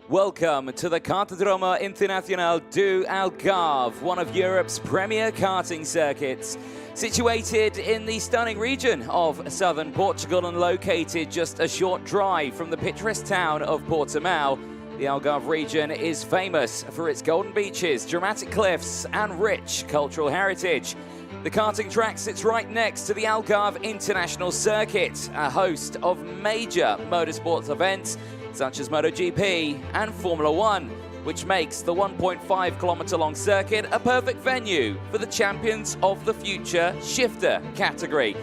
Welcome to the Cartódromo Internacional do Algarve, one of Europe's premier karting circuits. Situated in the stunning region of southern Portugal and located just a short drive from the picturesque town of Portimão, the Algarve region is famous for its golden beaches, dramatic cliffs and rich cultural heritage. The karting track sits right next to the Algarve International Circuit, a host of major motorsports events such as MotoGP and Formula One, which makes the 1.5-kilometer long circuit a perfect venue for the champions of the future shifter category.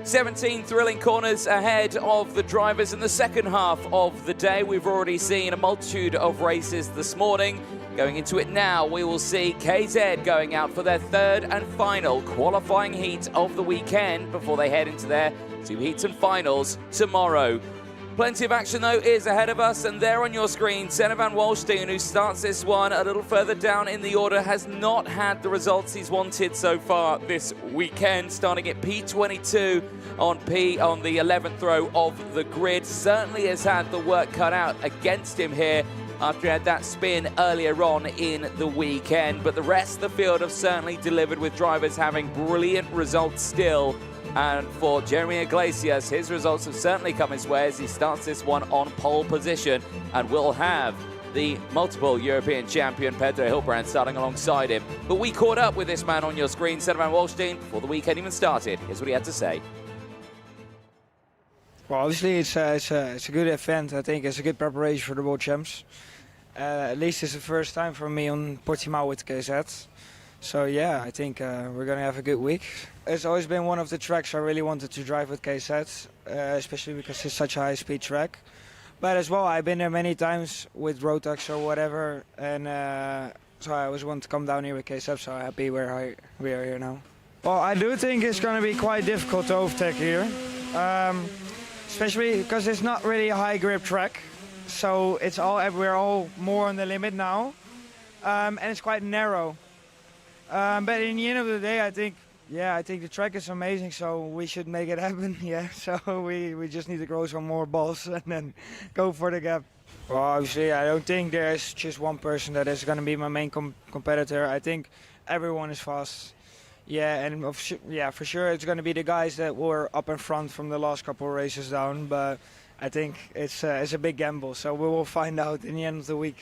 17 thrilling corners ahead of the drivers in the second half of the day. We've already seen a multitude of races this morning. Going into it now, we will see KZ going out for their third and final qualifying heat of the weekend before they head into their two heats and finals tomorrow. Plenty of action, though, is ahead of us, and there on your screen, Senna van Wallstein, who starts this one a little further down in the order, has not had the results he's wanted so far this weekend, starting at P22 on the 11th row of the grid. Certainly has had the work cut out against him here after he had that spin earlier on in the weekend, but the rest of the field have certainly delivered, with drivers having brilliant results still. And for Jeremy Iglesias, his results have certainly come his way as he starts this one on pole position and will have the multiple European champion Pedro Hilbrand starting alongside him. But we caught up with this man on your screen, Senna van Wallstein, before the weekend even started. Here's what he had to say. Well, obviously it's a good event. I think it's a good preparation for the World Champs. At least it's the first time for me on Portimão with KZ. So yeah, I think we're going to have a good week. It's always been one of the tracks I really wanted to drive with KZ, especially because it's such a high-speed track. But as well, I've been there many times with Rotax or whatever, and so I always want to come down here with KZ, so I'm happy we are here now. Well, I do think it's going to be quite difficult to overtake here, especially because it's not really a high-grip track. So we're all more on the limit now, and it's quite narrow. But in the end of the day, I think the track is amazing, so we should make it happen. Yeah, so we just need to grow some more balls and then go for the gap. Well, obviously, I don't think there's just one person that is going to be my main competitor. I think everyone is fast. Yeah, and for sure it's going to be the guys that were up in front from the last couple of races down. But I think it's a big gamble, so we will find out in the end of the week.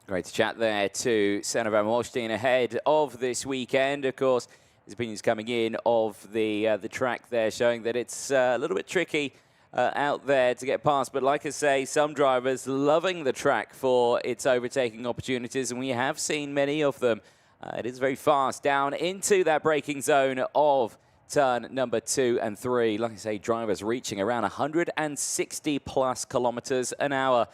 Great to chat there to Senna van Wallstein ahead of this weekend. Of course, his opinions coming in of the track there, showing that it's a little bit tricky out there to get past. But like I say, some drivers loving the track for its overtaking opportunities, and we have seen many of them. It is very fast down into that braking zone of turn number 2 and 3. Like I say, drivers reaching around 160 plus kilometers an hour.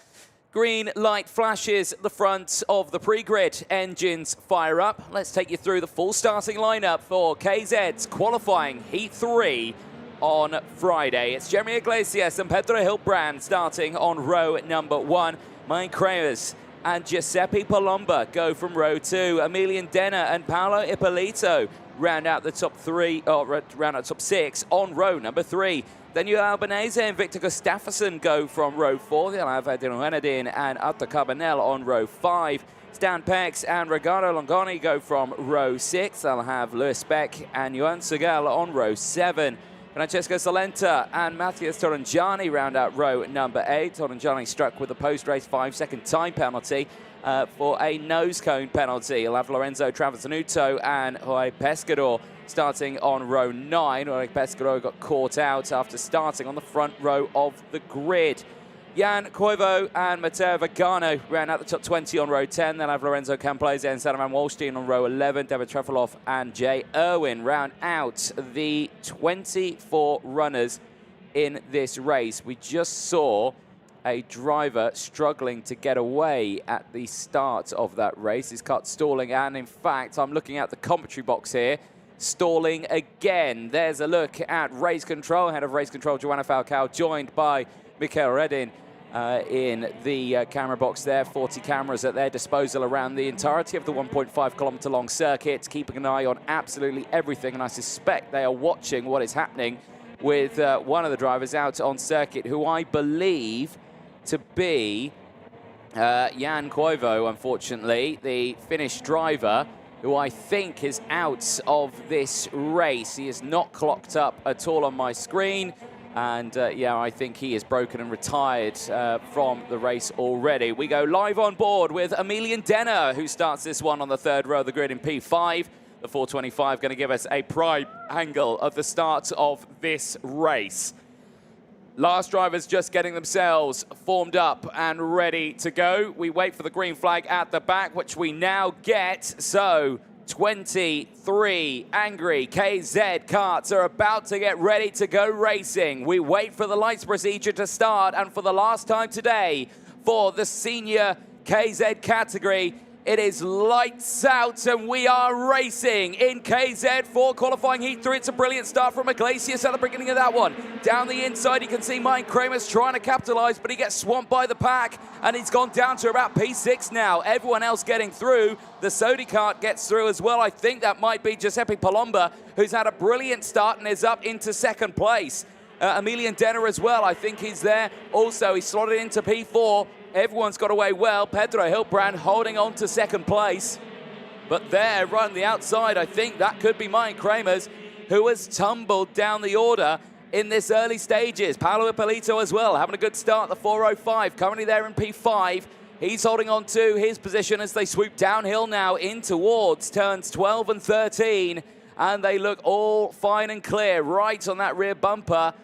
Green light flashes at the front of the pre-grid. Engines fire up. Let's take you through the full starting lineup for KZ's qualifying Heat 3 on Friday. It's Jeremy Iglesias and Pedro Hilbrand starting on row number 1. Mike Krayers and Giuseppe Palomba go from row 2. Emilian Denner and Paolo Ippolito round out the top 6 on row number 3. Daniel Albanese and Victor Gustafsson go from row 4. They'll have Adrian Renadin and Arthur Carbonell on row 5. Stan Pex and Ricardo Longoni go from row 6. They'll have Lewis Beck and Johan Segal on row 7. Francesco Salenta and Matthias Torrengiani round out row number 8. Torrengiani struck with a post-race 5-second time penalty for a nose cone penalty. He'll have Lorenzo Travasanuto and Jorge Pescador starting on row 9. Jorge Pescador got caught out after starting on the front row of the grid. Jan Koivu and Matteo Vagano ran out the top 20 on row 10. They'll have Lorenzo Camplese and Senna van Wallstein on row 11. David Trefilov and Jay Irwin round out the 24 runners in this race. We just saw a driver struggling to get away at the start of that race. His car stalling, and in fact, I'm looking at the commentary box here, stalling again. There's a look at race control. Head of race control, Joanna Falcao, joined by Mikael Redin in the camera box there. 40 cameras at their disposal around the entirety of the 1.5-kilometer long circuit, keeping an eye on absolutely everything, and I suspect they are watching what is happening with one of the drivers out on circuit, who I believe to be Jan Koivu, unfortunately, the Finnish driver, who I think is out of this race. He is not clocked up at all on my screen. And yeah, I think he is broken and retired from the race already. We go live on board with Emilian Denner, who starts this one on the third row of the grid in P5. The 425 going to give us a prime angle of the start of this race. Last drivers just getting themselves formed up and ready to go. We wait for the green flag at the back, which we now get. So 23 angry KZ karts are about to get ready to go racing. We wait for the lights procedure to start, and for the last time today, for the senior KZ category, it is lights out and we are racing in KZ4 qualifying heat 3. It's a brilliant start from Iglesias at the beginning of that one. Down the inside, you can see Mike Kramer's trying to capitalize, but he gets swamped by the pack and he's gone down to about P6 now. Everyone else getting through. The Sodi kart gets through as well. I think that might be Giuseppe Palomba, who's had a brilliant start and is up into second place. Emilian Denner as well, I think he's there. Also, he's slotted into P4. Everyone's got away well. Pedro Hilbrand holding on to second place. But there, right on the outside, I think that could be Mike Kramer's, who has tumbled down the order in this early stages. Paolo Ippolito as well, having a good start, the 405, currently there in P5. He's holding on to his position as they swoop downhill now in towards turns 12 and 13. And they look all fine and clear right on that rear bumper.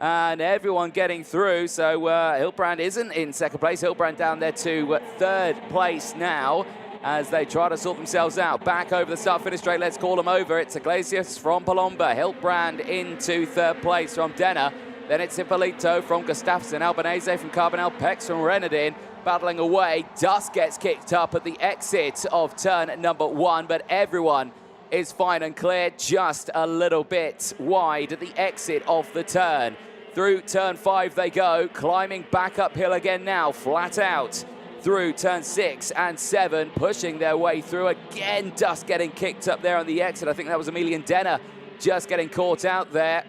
And everyone getting through. So Hilbrand isn't in second place. Hilbrand down there to third place now as they try to sort themselves out. Back over the start-finish straight. Let's call them over. It's Iglesias from Palomba. Hilbrand into third place from Denner. Then it's Ippolito from Gustafsson. Albanese from Carbonell. Pex from Renadin. Battling away. Dust gets kicked up at the exit of turn number 1. But everyone is fine and clear. Just a little bit wide at the exit of the turn. Through turn 5 they go, climbing back uphill again now, flat out. Through turn 6 and 7, pushing their way through. Again, dust getting kicked up there on the exit. I think that was Emilian Denner just getting caught out there.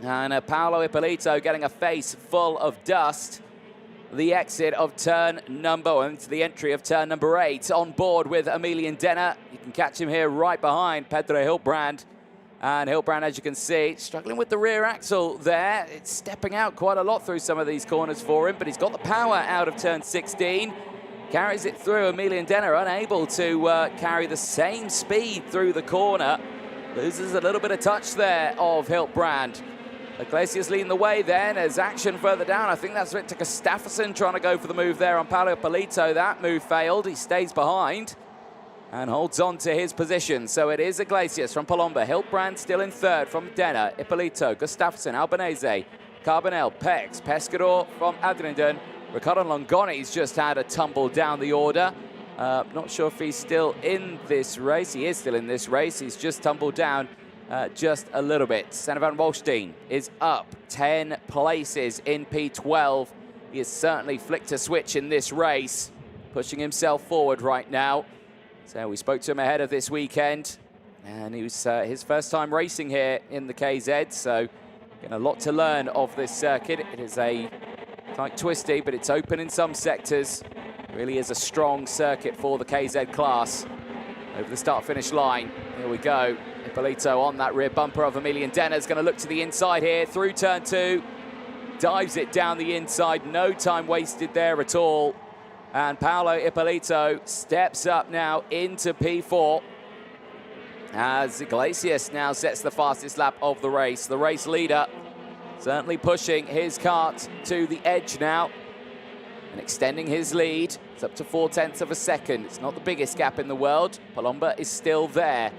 And Paolo Ippolito getting a face full of dust. The exit of turn number, into the entry of turn number 8. On board with Emilian Denner. You can catch him here right behind Pedro Hilbrand. And Hilbrand, as you can see, struggling with the rear axle there. It's stepping out quite a lot through some of these corners for him, but he's got the power out of turn 16. Carries it through. Emilian Denner unable to carry the same speed through the corner. Loses a little bit of touch there of Hilbrand. Iglesias leading the way then as action further down. I think that's Victor Gustafsson trying to go for the move there on Paolo Ippolito. That move failed. He stays behind and holds on to his position. So it is Iglesias from Palomba. Hilbrand still in third from Denner. Ippolito, Gustafsson, Albanese, Carbonell, Pex, Pescador from Adrindon. Ricardo Longoni's just had a tumble down the order. Not sure if he's still in this race. He is still in this race. He's just tumbled down just a little bit. Sander van Wolstein is up 10 places in P12. He has certainly flicked a switch in this race, pushing himself forward right now. So we spoke to him ahead of this weekend, and it was his first time racing here in the KZ, so getting a lot to learn of this circuit. It is quite twisty, but it's open in some sectors. Really is a strong circuit for the KZ class. Over the start-finish line, here we go. Ippolito on that rear bumper of Emilian Denner is going to look to the inside here, through turn 2. Dives it down the inside, no time wasted there at all. And Paolo Ippolito steps up now into P4 as Iglesias now sets the fastest lap of the race. The race leader certainly pushing his kart to the edge now and extending his lead. It's up to 0.4 of a second. It's not the biggest gap in the world. Palomba is still there.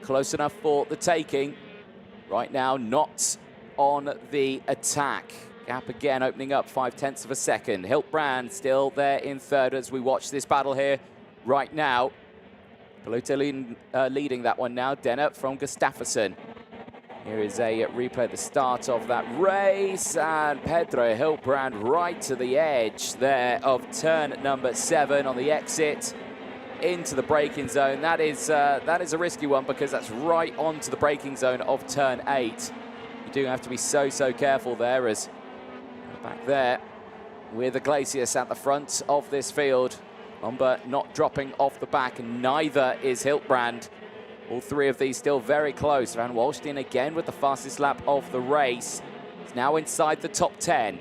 Close enough for the taking. Right now, not on the attack. Gap again opening up 0.5 of a second. Hilbrand still there in third as we watch this battle here right now. Ippolito leading that one now. Denner from Gustafsson. Here is a replay at the start of that race, and Pedro Hilbrand right to the edge there of turn number 7 on the exit into the braking zone. That is a risky one because that's right onto the braking zone of turn 8. You do have to be so careful there as back there. with Iglesias at the front of this field. Palomba not dropping off the back, and neither is Hiltbrand. All three of these still very close. Van Wallstein again with the fastest lap of the race. He's now inside the top 10,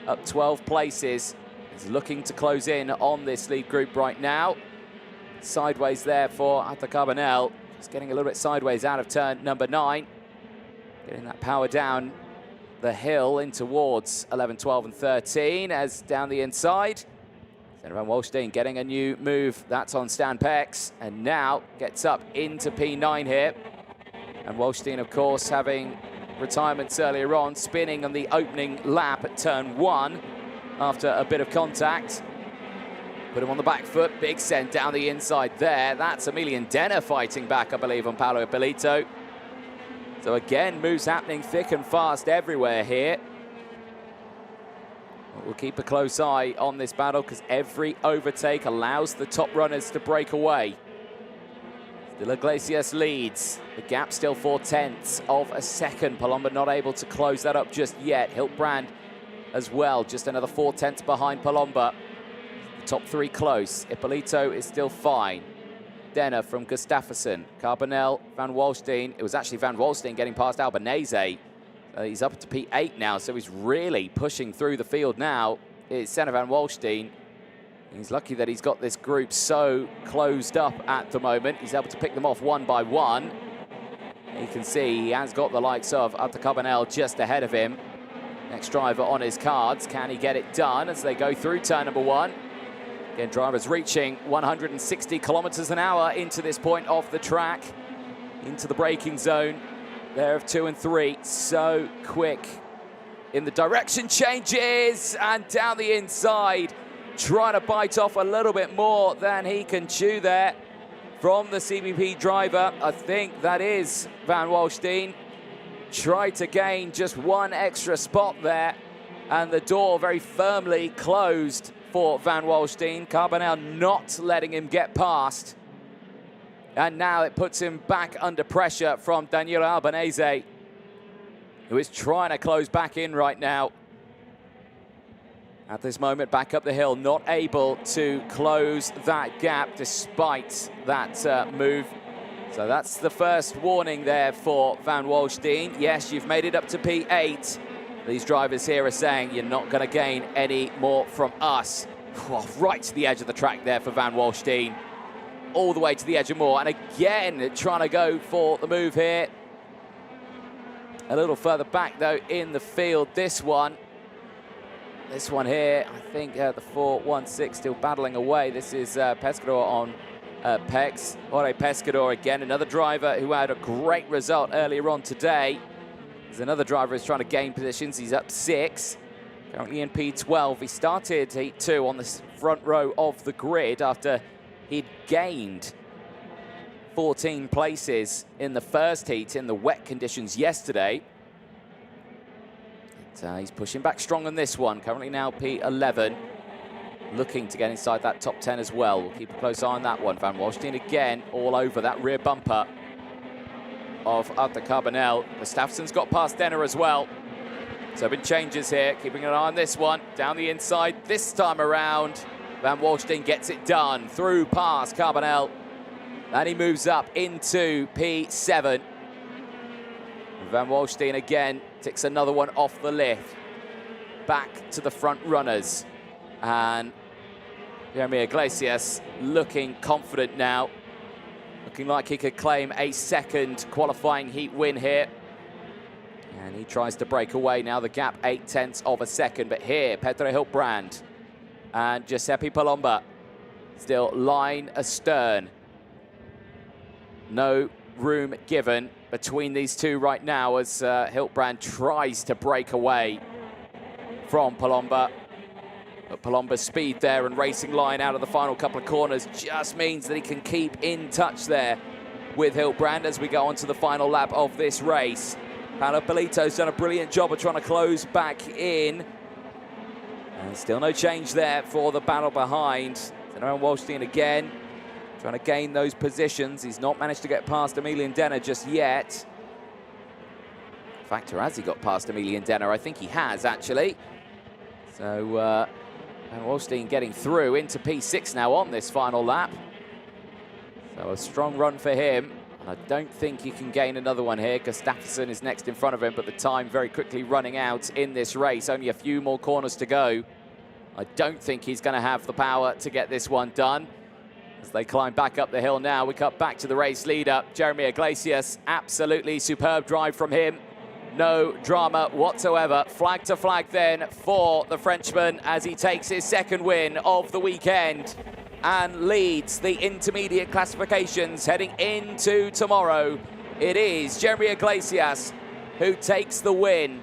up 12 places. He's looking to close in on this lead group right now. Sideways there for Arthur Carbonell. He's getting a little bit sideways out of turn number 9. Getting that power down the hill in towards 11, 12 and 13 as down the inside. Van Wallstein getting a new move. That's on Stan Pex, and now gets up into P9 here. And Wallstein, of course, having retirements earlier on, spinning on the opening lap at turn 1 after a bit of contact. Put him on the back foot. Big send down the inside there. That's Emilian Denner fighting back, I believe, on Paolo Ippolito. So again, moves happening thick and fast everywhere here. We'll keep a close eye on this battle because every overtake allows the top runners to break away. Still Iglesias leads. The gap still 4/10 of a second. Palomba not able to close that up just yet. Hiltbrand as well, just another 4/10 behind Palomba. The top 3 close. Ippolito is still fine. Denner from Gustafsson. Carbonell, Van Wallstein. It was actually Van Wallstein getting past Albanese. He's up to P8 now, so he's really pushing through the field now. It's Senna Van Wallstein. He's lucky that he's got this group so closed up at the moment. He's able to pick them off one by one. You can see he has got the likes of Arthur Carbonell just ahead of him. Next driver on his cards. Can he get it done as they go through turn number 1? Again, drivers reaching 160 kilometers an hour into this point of the track, into the braking zone. There of 2 and 3, so quick in the direction changes and down the inside, trying to bite off a little bit more than he can chew there from the CBP driver. I think that is Van Wallstein. Tried to gain just one extra spot there, and the door very firmly closed for Van Wallstein. Carbonell not letting him get past. And now it puts him back under pressure from Daniele Albanese, who is trying to close back in right now. At this moment, back up the hill, not able to close that gap despite that move. So that's the first warning there for Van Wallstein. Yes, you've made it up to P8. These drivers here are saying you're not going to gain any more from us. Oh, right to the edge of the track there for Van Wallstein. All the way to the edge of more, and again trying to go for the move here. A little further back though in the field. This one here, I think the 4-1-6 still battling away. This is Pescador on Pex. Jorge Pescador again, another driver who had a great result earlier on today. There's another driver who's trying to gain positions. He's up 6, currently in P12. He started Heat 2 on the front row of the grid after he'd gained 14 places in the first heat in the wet conditions yesterday. He's pushing back strong on this one, currently now P11. Looking to get inside that top 10 as well. We'll keep a close eye on that one. Van Wallstein again all over that rear bumper of Arthur Carbonell. Gustafsson's got past Denner as well. So been changes here, keeping an eye on this one. Down the inside this time around. Van Wallstein gets it done through past Carbonell, and he moves up into P7. Van Wallstein again ticks another one off the lift. Back to the front runners, and Jeremy Iglesias looking confident now, looking like he could claim a second qualifying heat win here. And he tries to break away now, the gap 0.8 of a second, but here Pedro Hiltbrand and Giuseppe Palomba still line astern. No room given between these two right now as Hiltbrand tries to break away from Palomba. But Palomba's speed there and racing line out of the final couple of corners just means that he can keep in touch there with Hiltbrand as we go on to the final lap of this race. Paolo Ippolito's done a brilliant job of trying to close back in. And still no change there for the battle behind. Van Wallstein again, trying to gain those positions. He's not managed to get past Emilian Denner just yet. In fact, has he got past Emilian Denner? I think he has, actually. So And Wallstein getting through into P6 now on this final lap. So a strong run for him. And I don't think he can gain another one here. Gustafsson is next in front of him, but the time very quickly running out in this race. Only a few more corners to go. I don't think he's going to have the power to get this one done. As they climb back up the hill now, we cut back to the race leader, Jeremy Iglesias. Absolutely superb drive from him. No drama whatsoever. Flag to flag then for the Frenchman as he takes his second win of the weekend and leads the intermediate classifications heading into tomorrow. It is Jeremy Iglesias who takes the win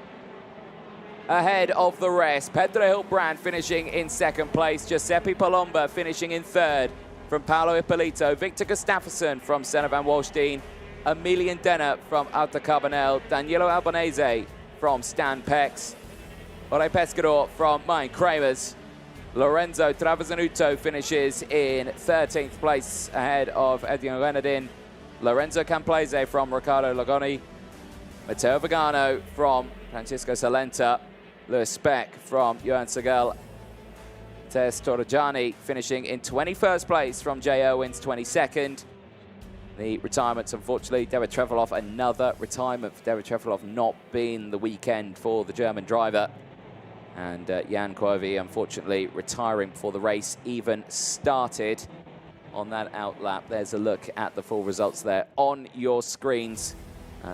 ahead of the rest. Pedro Hilbrand finishing in second place. Giuseppe Palomba finishing in third from Paolo Ippolito. Victor Gustafsson from Senna van Wallstein. Emilian Denner from Alta Carbonell. Danilo Albanese from Stan Pex. Jorge Pescador from Mine Kramers. Lorenzo Travasanuto finishes in 13th place ahead of Edwin Renardin. Lorenzo Camplese from Riccardo Lagoni. Matteo Vigano from Francisco Salenta. Lewis Speck from Johan Segel. Tess Torregiani finishing in 21st place from Jay Owens, 22nd. The retirements, unfortunately, David Treveloff, another retirement for David Treveloff, not been the weekend for the German driver. And Jan Koivu, unfortunately, retiring before the race even started on that outlap. There's a look at the full results there on your screens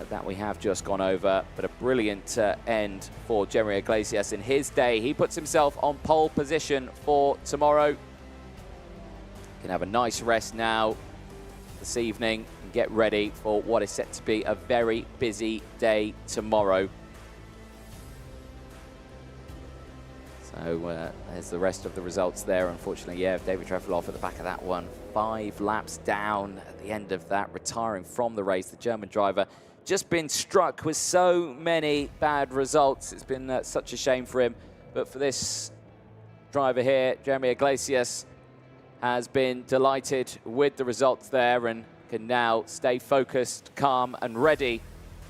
that we have just gone over. But a brilliant end for Jeremy Iglesias in his day. He puts himself on pole position for tomorrow. Can have a nice rest now this evening and get ready for what is set to be a very busy day tomorrow. So there's the rest of the results there. Unfortunately, yeah, David Treveloff at the back of that one. 5 laps down at the end of that, retiring from the race. The German driver just been struck with so many bad results. It's been such a shame for him. But for this driver here, Jeremy Iglesias, has been delighted with the results there and can now stay focused, calm and ready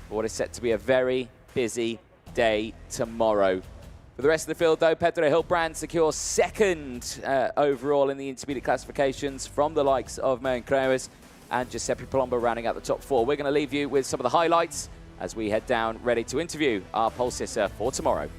for what is set to be a very busy day tomorrow. For the rest of the field, though, Pedro Hilbrand secures second overall in the intermediate classifications from the likes of Maren Kramers and Giuseppe Palomba rounding out the top 4. We're going to leave you with some of the highlights as we head down ready to interview our pole sitter for tomorrow.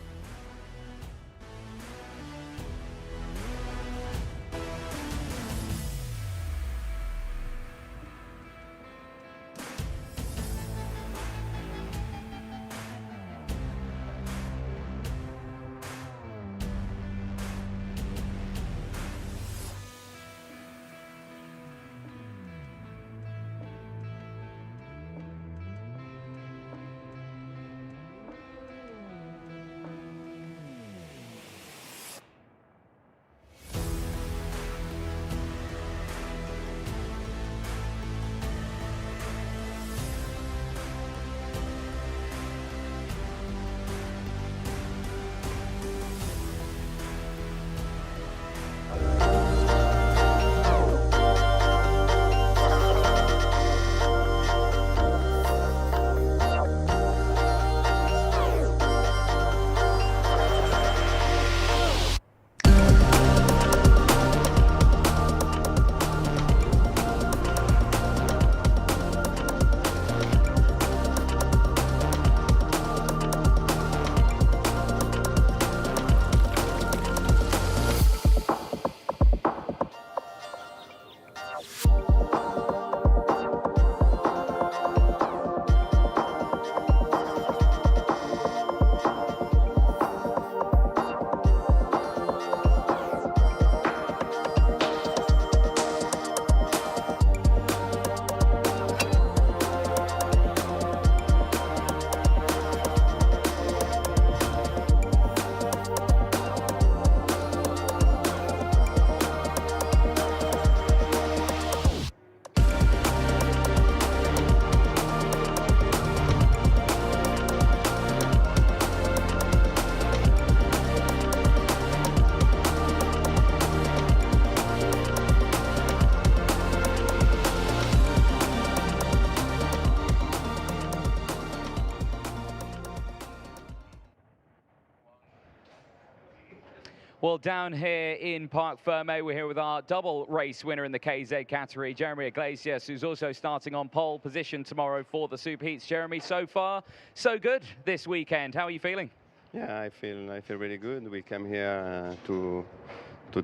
Well, down here in Parc Ferme, we're here with our double race winner in the KZ category, Jeremy Iglesias, who's also starting on pole position tomorrow for the Super Heats. Jeremy, so far, so good this weekend. How are you feeling? Yeah, I feel really good. We came here to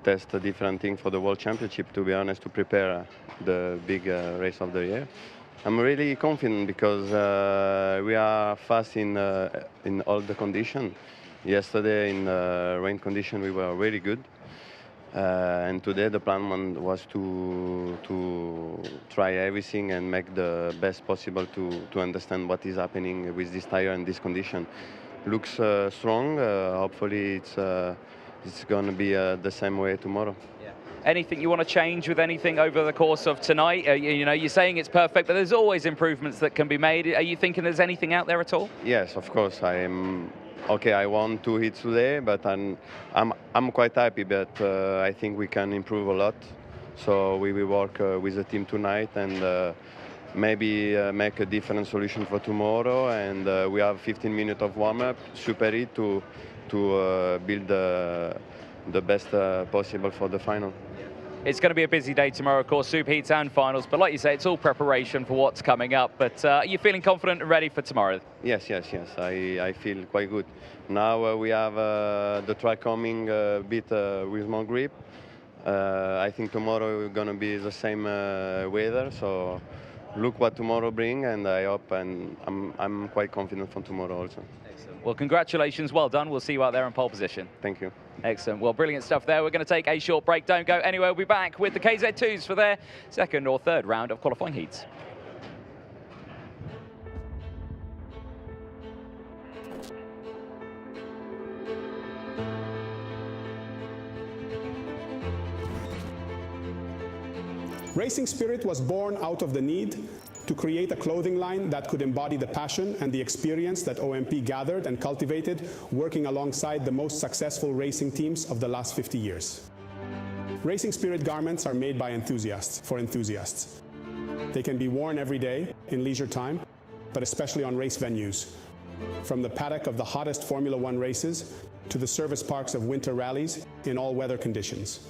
test a different thing for the World Championship, to be honest, to prepare the big race of the year. I'm really confident because we are fast in all the conditions. Yesterday in rain condition we were really good, and today the plan was to try everything and make the best possible to understand what is happening with this tire and this condition. Looks strong. Hopefully it's going to be the same way tomorrow. Yeah. Anything you want to change with anything over the course of tonight? You know, you're saying it's perfect, but there's always improvements that can be made. Are you thinking there's anything out there at all? Yes, of course. Okay, I won 2 hits today, but I'm quite happy. But I think we can improve a lot. So we will work with the team tonight and maybe make a different solution for tomorrow. And we have 15 minutes of warm-up, super heat to build the best possible for the final. It's going to be a busy day tomorrow, of course, Super Heats and finals. But like you say, it's all preparation for what's coming up. But are you feeling confident and ready for tomorrow? Yes. I feel quite good. Now we have the track coming a bit with more grip. I think tomorrow is going to be the same weather. So look what tomorrow brings, and I hope, and I'm quite confident for tomorrow also. Excellent. Well, congratulations. Well done. We'll see you out there in pole position. Thank you. Excellent. Well, brilliant stuff there. We're going to take a short break. Don't go anywhere. We'll be back with the KZ2s for their second or third round of qualifying heats. Racing Spirit was born out of the need to create a clothing line that could embody the passion and the experience that OMP gathered and cultivated working alongside the most successful racing teams of the last 50 years. Racing Spirit garments are made by enthusiasts, for enthusiasts. They can be worn every day in leisure time, but especially on race venues. From the paddock of the hottest Formula One races to the service parks of winter rallies in all weather conditions.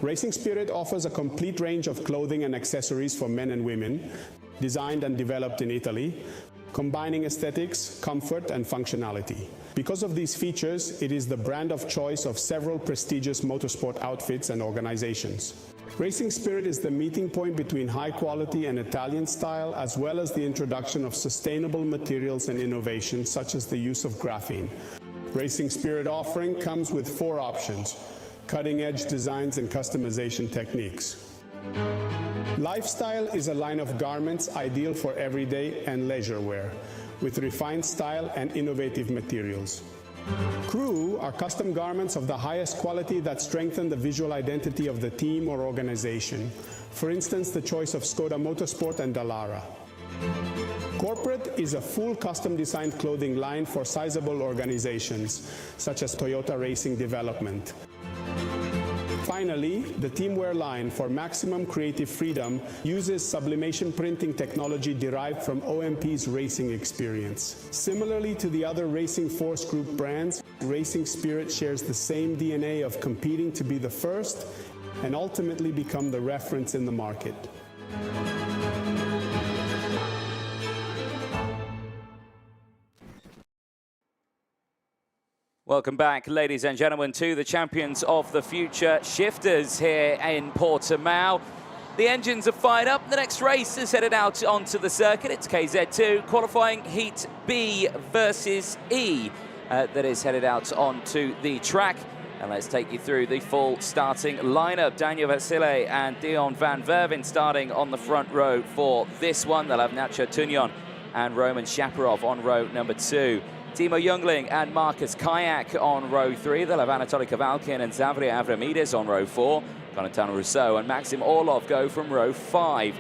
Racing Spirit offers a complete range of clothing and accessories for men and women, designed and developed in Italy, combining aesthetics, comfort, and functionality. Because of these features, it is the brand of choice of several prestigious motorsport outfits and organizations. Racing Spirit is the meeting point between high quality and Italian style, as well as the introduction of sustainable materials and innovation, such as the use of graphene. Racing Spirit offering comes with 4 options: cutting-edge designs and customization techniques. Lifestyle is a line of garments ideal for everyday and leisure wear, with refined style and innovative materials. Crew are custom garments of the highest quality that strengthen the visual identity of the team or organization. For instance, the choice of Skoda Motorsport and Dallara. Corporate is a full custom designed clothing line for sizable organizations, such as Toyota Racing Development. Finally, the teamwear line for maximum creative freedom uses sublimation printing technology derived from OMP's racing experience. Similarly to the other Racing Force Group brands, Racing Spirit shares the same DNA of competing to be the first and ultimately become the reference in the market. Welcome back, ladies and gentlemen, to the champions of the future shifters here in Portimão. The engines are fired up. The next race is headed out onto the circuit. It's KZ2 qualifying Heat B versus E that is headed out onto the track. And let's take you through the full starting lineup. Daniel Vasile and Dion van Verven starting on the front row for this one. They'll have Nacho Tunion and Roman Shaparov on row number 2. Timo Jungling and Marcus Kayak on row 3. They'll have Anatoly Kavalkin and Zavria Avramides on row 4. Constantino Rousseau and Maxim Orlov go from row 5.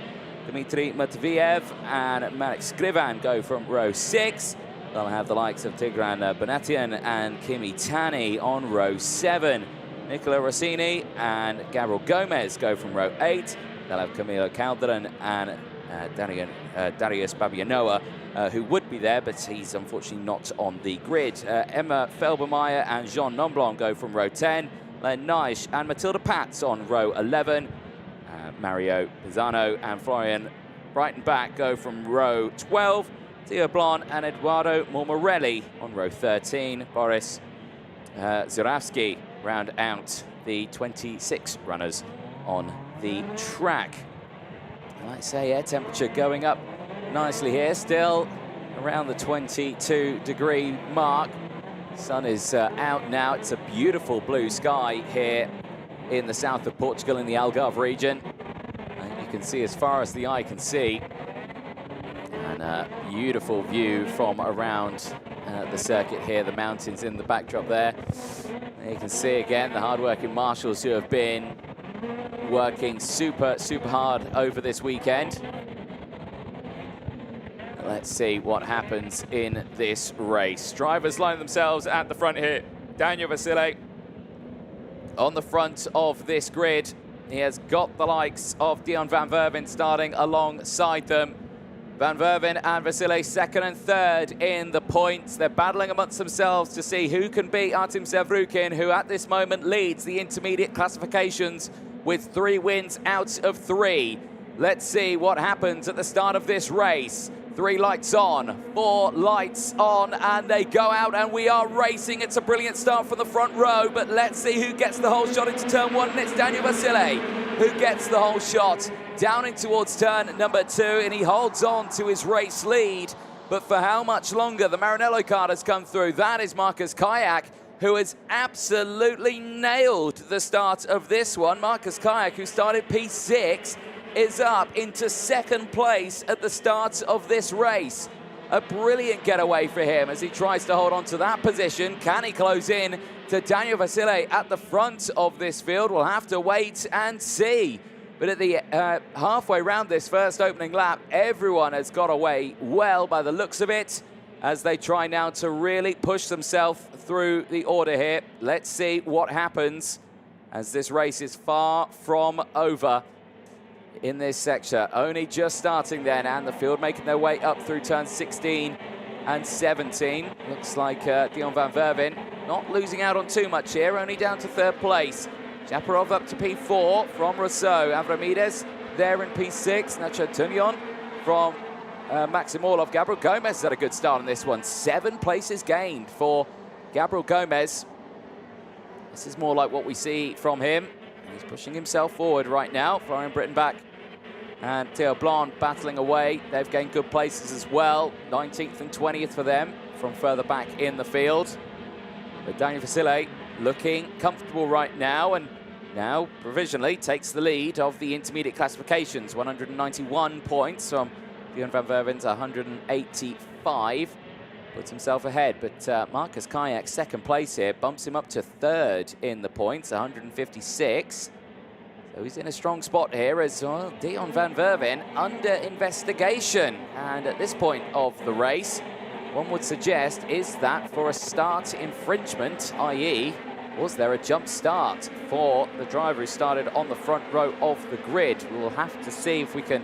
Dmitry Matviev and Marek Skrivan go from row 6. They'll have the likes of Tigran Bonatian and Kimi Tani on row 7. Nicola Rossini and Gabriel Gomez go from row 8. They'll have Camilo Calderon and Darius Babianoa, who would be there, but he's unfortunately not on the grid. Emma Felbermeyer and Jean Nomblon go from row 10. Len Naish and Matilda Patz on row 11. Mario Pisano and Florian Breitenbach go from row 12. Theo Blanc and Eduardo Mormarelli on row 13. Boris Zurawski round out the 26 runners on the track. Like I say, air temperature going up nicely here, still around the 22-degree mark. Sun is out now. It's a beautiful blue sky here in the south of Portugal in the Algarve region. You can see as far as the eye can see. And a beautiful view from around the circuit here, the mountains in the backdrop there. You can see again the hard-working marshals who have been working super hard over this weekend. Let's see what happens in this race. Drivers line themselves at the front here. Daniel Vasile on the front of this grid. He has got the likes of Dion van Verven starting alongside them. Van Verven and Vasile second and third in the points. They're battling amongst themselves to see who can beat Artem Sevrukin, who at this moment leads the intermediate classifications with 3 wins out of 3. Let's see what happens at the start of this race. 3 lights on, 4 lights on, and they go out, and we are racing. It's a brilliant start from the front row, but let's see who gets the whole shot into turn 1, and it's Daniel Vasile who gets the whole shot down in towards turn number 2, and he holds on to his race lead. But for how much longer? The Maranello card has come through. That is Marcus Kayak, who has absolutely nailed the start of this one. Marcus Kayak, who started P6, is up into second place at the start of this race. A brilliant getaway for him as he tries to hold on to that position. Can he close in to Daniel Vasile at the front of this field? We'll have to wait and see. But at the halfway round this first opening lap, everyone has got away well by the looks of it as they try now to really push themselves through the order here. Let's see what happens as this race is far from over in this sector. Only just starting then, and the field making their way up through turns 16 and 17. Looks like Dion van Verven not losing out on too much here, only down to third place. Chaparov up to P4 from Rousseau. Avramedes there in P6. Nacho Tunion from Maxim Orlov. Gabriel Gomez has had a good start on this one. 7 places gained for Gabriel Gomez. This is more like what we see from him. He's pushing himself forward right now. Florian Breitenbach and Theo Blanc battling away. They've gained good places as well. 19th and 20th for them from further back in the field. But Daniel Vasile looking comfortable right now, and now provisionally takes the lead of the intermediate classifications. 191 points from Dion van Verven's 185. Puts himself ahead, but Marcus Kayak, second place here, bumps him up to third in the points, 156. So he's in a strong spot here as well. Dion van Verven under investigation. And at this point of the race, one would suggest, is that for a start infringement, i.e., was there a jump start for the driver who started on the front row of the grid? We'll have to see if we can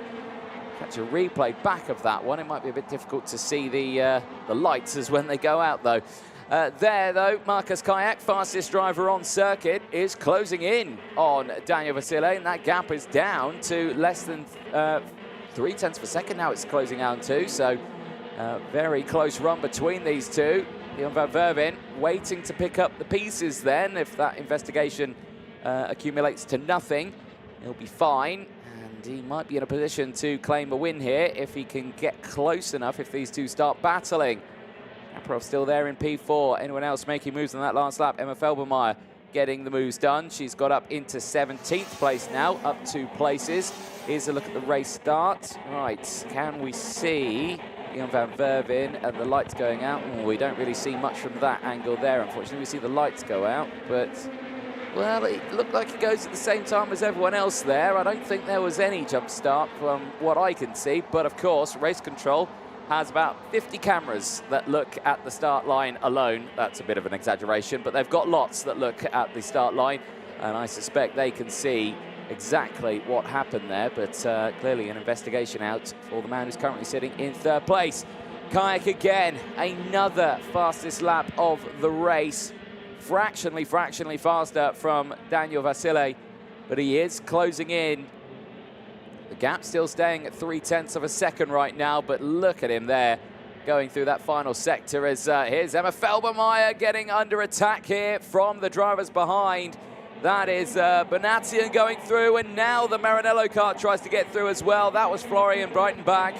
catch a replay back of that one. It might be a bit difficult to see the lights as when they go out, though. There, though, Marcus Kayak, fastest driver on circuit, is closing in on Daniel Vasile, and that gap is down to less than 0.3 of a second now. It's closing out to, so very close run between these two. Dion van Verven waiting to pick up the pieces then. If that investigation accumulates to nothing, he'll be fine. And he might be in a position to claim a win here if he can get close enough, if these two start battling. Kaprov still there in P4. Anyone else making moves on that last lap? Emma Felbermeyer getting the moves done. She's got up into 17th place now, up 2 places. Here's a look at the race start. Right, can we see Dion van Verven and the lights going out? We don't really see much from that angle there, unfortunately. We see the lights go out, but well, it looked like it goes at the same time as everyone else there. I don't think there was any jump start from what I can see, but of course, race control has about 50 cameras that look at the start line alone. That's a bit of an exaggeration, but they've got lots that look at the start line, and I suspect they can see exactly what happened there, but clearly an investigation out for the man who's currently sitting in third place. Kayak again, another fastest lap of the race. Fractionally faster from Daniel Vasile, but he is closing in. The gap still staying at 0.3 of a second right now, but look at him there going through that final sector as here's Emma Felbermeyer getting under attack here from the drivers behind. That is Bonatian going through, and now the Maranello kart tries to get through as well. That was Florian Breitenbach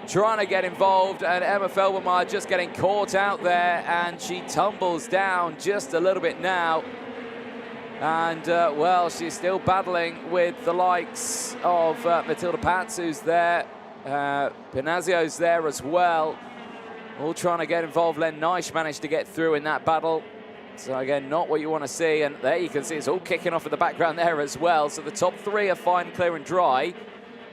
trying to get involved, and Emma Felbermeyer just getting caught out there, and she tumbles down just a little bit now. And, well, she's still battling with the likes of Matilda Pats, who's there. Pinazio's there as well. All trying to get involved. Len Neisch managed to get through in that battle. So, again, not what you want to see. And there you can see it's all kicking off in the background there as well. So the top 3 are fine, clear and dry.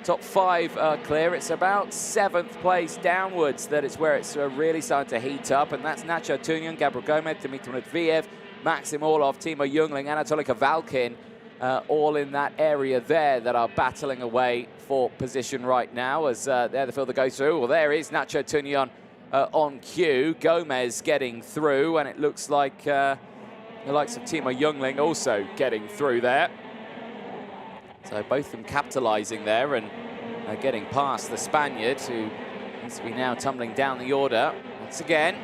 Top 5 are clear. It's about 7th place downwards that it's where it's really starting to heat up. And that's Nacho Tunian, Gabriel Gomez, Dmitry Medvedev, Maxim Orlov, Timo Jungling, Anatoly Kavalkin, all in that area there that are battling away for position right now as they're the field that goes through. Well, there is Nacho Tunian on cue. Gomez getting through, and it looks like the likes of Timo Jungling also getting through there. So both of them capitalising there and getting past the Spaniard, who seems to be now tumbling down the order. Once again,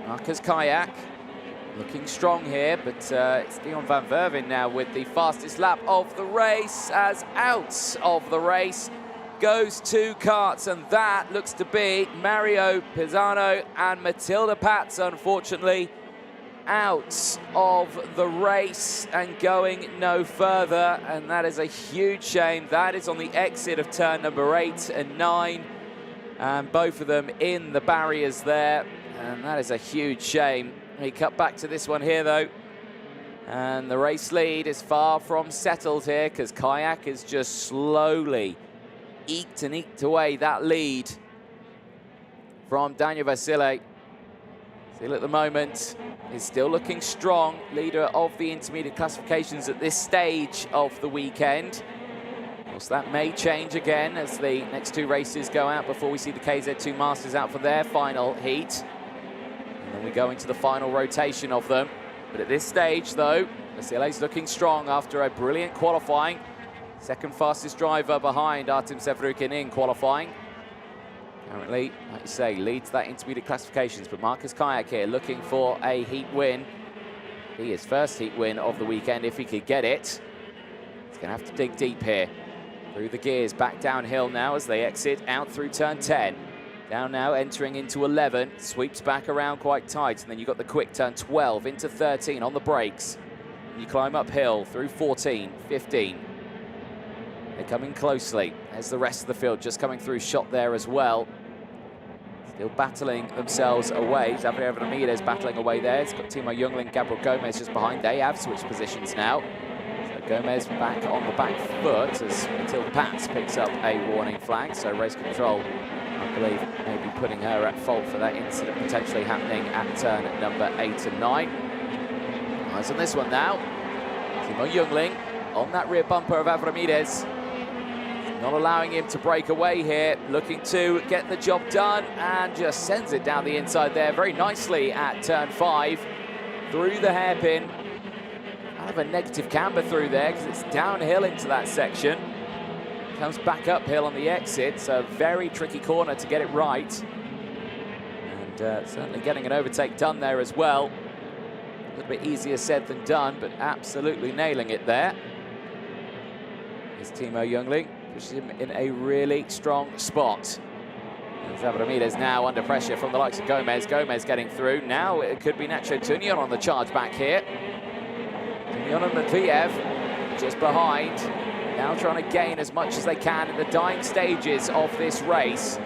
Marcus Kayak looking strong here, but it's Dion van Verven now with the fastest lap of the race, as out of the race goes 2 karts, and that looks to be Mario Pisano and Matilda Pats, unfortunately, out of the race and going no further, and that is a huge shame. That is on the exit of turn number 8 and 9, and both of them in the barriers there, and that is a huge shame. We cut back to this one here, though, and the race lead is far from settled here because Kayak is just slowly eked away that lead from Daniel Vasile. Still at the moment is still looking strong, leader of the intermediate classifications at this stage of the weekend. Of course, that may change again as the next 2 races go out before we see the KZ2 Masters out for their final heat. And then we go into the final rotation of them. But at this stage, though, Vasile's looking strong after a brilliant qualifying. Second fastest driver behind Artem Sevrukin in qualifying. Currently, like you say, leads that intermediate classifications. But Marcus Kayak here looking for a heat win. Be his first heat win of the weekend if he could get it. He's going to have to dig deep here. Through the gears, back downhill now as they exit out through turn 10. Down now, entering into 11, sweeps back around quite tight, and then you've got the quick turn 12 into 13 on the brakes. And you climb uphill through 14, 15. They're coming closely. There's the rest of the field just coming through shot there as well. Still battling themselves away. Xavier Ramirez battling away there. It's got Timo Jungling, Gabriel Gomez just behind. They have switched positions now. So Gomez back on the back foot as Matilda Pats picks up a warning flag. So race control, I believe, maybe putting her at fault for that incident potentially happening at turn number 8 and 9. Eyes on this one now. Timo Jungling on that rear bumper of Avramidis. Not allowing him to break away here, looking to get the job done and just sends it down the inside there very nicely at turn 5. Through the hairpin. Kind of a negative camber through there because it's downhill into that section. Comes back uphill on the exit, so very tricky corner to get it right. And certainly getting an overtake done there as well. A little bit easier said than done, but absolutely nailing it there. Here's Timo Jungling, pushes him in a really strong spot. Xavier Ramirez now under pressure from the likes of Gomez. Gomez getting through. Now it could be Nacho Tunian on the charge back here. Tunian and Matveev just behind. Now trying to gain as much as they can in the dying stages of this race.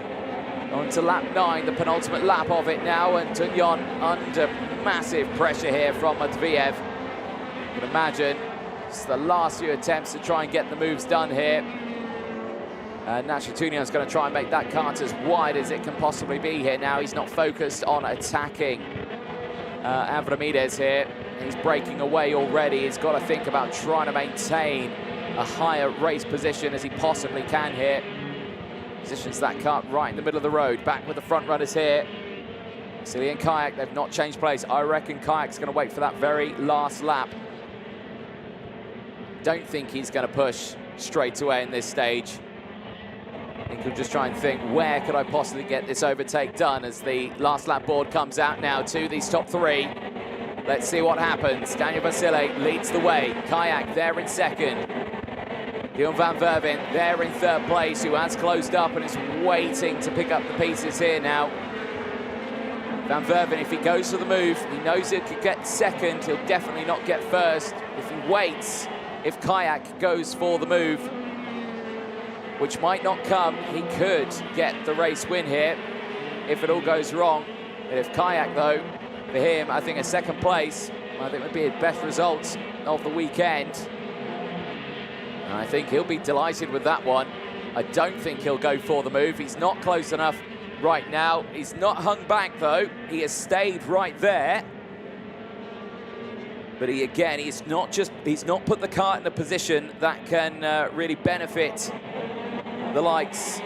On to lap 9, the penultimate lap of it now, and Tunian under massive pressure here from Matveev. You can imagine it's the last few attempts to try and get the moves done here. Nacho Tunian's going to try and make that kart as wide as it can possibly be here now. He's not focused on attacking Avramides here. He's breaking away already. He's got to think about trying to maintain a higher race position as he possibly can here. Positions that car right in the middle of the road. Back with the front runners here. Vasily and Kayak, they've not changed place. I reckon Kayak's going to wait for that very last lap. Don't think he's going to push straight away in this stage. I think he'll just try and think, where could I possibly get this overtake done, as the last lap board comes out now to these top three. Let's see what happens. Daniel Vasily leads the way. Kayak there in second. Dion van Verven there in third place, who has closed up and is waiting to pick up the pieces here now. Van Verven, if he goes for the move, he knows he could get second. He'll definitely not get first. If he waits, if Kayak goes for the move, which might not come, he could get the race win here if it all goes wrong. And if Kayak, though, for him, I think a second place, I think would be his best result of the weekend. And I think he'll be delighted with that one. I don't think he'll go for the move. He's not close enough right now. He's not hung back, though. He has stayed right there. But he's not put the car in a position that can really benefit the likes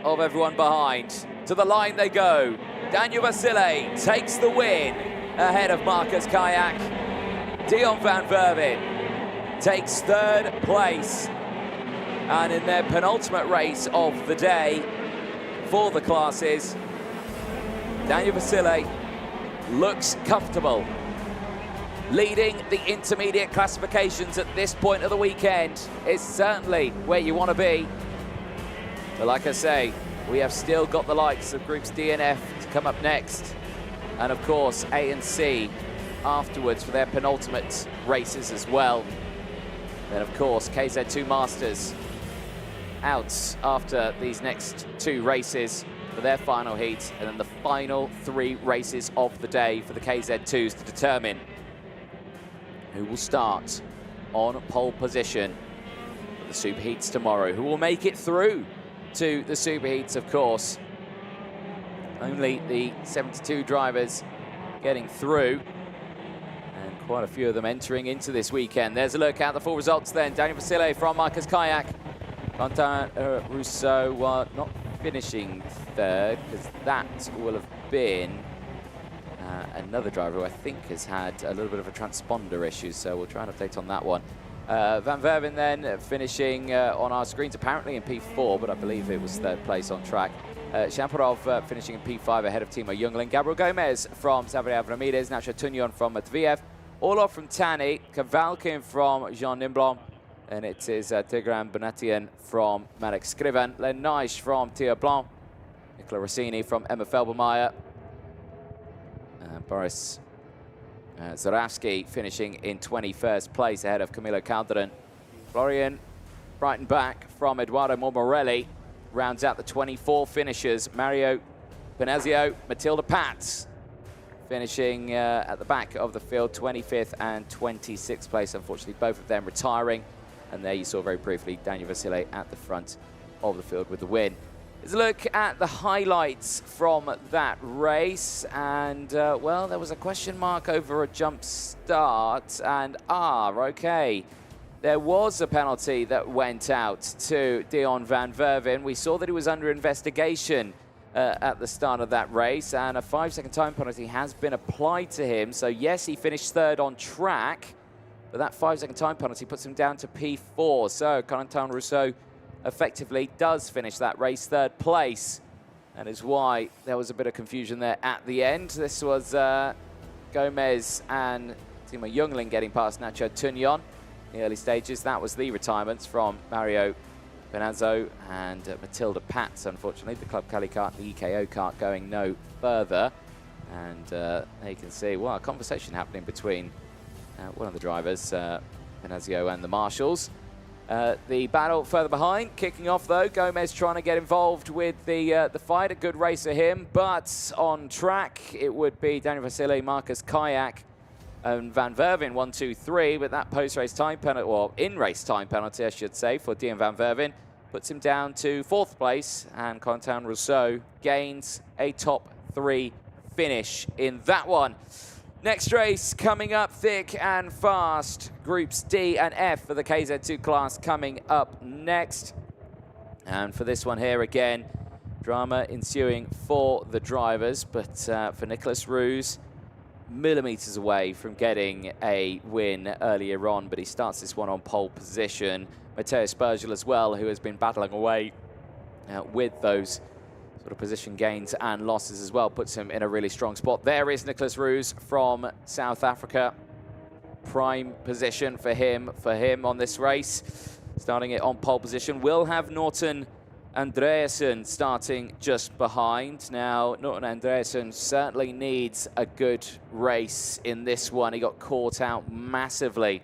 of everyone behind. To the line they go. Daniel Vasily takes the win ahead of Marcus Kayak. Dion van Verven takes third place. And in their penultimate race of the day for the classes, Daniel Vasily looks comfortable, leading the intermediate classifications at this point of the weekend. Is certainly where you want to be. But like I say, we have still got the likes of Groups D and F to come up next. And of course, A and C afterwards for their penultimate races as well. Then of course, KZ2 Masters out after these next two races for their final heat. And then the final three races of the day for the KZ2s to determine who will start on pole position for the Super Heats tomorrow, who will make it through to the Super Heats, of course. Only the 72 drivers getting through, and quite a few of them entering into this weekend. There's a look at the full results then. Daniel Vasily from Marcus Kayak. Quentin Rousseau not finishing third, because that will have been another driver who I think has had a little bit of a transponder issue, so we'll try and update on that one. Van Verven then finishing on our screens apparently in P4, but I believe it was third place on track. Shampirov finishing in P5 ahead of Timo Jungling. Gabriel Gomez from Xavier Ramirez. Nacho Tunyon from Matviev. Orlov from Tani. Kavalkin from Jean Nimblom. And it is Tigran Bonatian from Marek Skrivan. Len Naish from Tia Blanc. Nicola Rossini from Emma Felbermeyer. Boris Zoravsky finishing in 21st place ahead of Camilo Calderon. Florian Breitenbach from Eduardo Mormorelli rounds out the 24 finishers. Mario Panazio, Matilda Pats finishing at the back of the field, 25th and 26th place. Unfortunately, both of them retiring. And there you saw very briefly Daniel Vasily at the front of the field with the win. Let's look at the highlights from that race. And, well, there was a question mark over a jump start. And, okay. There was a penalty that went out to Dion van Verven. We saw that he was under investigation at the start of that race. And a 5-second time penalty has been applied to him. So, yes, he finished third on track. But that 5-second time penalty puts him down to P4. So, Quentin Rousseau effectively does finish that race third place. And is why there was a bit of confusion there at the end. This was Gomez and Timo Jungling getting past Nacho Tunyon in the early stages. That was the retirements from Mario Benazzo and Matilda Pats, unfortunately. The Club Cali kart, the EKO kart going no further. And there you can see, well, a conversation happening between one of the drivers, Benazzo, and the marshals. The battle further behind, kicking off though. Gomez trying to get involved with the fight. A good race for him, but on track it would be Daniel Vasily, Marcus Kayak, and Van Verven 1, 2, 3. But that post-race time penalty, or in-race time penalty, I should say, for Dion Van Verven puts him down to 4th place, and Quentin Rousseau gains a top 3 finish in that one. Next race coming up thick and fast. Groups D and F for the KZ2 class coming up next. And for this one here again, drama ensuing for the drivers, but for Nicholas Roos, millimeters away from getting a win earlier on, but he starts this one on pole position. Matteo Spergel as well, who has been battling away with those sort of position gains and losses as well, puts him in a really strong spot. There is Nicholas Roos from South Africa. Prime position for him on this race. Starting it on pole position. We'll have Norton Andreasen starting just behind. Now, Norton Andreasen certainly needs a good race in this one. He got caught out massively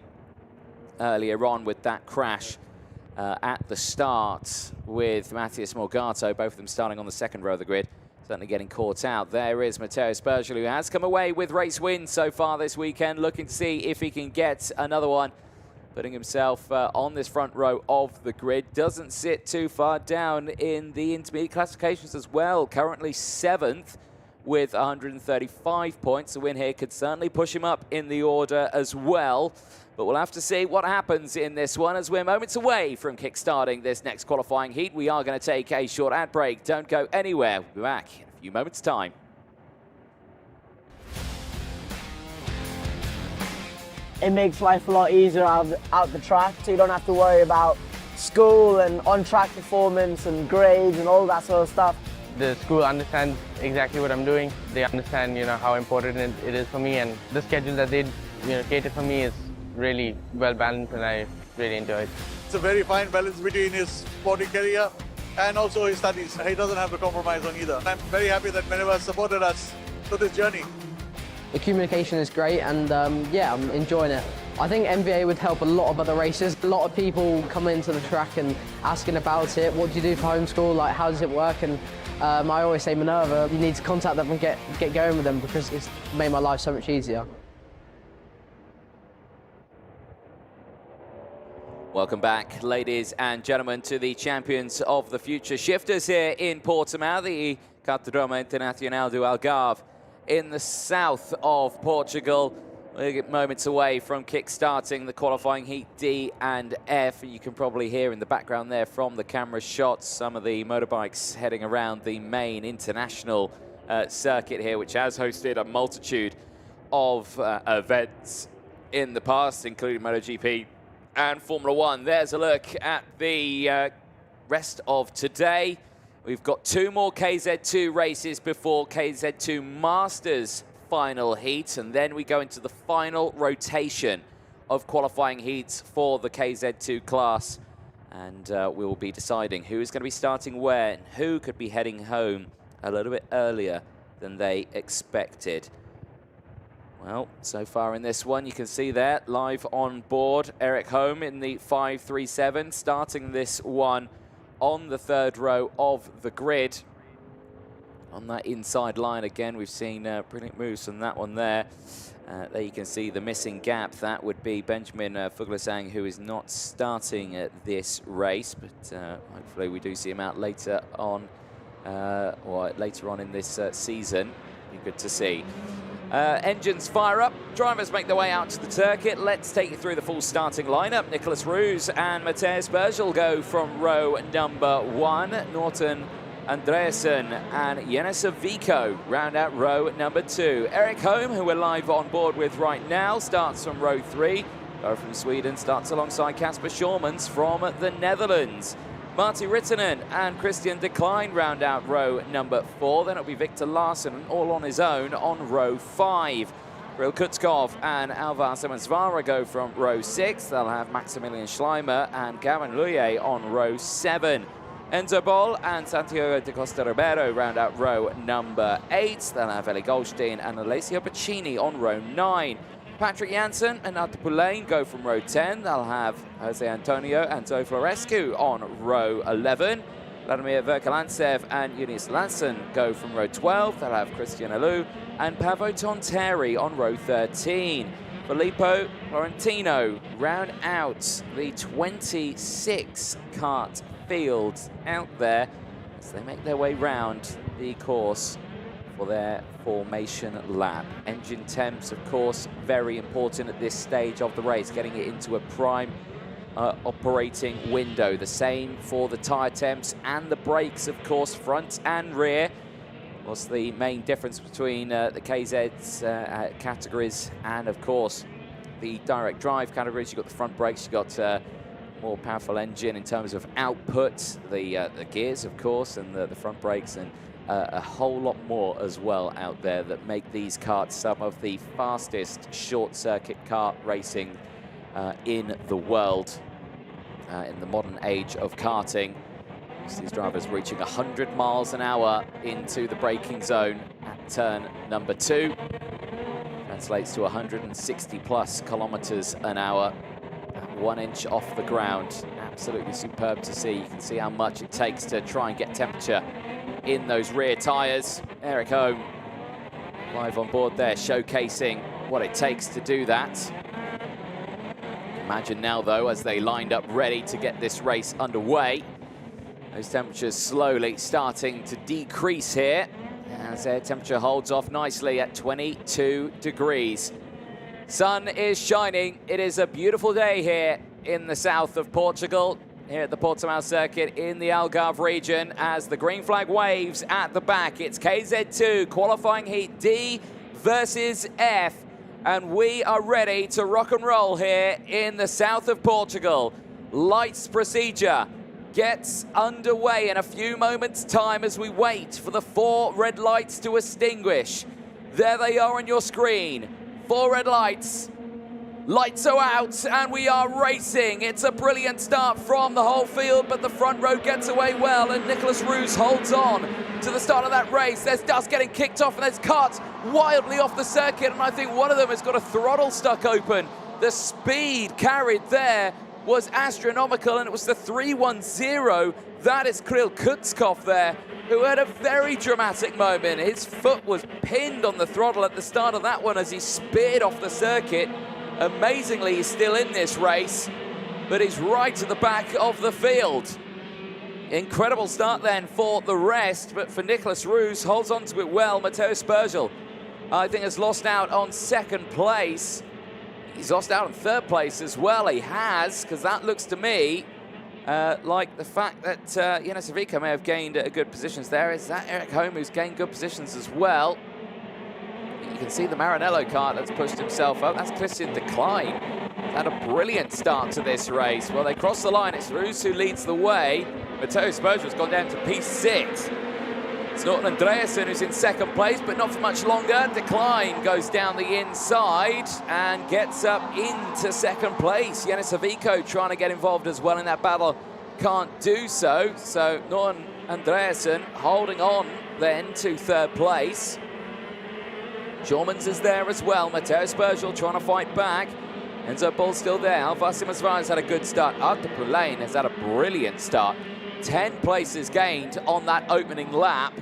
earlier on with that crash at the start with Matthias Morgato, both of them starting on the second row of the grid, certainly getting caught out. There is Matteo Spergel, who has come away with race wins so far this weekend, looking to see if he can get another one, putting himself on this front row of the grid. Doesn't sit too far down in the intermediate classifications as well, currently 7th with 135 points. A win here could certainly push him up in the order as well. But we'll have to see what happens in this one as we're moments away from kick-starting this next qualifying heat. We are going to take a short ad break. Don't go anywhere. We'll be back in a few moments' time. It makes life a lot easier out the track, so you don't have to worry about school and on-track performance and grades and all that sort of stuff. The school understands exactly what I'm doing. They understand, how important it is for me, and the schedule that they, created for me is really well balanced, and I really enjoy it. It's a very fine balance between his sporting career and also his studies. He doesn't have to compromise on either. I'm very happy that Meneva has supported us through this journey. The communication is great, and yeah, I'm enjoying it. I think MVA would help a lot of other races. A lot of people come into the track and asking about it. What do you do for homeschool? Like, how does it work? And I always say, Minerva, you need to contact them and get going with them, because it's made my life so much easier. Welcome back, ladies and gentlemen, to the champions of the future shifters here in Portimão, the Cartódromo Internacional do Algarve in the south of Portugal. We're get moments away from kick-starting the qualifying heat D and F. You can probably hear in the background there from the camera shots some of the motorbikes heading around the main international circuit here, which has hosted a multitude of events in the past, including MotoGP and Formula One. There's a look at the rest of today. We've got 2 more KZ2 races before KZ2 Masters final heat, and then we go into the final rotation of qualifying heats for the KZ2 class. And we will be deciding who is going to be starting where and who could be heading home a little bit earlier than they expected. Well, so far in this one, you can see there, live on board, Eric Holm in the 537, starting this one on the 3rd row of the grid. On that inside line again, we've seen brilliant moves from that one there. There you can see the missing gap. That would be Benjamin Fuglesang, who is not starting at this race, but hopefully we do see him out later on, or later on in this season. Be good to see. Engines fire up, drivers make their way out to the circuit. Let's take you through the full starting lineup. Nicholas Roos and Matteo Spergel go from row number 1. Norton Andreasen and Jennis Vico round out row number 2. Eric Holm, who we're live on board with right now, starts from row 3. Go from Sweden, starts alongside Casper Schormans from the Netherlands. Marty Rittinen and Christian de Klein round out row number 4. Then it'll be Victor Larsson all on his own on row 5. Bril Kutzkov and Alvar Semensvara go from row 6. They'll have Maximilian Schleimer and Gavin Luye on row 7. Enzo Boll and Santiago de Costa Ribeiro round out row number 8. They'll have Eli Goldstein and Alessio Pacini on row 9. Patrick Janssen and Artur Pulain go from row 10. They'll have Jose Antonio and Zoe Florescu on row 11. Vladimir Verkalantsev and Eunice Lansson go from row 12. They'll have Christian Alou and Pavo Tonteri on row 13. Filippo Florentino round out the 26 kart field out there as they make their way round the course for their formation lap. Engine temps, of course, very important at this stage of the race, getting it into a prime operating window. The same for the tyre temps and the brakes, of course, front and rear. What's the main difference between the KZ's categories and, of course, the direct drive categories? You've got the front brakes, you've got more powerful engine in terms of output, the gears, of course, and the front brakes, and a whole lot more as well out there that make these karts some of the fastest short-circuit kart racing in the world in the modern age of karting. These drivers reaching 100 miles an hour into the braking zone at turn number 2. Translates to 160 plus kilometers an hour, 1 inch off the ground. Absolutely superb to see. You can see how much it takes to try and get temperature in those rear tires. Eric Holm live on board there, showcasing what it takes to do that. Imagine now, though, as they lined up ready to get this race underway, those temperatures slowly starting to decrease here as air temperature holds off nicely at 22 degrees. Sun is shining. It is a beautiful day here in the south of Portugal, here at the Portimão circuit in the Algarve region, as the green flag waves at the back. It's KZ2 qualifying heat D versus F, and we are ready to rock and roll here in the south of Portugal. Lights procedure gets underway in a few moments' time as we wait for the 4 red lights to extinguish. There they are on your screen. 4 red lights. Lights are out and we are racing. It's a brilliant start from the whole field, but the front row gets away well, and Nicholas Roos holds on to the start of that race. There's dust getting kicked off and there's karts wildly off the circuit, and I think one of them has got a throttle stuck open. The speed carried there was astronomical, and it was the 310. That is Kirill Kutskov there, who had a very dramatic moment. His foot was pinned on the throttle at the start of that one as he speared off the circuit. Amazingly, he's still in this race, but he's right at the back of the field. Incredible start then for the rest, but for Nicholas Roos, holds on to it well. Matteo Spurgel, I think, has lost out on 2nd place. He's lost out on 3rd place as well. He has, because that looks to me like the fact that Yanisavika may have gained good positions there. Is that Eric Holm, who's gained good positions as well? You can see the Maranello kart that's pushed himself up. That's Christian Decline. Had a brilliant start to this race. Well, they cross the line. It's Roos who leads the way. Matteo Spurgel's gone down to P6. It's Norton Andreasen who's in 2nd place, but not for much longer. Decline goes down the inside and gets up into 2nd place. Yanisaviko trying to get involved as well in that battle. Can't do so. So Norton Andreasen holding on then to 3rd place. Jormans is there as well. Matteo Spurgel trying to fight back. Enzo Bull still there. Alvacimas has had a good start. Arthur Prulain has had a brilliant start. 10 places gained on that opening lap,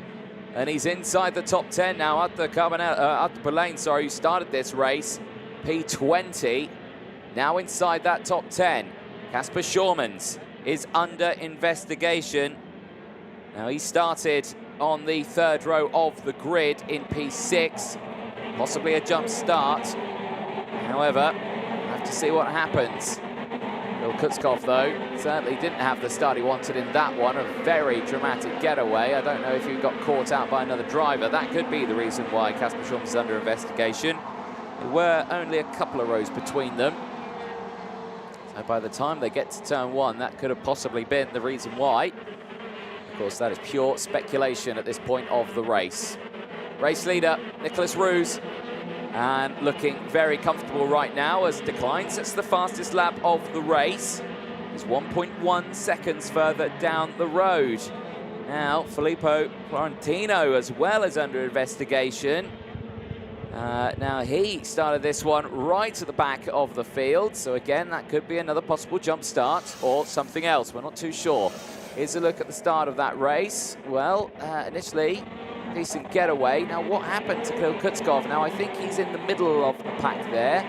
and he's inside the top 10 now. Arthur Prulain, sorry, who started this race, P20, now inside that top 10. Casper Schormans is under investigation. Now, he started on the 3rd row of the grid in P6, possibly a jump start. However, we'll have to see what happens. Bill Kutskov, though, certainly didn't have the start he wanted in that one. A very dramatic getaway. I don't know if he got caught out by another driver. That could be the reason why Casper Schormans is under investigation. There were only a couple of rows between them. So by the time they get to turn 1, that could have possibly been the reason why. Of course, that is pure speculation at this point of the race. Race leader, Nicholas Roos, and looking very comfortable right now as Decline sets the fastest lap of the race. He's 1.1 seconds further down the road. Now, Filippo Florentino as well is under investigation. Now, he started this one right at the back of the field. So again, that could be another possible jump start or something else. We're not too sure. Here's a look at the start of that race. Well, initially, decent getaway. Now, what happened to Kirill Kutskov? Now, I think he's in the middle of the pack there.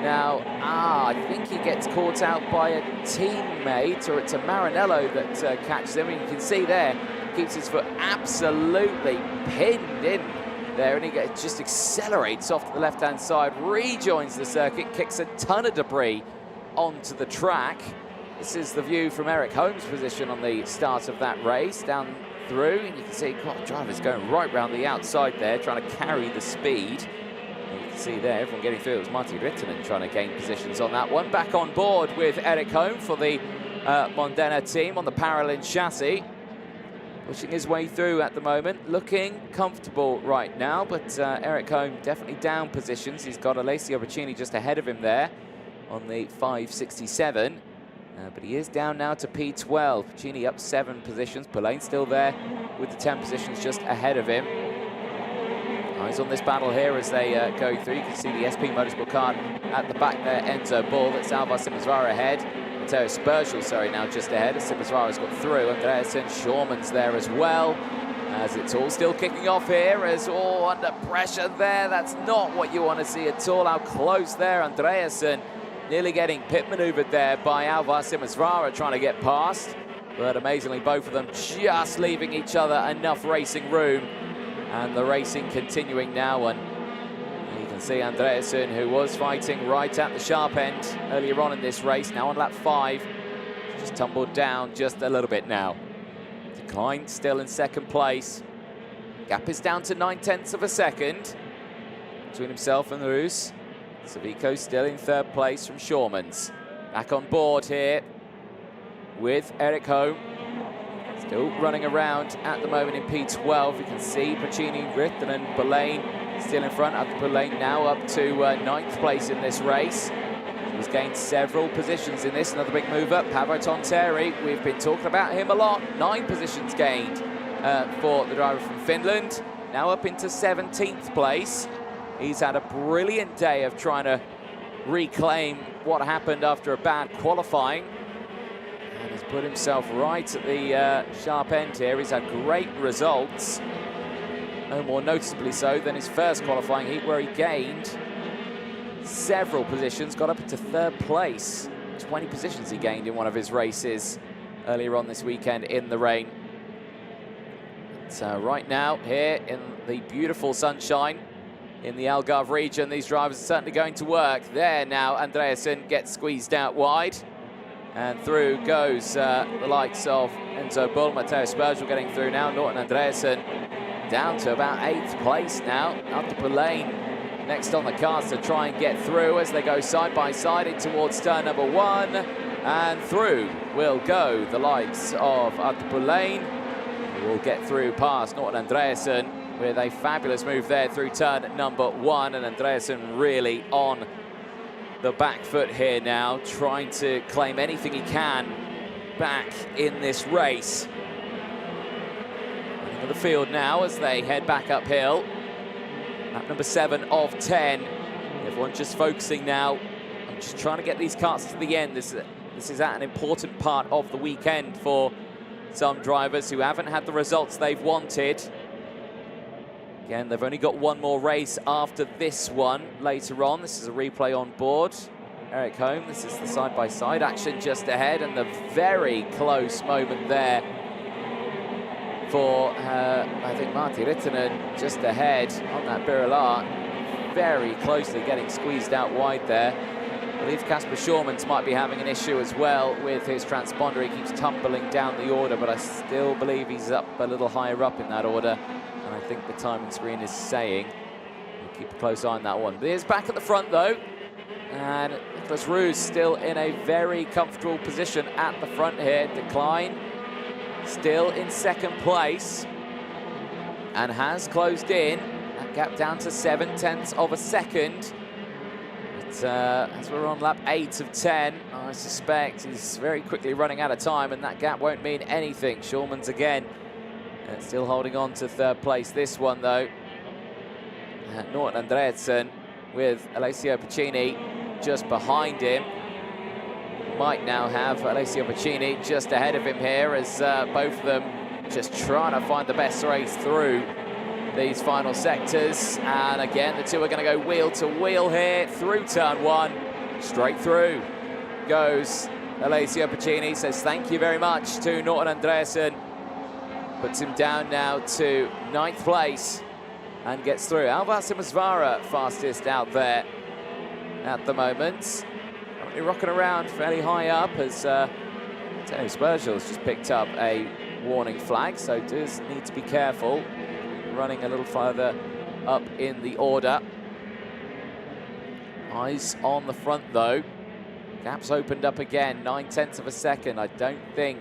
Now, I think he gets caught out by a teammate, or it's a Maranello that catches him. And you can see there, keeps his foot absolutely pinned in there, and he just accelerates off to the left-hand side, rejoins the circuit, kicks a ton of debris onto the track. This is the view from Eric Holmes' position on the start of that race, down through, and you can see drivers going right round the outside there, trying to carry the speed. And you can see there, everyone getting through. It was Martti Rittonen trying to gain positions on that one. Back on board with Eric Holmes for the Modena team on the Paralin chassis. Pushing his way through at the moment, looking comfortable right now, but Eric Holmes definitely down positions. He's got Alessio Piccini just ahead of him there on the 567. But he is down now to P12. Piccini up 7 positions. Pullein still there with the 10 positions just ahead of him. Eyes on this battle here as they go through. You can see the SP Motorsport car at the back there. Enzo Bull, that's Alvar Simonsvara ahead. Matteo Spurgel, sorry, now just ahead as Simonsvara's got through. Andreasen, Schorman's there as well. As it's all still kicking off here, as all under pressure there. That's not what you want to see at all. How close there, Andreasen. Nearly getting pit maneuvered there by Alvar Simonsvara trying to get past. But amazingly, both of them just leaving each other enough racing room. And the racing continuing now. And you can see Andreasen, who was fighting right at the sharp end earlier on in this race, now on lap 5. Just tumbled down just a little bit now. Decline still in second place. Gap is down to 9/10 of a second between himself and Roos. Savico still in third place from Schormans. Back on board here with Eric Holm. Still running around at the moment in P12. You can see Piccini, Rittonen, Pullein still in front. Pullein now up to 9th place in this race. He's gained several positions in this. Another big mover, Paavo Tonteri. We've been talking about him a lot. 9 positions gained for the driver from Finland. Now up into 17th place. He's had a brilliant day of trying to reclaim what happened after a bad qualifying. And he's put himself right at the sharp end here. He's had great results. No more noticeably so than his first qualifying heat, where he gained several positions, got up into 3rd place. 20 positions he gained in one of his races earlier on this weekend in the rain. So right now, here in the beautiful sunshine, in the Algarve region, these drivers are certainly going to work. There now, Andreasen gets squeezed out wide. And through goes the likes of Enzo Bull, Matteo Spurgel getting through now. Norton Andreasen down to about 8th place now. After Pullein next on the cars to try and get through as they go side by side in towards turn number 1. And through will go the likes of Artur Pullein, who will get through past Norton Andreasen with a fabulous move there through turn number 1. And Andreasen really on the back foot here now, trying to claim anything he can back in this race. Running the field now as they head back uphill. Lap number 7 of 10. Everyone just focusing now on just trying to get these carts to the end. This is at an important part of the weekend for some drivers who haven't had the results they've wanted. Again, they've only got one more race after this one later on. This is a replay on board. Eric Holm, this is the side-by-side action just ahead, and the very close moment there for, I think, Martti Rittonen just ahead on that Birilla. Very closely getting squeezed out wide there. I believe Kasper Schormans might be having an issue as well with his transponder. He keeps tumbling down the order, but I still believe he's up a little higher up in that order. And I think the timing screen is saying, we'll keep a close eye on that one. But he's back at the front though. And Nicholas Roos still in a very comfortable position at the front here. Decline still in 2nd place and has closed in. That gap down to 7/10 of a second. But as we're on lap 8 of 10, I suspect he's very quickly running out of time, and that gap won't mean anything. Schormans again still holding on to 3rd place. This one though, Norton Andreasen with Alessio Piccini just behind him. Might now have Alessio Piccini just ahead of him here, as both of them just trying to find the best race through these final sectors. And again, the two are going to go wheel to wheel here through turn 1. Straight through goes Alessio Piccini, says thank you very much to Norton Andreasen. Puts him down now to 9th place and gets through. Alvar Simasvara fastest out there at the moment. Currently rocking around fairly high up as Matteo Spurgill's just picked up a warning flag, so does need to be careful. Running a little further up in the order. Eyes on the front though. Gap's opened up again, 9/10 of a second. I don't think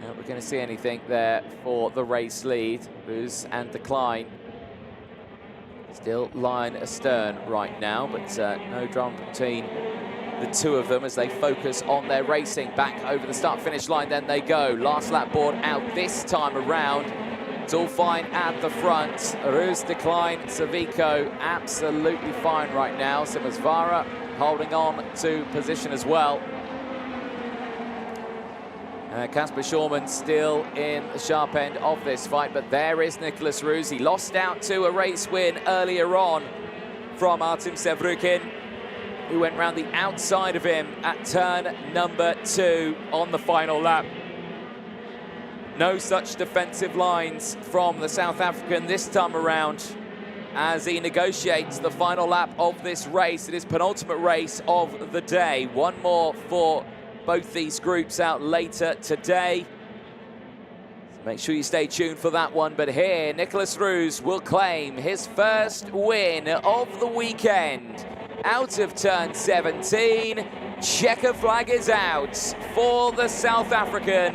we're going to see anything there for the race lead. Ruse and Decline still lying astern right now, but no drama between the two of them as they focus on their racing. Back over the start-finish line, then they go. Last lap board out this time around. It's all fine at the front. Ruse, Decline, Savico absolutely fine right now. Simasvara holding on to position as well. Kasper Schaumann still in the sharp end of this fight, but there is Nicholas Ruse. He lost out to a race win earlier on from Artem Sevrukin, who went round the outside of him at turn number 2 on the final lap. No such defensive lines from the South African this time around as he negotiates the final lap of this race. It is penultimate race of the day. One more for both these groups out later today. So make sure you stay tuned for that one. But here, Nicholas Ruse will claim his first win of the weekend. Out of turn 17, checker flag is out for the South African,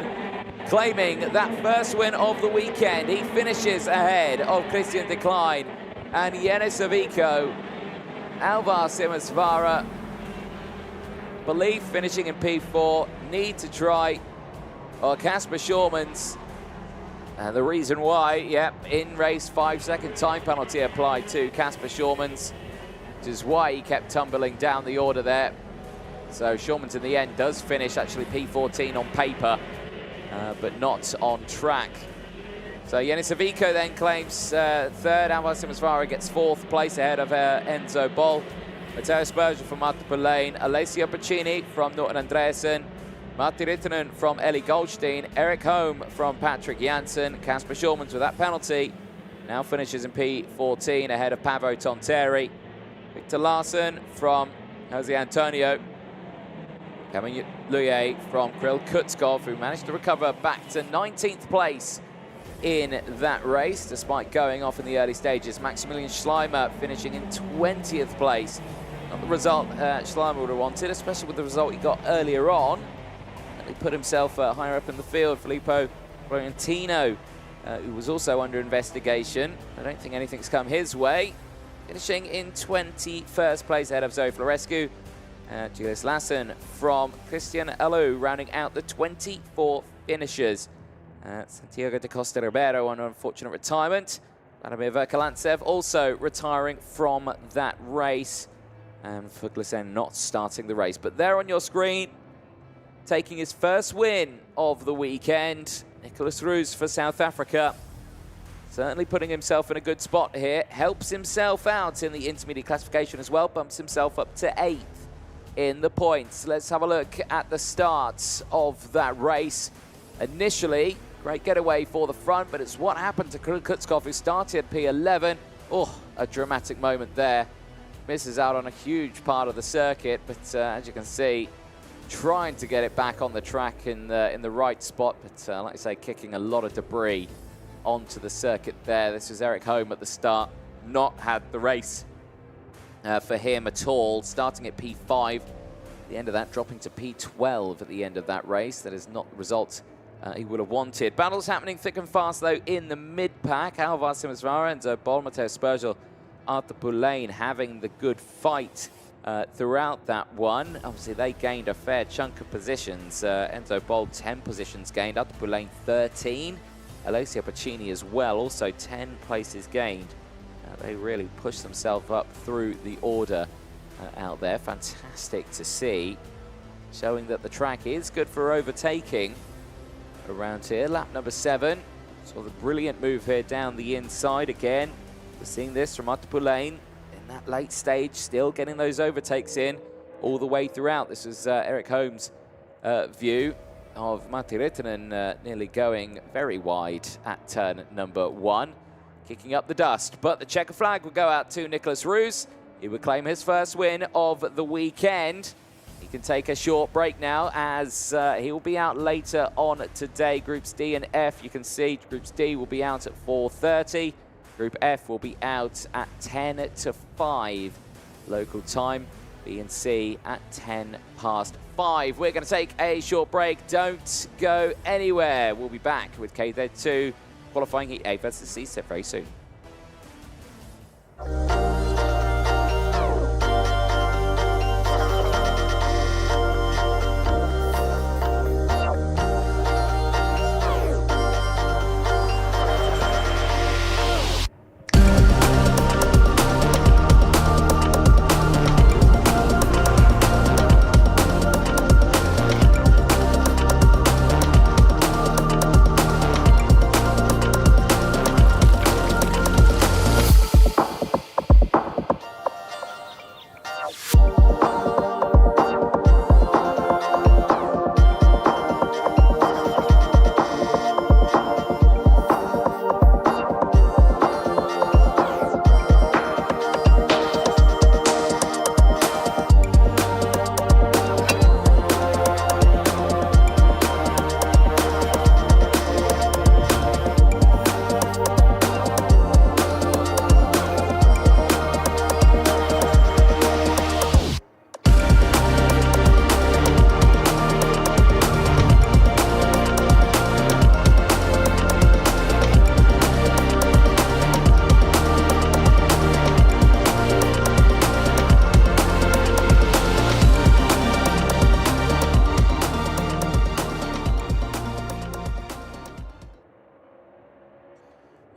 claiming that first win of the weekend. He finishes ahead of Christian Decline and Jene Savico. Alvar Simasvara, believe finishing in P4, need to try, or Kasper Schaumann's. And the reason why, in race 5-second time penalty applied to Kasper Schaumann's, which is why he kept tumbling down the order there. So Schaumann's in the end does finish actually P14 on paper, but not on track. So Jene Savico then claims third. Alvar Simasvara gets 4th place ahead of Enzo Bol. Matteo Spurgill from Multiple Lane, Alessio Pacini from Norton Andreasen, Matti Rittonen from Eli Goldstein, Eric Holm from Patrick Janssen. Kasper Schaumann with that penalty now finishes in P14 ahead of Paavo Tonteri. Victor Larsen from Jose Antonio. Camille Luye from Kirill Kutskov, who managed to recover back to 19th place in that race, despite going off in the early stages. Maximilian Schleimer finishing in 20th place. Not the result Schleimer would have wanted, especially with the result he got earlier on. He put himself higher up in the field. Filippo Florentino, who was also under investigation. I don't think anything's come his way. Finishing in 21st place ahead of Zoe Florescu. Julius Lassen from Christian Alou rounding out the 24 finishers. Santiago de Costa Ribeiro on an unfortunate retirement. Vladimir Verkalantsev also retiring from that race. And Fuglesen not starting the race. But there on your screen, taking his first win of the weekend, Nicholas Ruse for South Africa. Certainly putting himself in a good spot here. Helps himself out in the intermediate classification as well. Bumps himself up to 8th in the points. Let's have a look at the starts of that race. Initially, great getaway for the front, but it's what happened to Kirill Kutskov, who started P11. Oh, a dramatic moment there. Misses out on a huge part of the circuit, but as you can see, trying to get it back on the track in the right spot, but like I say, kicking a lot of debris onto the circuit there. This was Eric Holm at the start, not had the race for him at all, starting at P5. At the end of that, dropping to P12 at the end of that race. That is not the result he would have wanted. Battles happening thick and fast, though, in the mid-pack. Alvar Simasvara, Enzo Bol, Matteo Spurgill, Arthur Poulain having the good fight throughout that one. Obviously, they gained a fair chunk of positions. Enzo Bol, 10 positions gained. Arthur Poulain, 13. Alessio Pacini as well, also 10 places gained. They really pushed themselves up through the order out there. Fantastic to see, showing that the track is good for overtaking around here. Lap number 7. Saw the brilliant move here down the inside again. We're seeing this from Arthur Poulain in that late stage, still getting those overtakes in all the way throughout. This was Eric Holm's view of Matti Rittonen nearly going very wide at turn number 1. kicking up the dust. But the checker flag will go out to Nicholas Roos. He would claim his first win of the weekend. He can take a short break now as he will be out later on today. Groups D and F, you can see Groups D will be out at 4:30. Group F will be out at 10 to 5 local time. B and C at 10 past 5. We're going to take a short break. Don't go anywhere. We'll be back with KZ2 qualifying Heat A versus C set very soon.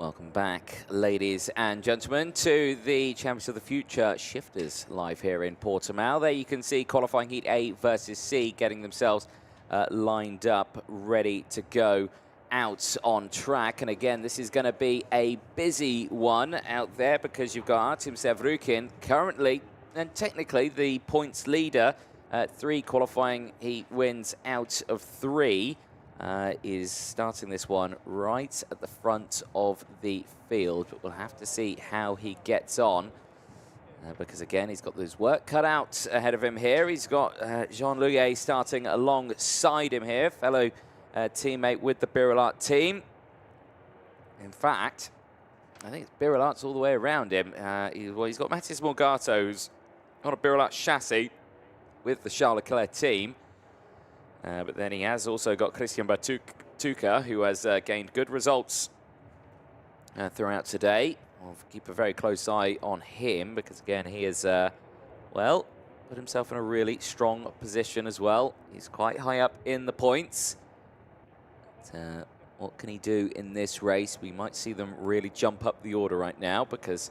Welcome back, ladies and gentlemen, to the Champions of the Future Shifters live here in Portimão. There you can see qualifying Heat A versus C getting themselves lined up, ready to go out on track. And again, this is going to be a busy one out there because you've got Artem Sevrukin currently and technically the points leader. 3 qualifying Heat wins out of 3. Is starting this one right at the front of the field, but we'll have to see how he gets on because again he's got his work cut out ahead of him here. He's got Jean Louillet starting alongside him here, fellow teammate with the Birilat team. In fact, I think it's Birilat's all the way around him. He's got Matis Morgato, who's on a Birilat chassis with the Charles Leclerc team. But then he has also got Christian Batuka, who has gained good results throughout today. We'll keep a very close eye on him because, again, he has, well, put himself in a really strong position as well. He's quite high up in the points. But, what can he do in this race? We might see them really jump up the order right now because,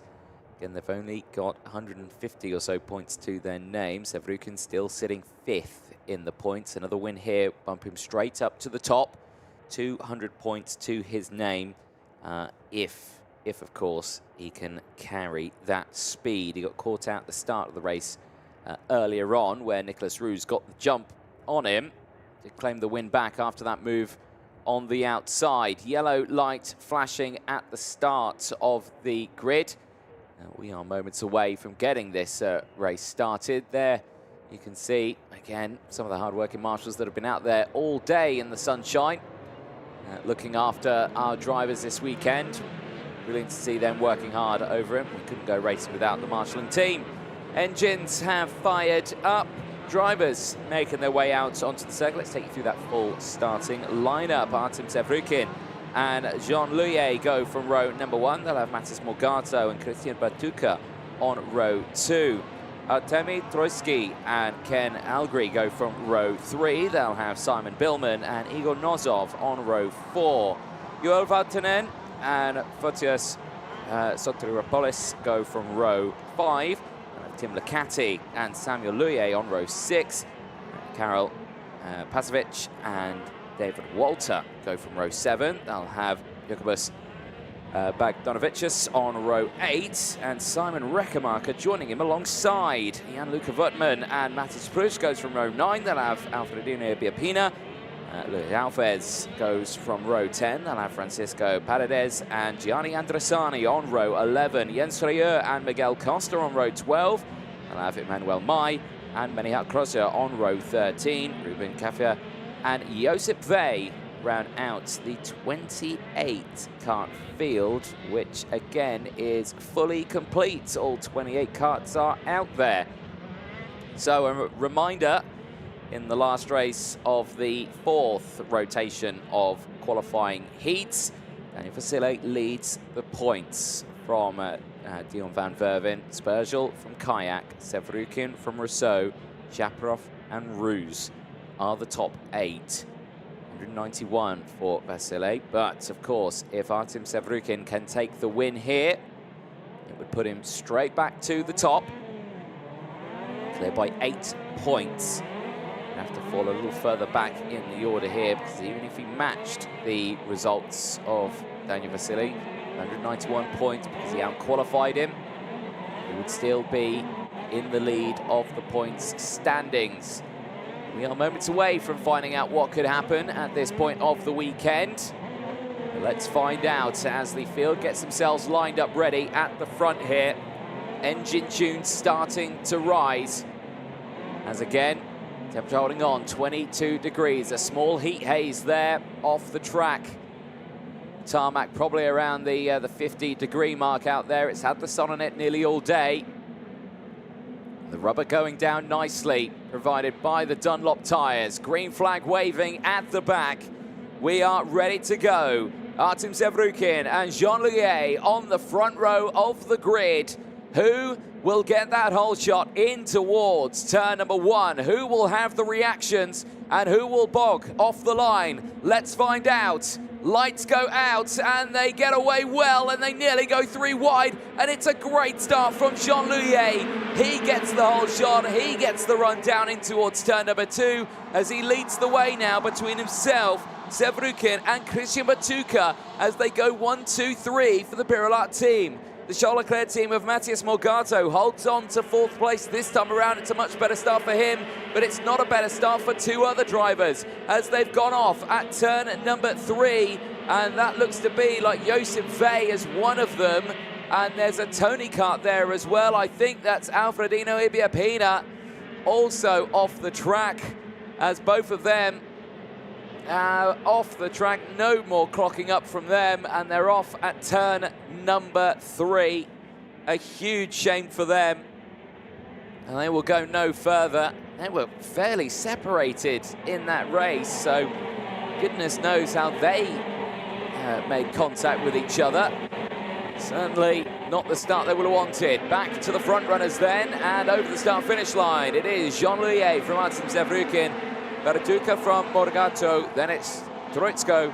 again, they've only got 150 or so points to their name. Sevrukin still sitting 5th in the points. Another win here, bump him straight up to the top. 200 points to his name, if of course he can carry that speed. He got caught out at the start of the race earlier on where Nicholas Roos got the jump on him to claim the win back after that move on the outside. Yellow light flashing at the start of the grid. We are moments away from getting this race started. There you can see, again, some of the hard-working marshals that have been out there all day in the sunshine, looking after our drivers this weekend. Brilliant to see them working hard over him. We couldn't go racing without the marshalling team. Engines have fired up. Drivers making their way out onto the circuit. Let's take you through that full starting lineup. Artem Sevrukin and Jean Louillet go from row number 1. They'll have Matis Morgato and Christian Batuka on row 2. Artemi Troitsky and Ken Algri go from row 3. They'll have Simon Billman and Igor Nozov on row 4. Joel Valtonen and Fotios Sotiropoulos go from row 5. They'll have Tim Licati and Samuel Louillet on row 6. Karol Pasovic and David Walter go from row 7. They'll have Jakubas Bagdonovicius on row 8, and Simon Reckemarker joining him alongside. Jan-Luca Vutman and Matis Prush goes from row 9. They'll have Alfredino Biapina Luis Alves goes from row 10. They'll have Francisco Paredes and Gianni Andresani on row 11. Jens Rieu and Miguel Costa on row 12. They'll have Emmanuel Mai and Menihat Krosser on row 13. Ruben Cafia and Josip Vey round out the 28 kart field, which again is fully complete. All 28 karts are out there. So a reminder, in the last race of the 4th rotation of qualifying heats, Daniel Vasile leads the points from Dion van Verven, Spurgel from Kayak, Sevrukin from Rousseau, Shaparov and Roos are the top 8. 191 for Vasile, but of course, if Artem Sevrukin can take the win here, it would put him straight back to the top, clear by 8 points. He'd have to fall a little further back in the order here, because even if he matched the results of Daniel Vasile, 191 points, because he out-qualified him, he would still be in the lead of the points standings. We are moments away from finding out what could happen at this point of the weekend. Let's find out as the field gets themselves lined up ready at the front here. Engine tunes starting to rise. As again, temperature holding on, 22 degrees. A small heat haze there off the track. Tarmac probably around the 50-degree mark out there. It's had the sun on it nearly all day. The rubber going down nicely, provided by the Dunlop tyres. Green flag waving at the back. We are ready to go. Artem Sevrukin and Jean Louis on the front row of the grid. Who will get that hole shot in towards turn number 1? Who will have the reactions and who will bog off the line? Let's find out. Lights go out and they get away well, and they nearly go 3 wide, and it's a great start from Jean Louis. He gets the whole shot, he gets the run down in towards turn number 2 as he leads the way now between himself, Sevrukin and Christian Batuka as they go 1, 2, 3 for the Pirilat team. The Charles Leclerc team of Matías Morgado holds on to 4th place this time around. It's a much better start for him, but it's not a better start for 2 other drivers as they've gone off at turn number 3, and that looks to be like Josip Vey as one of them, and there's a Tony kart there as well. I think that's Alfredino Ibiapina also off the track, as both of them off the track. No more clocking up from them, and they're off at turn number 3. A huge shame for them, and they will go no further. They were fairly separated in that race, so goodness knows how they made contact with each other. Certainly not the start they would have wanted. Back to the front runners then, and over the start-finish line. It is Jean Louis from Artem Sevrukin, Bertuca from Morgado, then it's Troitsko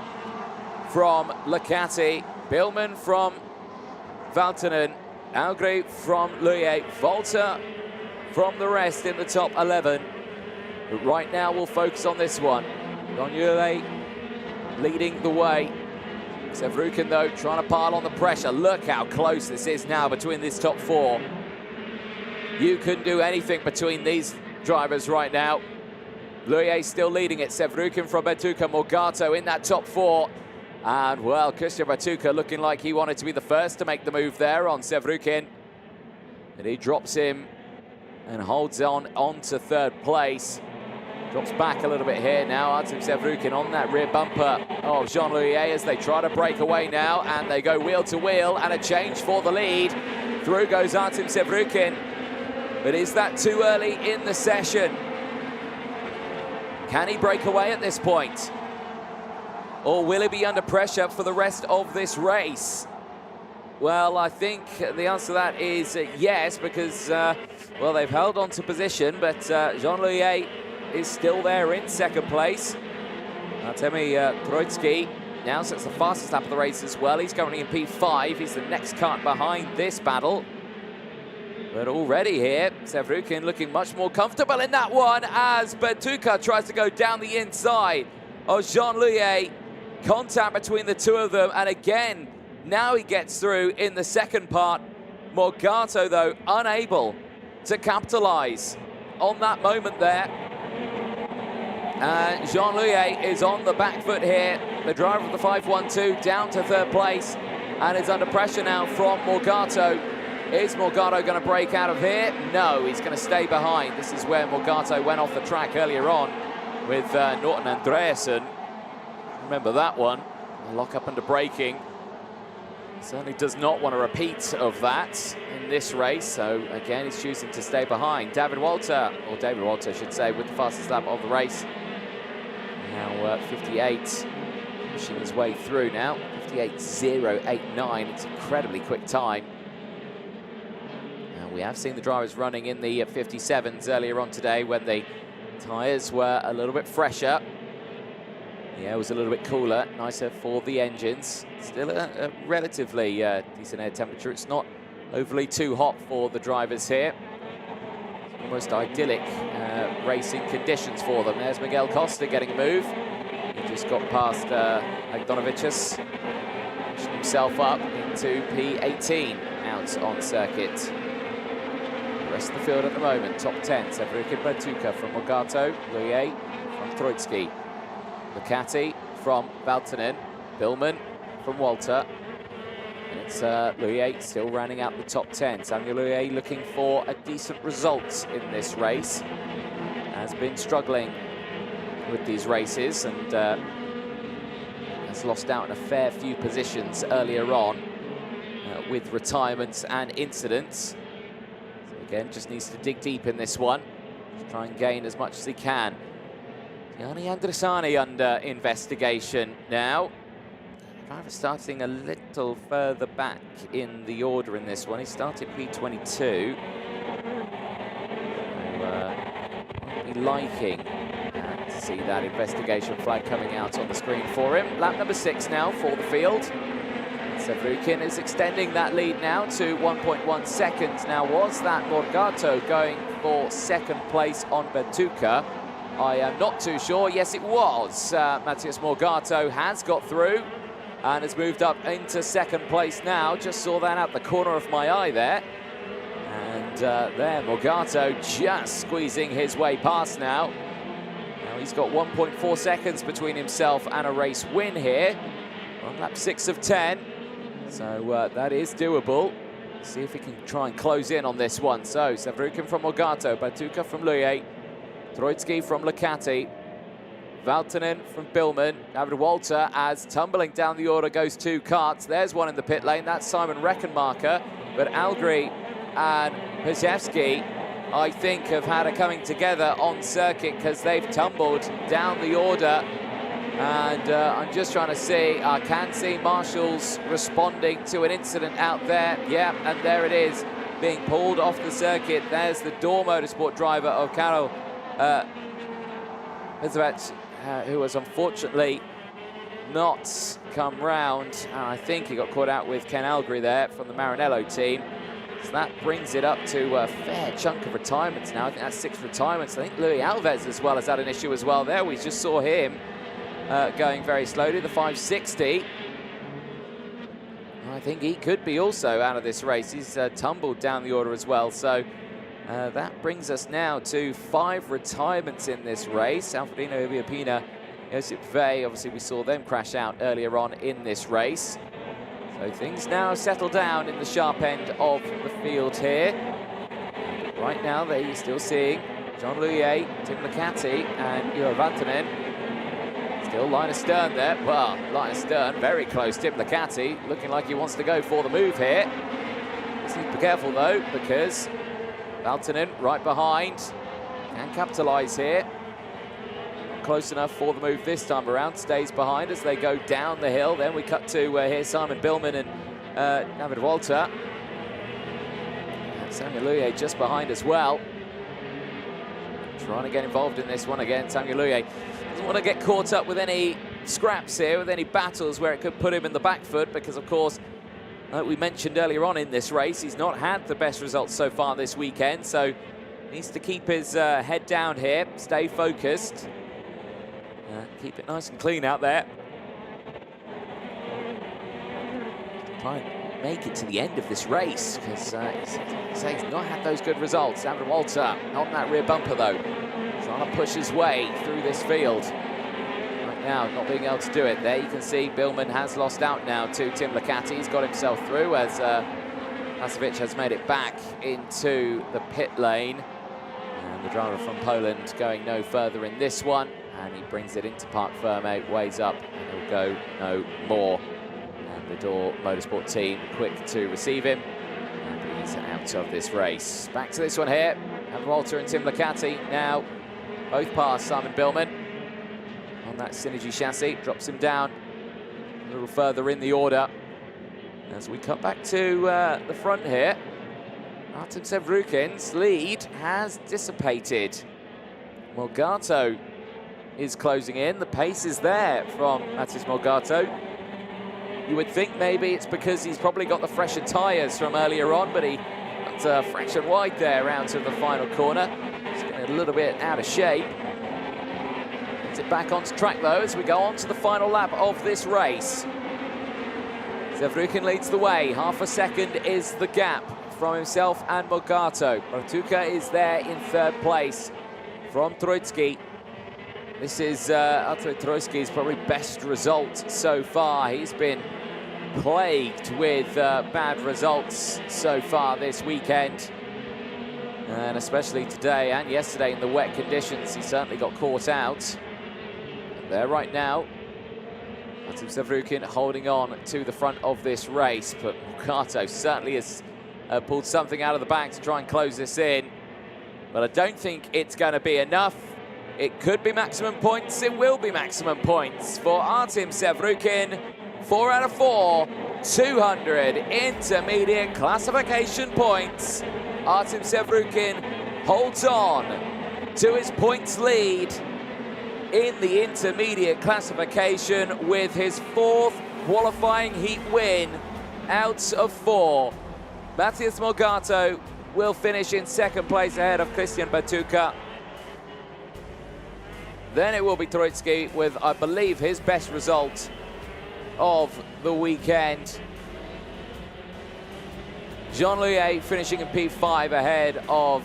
from Licati, Billman from Valtonen, Algre from Louis, Volta from the rest in the top 11. But right now we'll focus on this one. Donule leading the way. Sevrukin though trying to pile on the pressure. Look how close this is now between this top 4. You couldn't do anything between these drivers right now. Louis still leading it. Sevrukin from Batuka, Morgado in that top 4. And, well, Christian Batuka looking like he wanted to be the first to make the move there on Sevrukin. And he drops him and holds on to 3rd place. Drops back a little bit here now. Artem Sevrukin on that rear bumper of Jean Louis as they try to break away now. And they go wheel to wheel, and a change for the lead. Through goes Artem Sevrukin. But is that too early in the session? Can he break away at this point? Or will he be under pressure for the rest of this race? Well, I think the answer to that is yes, because, well, they've held on to position, but Jean Louis is still there in 2nd place. Artemi Troitsky now sets the fastest lap of the race as well. He's currently in P5. He's the next kart behind this battle. But already here, Sevrukin looking much more comfortable in that one as Bertuca tries to go down the inside of Jean Louis. Contact between the 2 of them, and again, now he gets through in the 2nd part. Morgado, though, unable to capitalize on that moment there. And Jean Louillet is on the back foot here. The driver of the 512 down to third place and is under pressure now from Morgado. Is Morgado going to break out of here? No, he's going to stay behind. This is where Morgado went off the track earlier on with Norton Andreasen. Remember that one, lock up under braking. Certainly does not want a repeat of that in this race. So again, he's choosing to stay behind. David Walter, I should say, with the fastest lap of the race. Now 58, pushing his way through now. 58.089, it's incredibly quick time. And we have seen the drivers running in the 57s earlier on today when the tyres were a little bit fresher. The air was a little bit cooler, nicer for the engines. Still a relatively decent air temperature. It's not overly too hot for the drivers here. Almost idyllic racing conditions for them. There's Miguel Costa getting a move. He just got past Agdonovicius, pushing himself up into P18 out on circuit. The rest of the field at the moment, top 10. Severikin Bertuka from Morgado, Louillet from Troitsky, Ducati from Valtonen, Billman from Walter. And it's Louillet still rounding out the top 10. Samuel Louillet looking for a decent result in this race. Has been struggling with these races and has lost out in a fair few positions earlier on with retirements and incidents. So again, just needs to dig deep in this one to try and gain as much as he can. Gianni Andresani under investigation now. Driver starting a little further back in the order in this one. He started P22. So, won't be liking to see that investigation flag coming out on the screen for him. Lap number 6 now for the field. Severikin is extending that lead now to 1.1 seconds. Now, was that Morgado going for second place on Bertuca? I am not too sure. Yes, it was. Matthias Morgado has got through and has moved up into second place now. Just saw that out the corner of my eye there. And there, Morgado just squeezing his way past now. Now he's got 1.4 seconds between himself and a race win here on lap 6 of 10. So that is doable. See if he can try and close in on this one. So Severikin from Morgado, Bertuca from Louillet, Troitsky from Ducati, Valtonen from Billman, David Walter as tumbling down the order goes 2 karts. There's one in the pit lane, that's Simon Reckenmacher, but Algri and Pazewski, I think, have had a coming together on circuit because they've tumbled down the order. And I'm just trying to see, I can see Marshall's responding to an incident out there. Yeah, and there it is, being pulled off the circuit. There's the Door Motorsport driver of Karol who has unfortunately not come round. And I think he got caught out with Ken Algri there from the Maranello team. So that brings it up to a fair chunk of retirements now. I think that's 6 retirements. I think Louis Alves as well has had an issue as well there. We just saw him going very slowly, the 560. I think he could be also out of this race. He's tumbled down the order as well. So that brings us now to 5 retirements in this race. Alfredino Ibiapina, Josip Vey, obviously we saw them crash out earlier on in this race. So things now settle down in the sharp end of the field here. Right now they're still seeing Jean Louillet, Tim Ducati and Juha Valtonen. Still line of stern there. Well, line of stern, very close. Tim Ducati looking like he wants to go for the move here. Just need to be careful though, because Valtonen right behind, can capitalise here. Not close enough for the move this time around, stays behind as they go down the hill. Then we cut to here Simon Billman and David Walter. And Samuel Louillet just behind as well. Trying to get involved in this one again. Samuel Louillet doesn't want to get caught up with any scraps here, with any battles where it could put him in the back foot, because of course, like we mentioned earlier on in this race, he's not had the best results so far this weekend, so needs to keep his head down here, stay focused, keep it nice and clean out there. Try and make it to the end of this race, because he's not had those good results. David Walter on that rear bumper though, trying to push his way through this field. Right now, not being able to do it. There you can see Billman has lost out now to Tim Licati. He's got himself through as Pasewicz has made it back into the pit lane. And the driver from Poland going no further in this one. And he brings it into Parc Fermé, ways up, and he'll go no more. And the Door Motorsport team quick to receive him. And he's out of this race. Back to this one here. And Walter and Tim Licati now both past Simon Billman on that Synergy chassis. Drops him down a little further in the order. As we cut back to the front here, Artem Sevrukin's lead has dissipated. Morgato is closing in. The pace is there from Matis Morgato. You would think maybe it's because he's probably got the fresher tyres from earlier on, but he got a fraction wide there out of the final corner. He's getting a little bit out of shape. Gets it back onto track though as we go on to the final lap of this race. Sevrukin leads the way. Half a second is the gap from himself and Morgato. Batuka is there in third place from Troitsky. This is Artur Troitsky's probably best result so far. He's been plagued with bad results so far this weekend. And especially today and yesterday in the wet conditions, he certainly got caught out. And there right now, Artem Sevrukin holding on to the front of this race, but Morgato certainly has pulled something out of the bag to try and close this in. But I don't think it's going to be enough. It could be maximum points. It will be maximum points for Artem Sevrukin. 4 out of 4, 200 intermediate classification points. Artem Sevrukin holds on to his points lead in the intermediate classification with his 4th qualifying heat win out of 4. Matthias Morgato will finish in 2nd place ahead of Christian Batuka. Then it will be Troitsky with, I believe, his best result of the weekend. Jean Louis finishing in P5 ahead of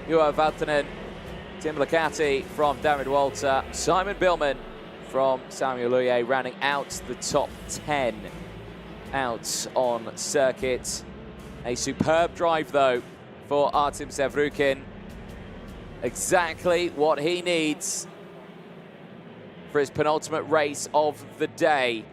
Juha Valtonen, Tim Licati from David Walter, Simon Billman from Samuel Louis rounding out the top 10 out on circuit. A superb drive, though, for Artem Sevrukin. Exactly what he needs for his penultimate race of the day.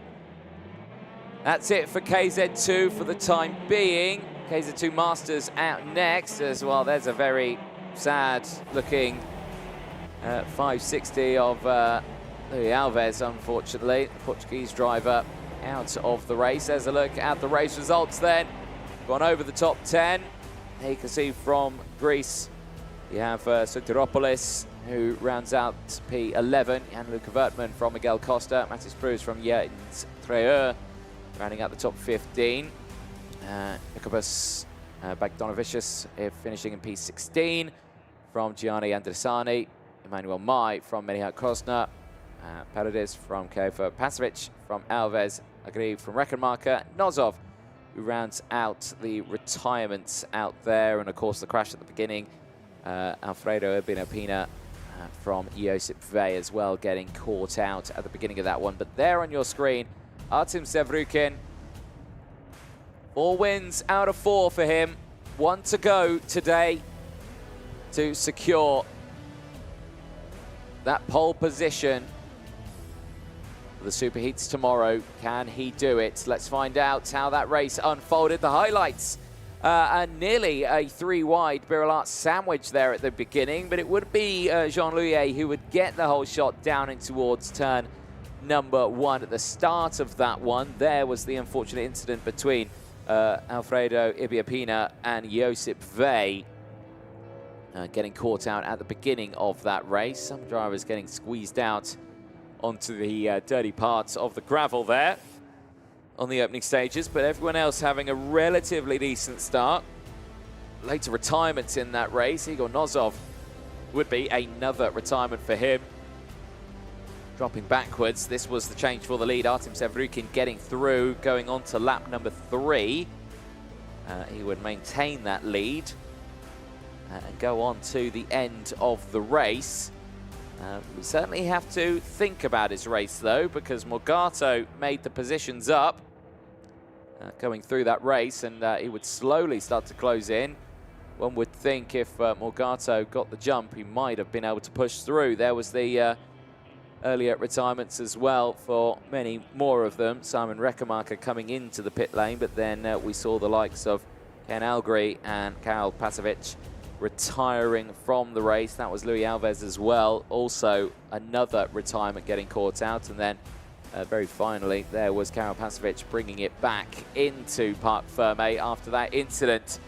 That's it for KZ2 for the time being. KZ2 Masters out next as well. There's a very sad looking 560 of Louis Alves, unfortunately. The Portuguese driver out of the race. There's a look at the race results then. Gone over the top 10. Here you can see from Greece, you have Sotiropoulos, who rounds out P11, and Luca Vertman from Miguel Costa, Matis Cruz from Jens Treur, rounding out the top 15. Jacobus Bagdonovicius finishing in P16 from Gianni Andresani, Emmanuel Mai from Menihat Krosner, Paredes from Kiefer, Pasewicz from Alves, Agriv from Reckenmarker, Nozov, who rounds out the retirements out there, and of course the crash at the beginning, Alfredo Urbina-Pina from Josip Vey as well, getting caught out at the beginning of that one. But there on your screen, Artem Sevrukin, 4 wins out of 4 for him. 1 to go today to secure that pole position for the Superheats tomorrow. Can he do it? Let's find out how that race unfolded. The highlights and nearly a 3-wide Birol sandwich there at the beginning, but it would be Jean Louis who would get the whole shot down in towards turn number 1 at the start of that one. There was the unfortunate incident between Alfredo Ibiapina and Josip Vey, getting caught out at the beginning of that race. Some drivers getting squeezed out onto the dirty parts of the gravel there on the opening stages, but everyone else having a relatively decent start. Later retirements in that race. Igor Nozov would be another retirement for him. Dropping backwards, this was the change for the lead. Artem Sevrukin getting through, going on to lap number 3. He would maintain that lead and go on to the end of the race. We certainly have to think about his race, though, because Morgato made the positions up going through that race, and he would slowly start to close in. One would think if Morgato got the jump, he might have been able to push through. There was the earlier retirements as well for many more of them. Simon Rekemacher coming into the pit lane, but then we saw the likes of Ken Algri and Karel Pasovic retiring from the race. That was Louis Alves as well. Also another retirement getting caught out. And then very finally, there was Karel Pasovic bringing it back into Parc Fermé after that incident.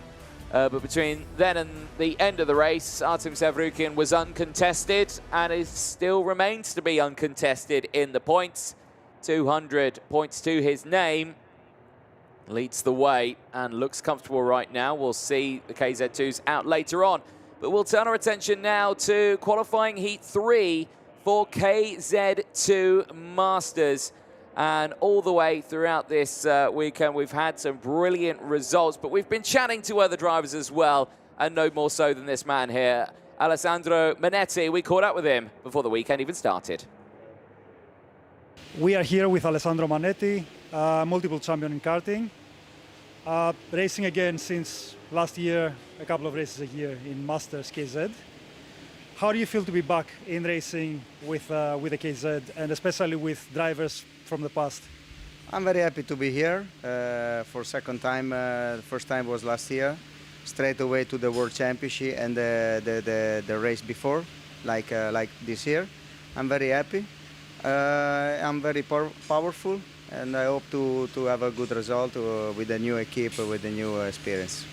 But between then and the end of the race, Artem Sevrukin was uncontested and it still remains to be uncontested in the points. 200 points to his name. Leads the way and looks comfortable right now. We'll see the KZ2s out later on. But we'll turn our attention now to qualifying Heat 3 for KZ2 Masters. And all the way throughout this weekend, we've had some brilliant results, but we've been chatting to other drivers as well, and no more so than this man here, Alessandro Manetti. We caught up with him before the weekend even started. We are here with Alessandro Manetti, multiple champion in karting, racing again since last year, a couple of races a year in Masters KZ. How do you feel to be back in racing with the KZ, and especially with drivers from the past? I'm very happy to be here for second time. The first time was last year, straight away to the World Championship and the race before, like this year. I'm very happy. I'm very powerful, and I hope to have a good result with the new equipe, with the new experience.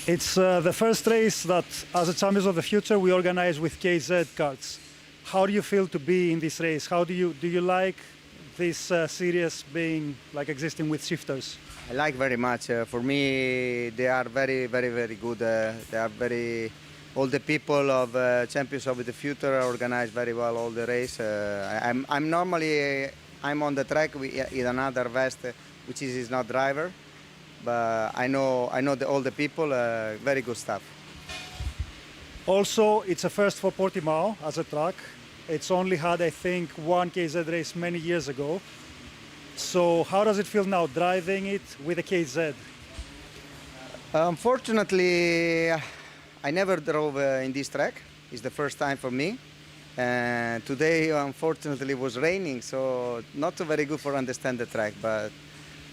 It's the first race that, as a Champions of the Future, we organize with KZ karts. How do you feel to be in this race? How do you like this series being like existing with shifters? I like very much. For me, they are very, very, very good. They are very. All the people of Champions of the Future organize very well all the race. I'm normally on the track with another vest, which is not driver. But I know all the people, very good stuff. Also, it's a first for Portimão as a track. It's only had, I think, one KZ race many years ago. So how does it feel now driving it with a KZ? Unfortunately, I never drove in this track. It's the first time for me. And today, unfortunately, it was raining, so not very good for understand the track. But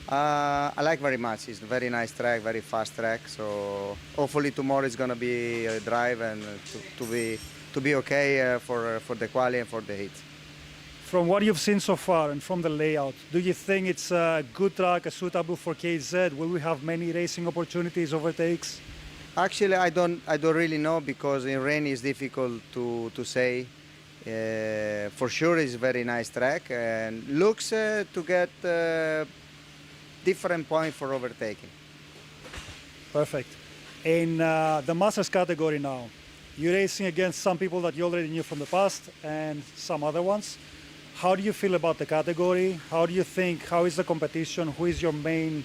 I like very much. It's a very nice track, very fast track. So hopefully tomorrow is going to be a drive and to be okay for the quali and for the heat. From what you've seen so far and from the layout, do you think it's a good track, suitable for KZ? Will we have many racing opportunities, overtakes? Actually, I don't really know, because in rain it's difficult to say. For sure, it's a very nice track and looks to get different point for overtaking. Perfect. In the Masters category now, you're racing against some people that you already knew from the past and some other ones. How do you feel about the category? How do you think, how is the competition? Who is your main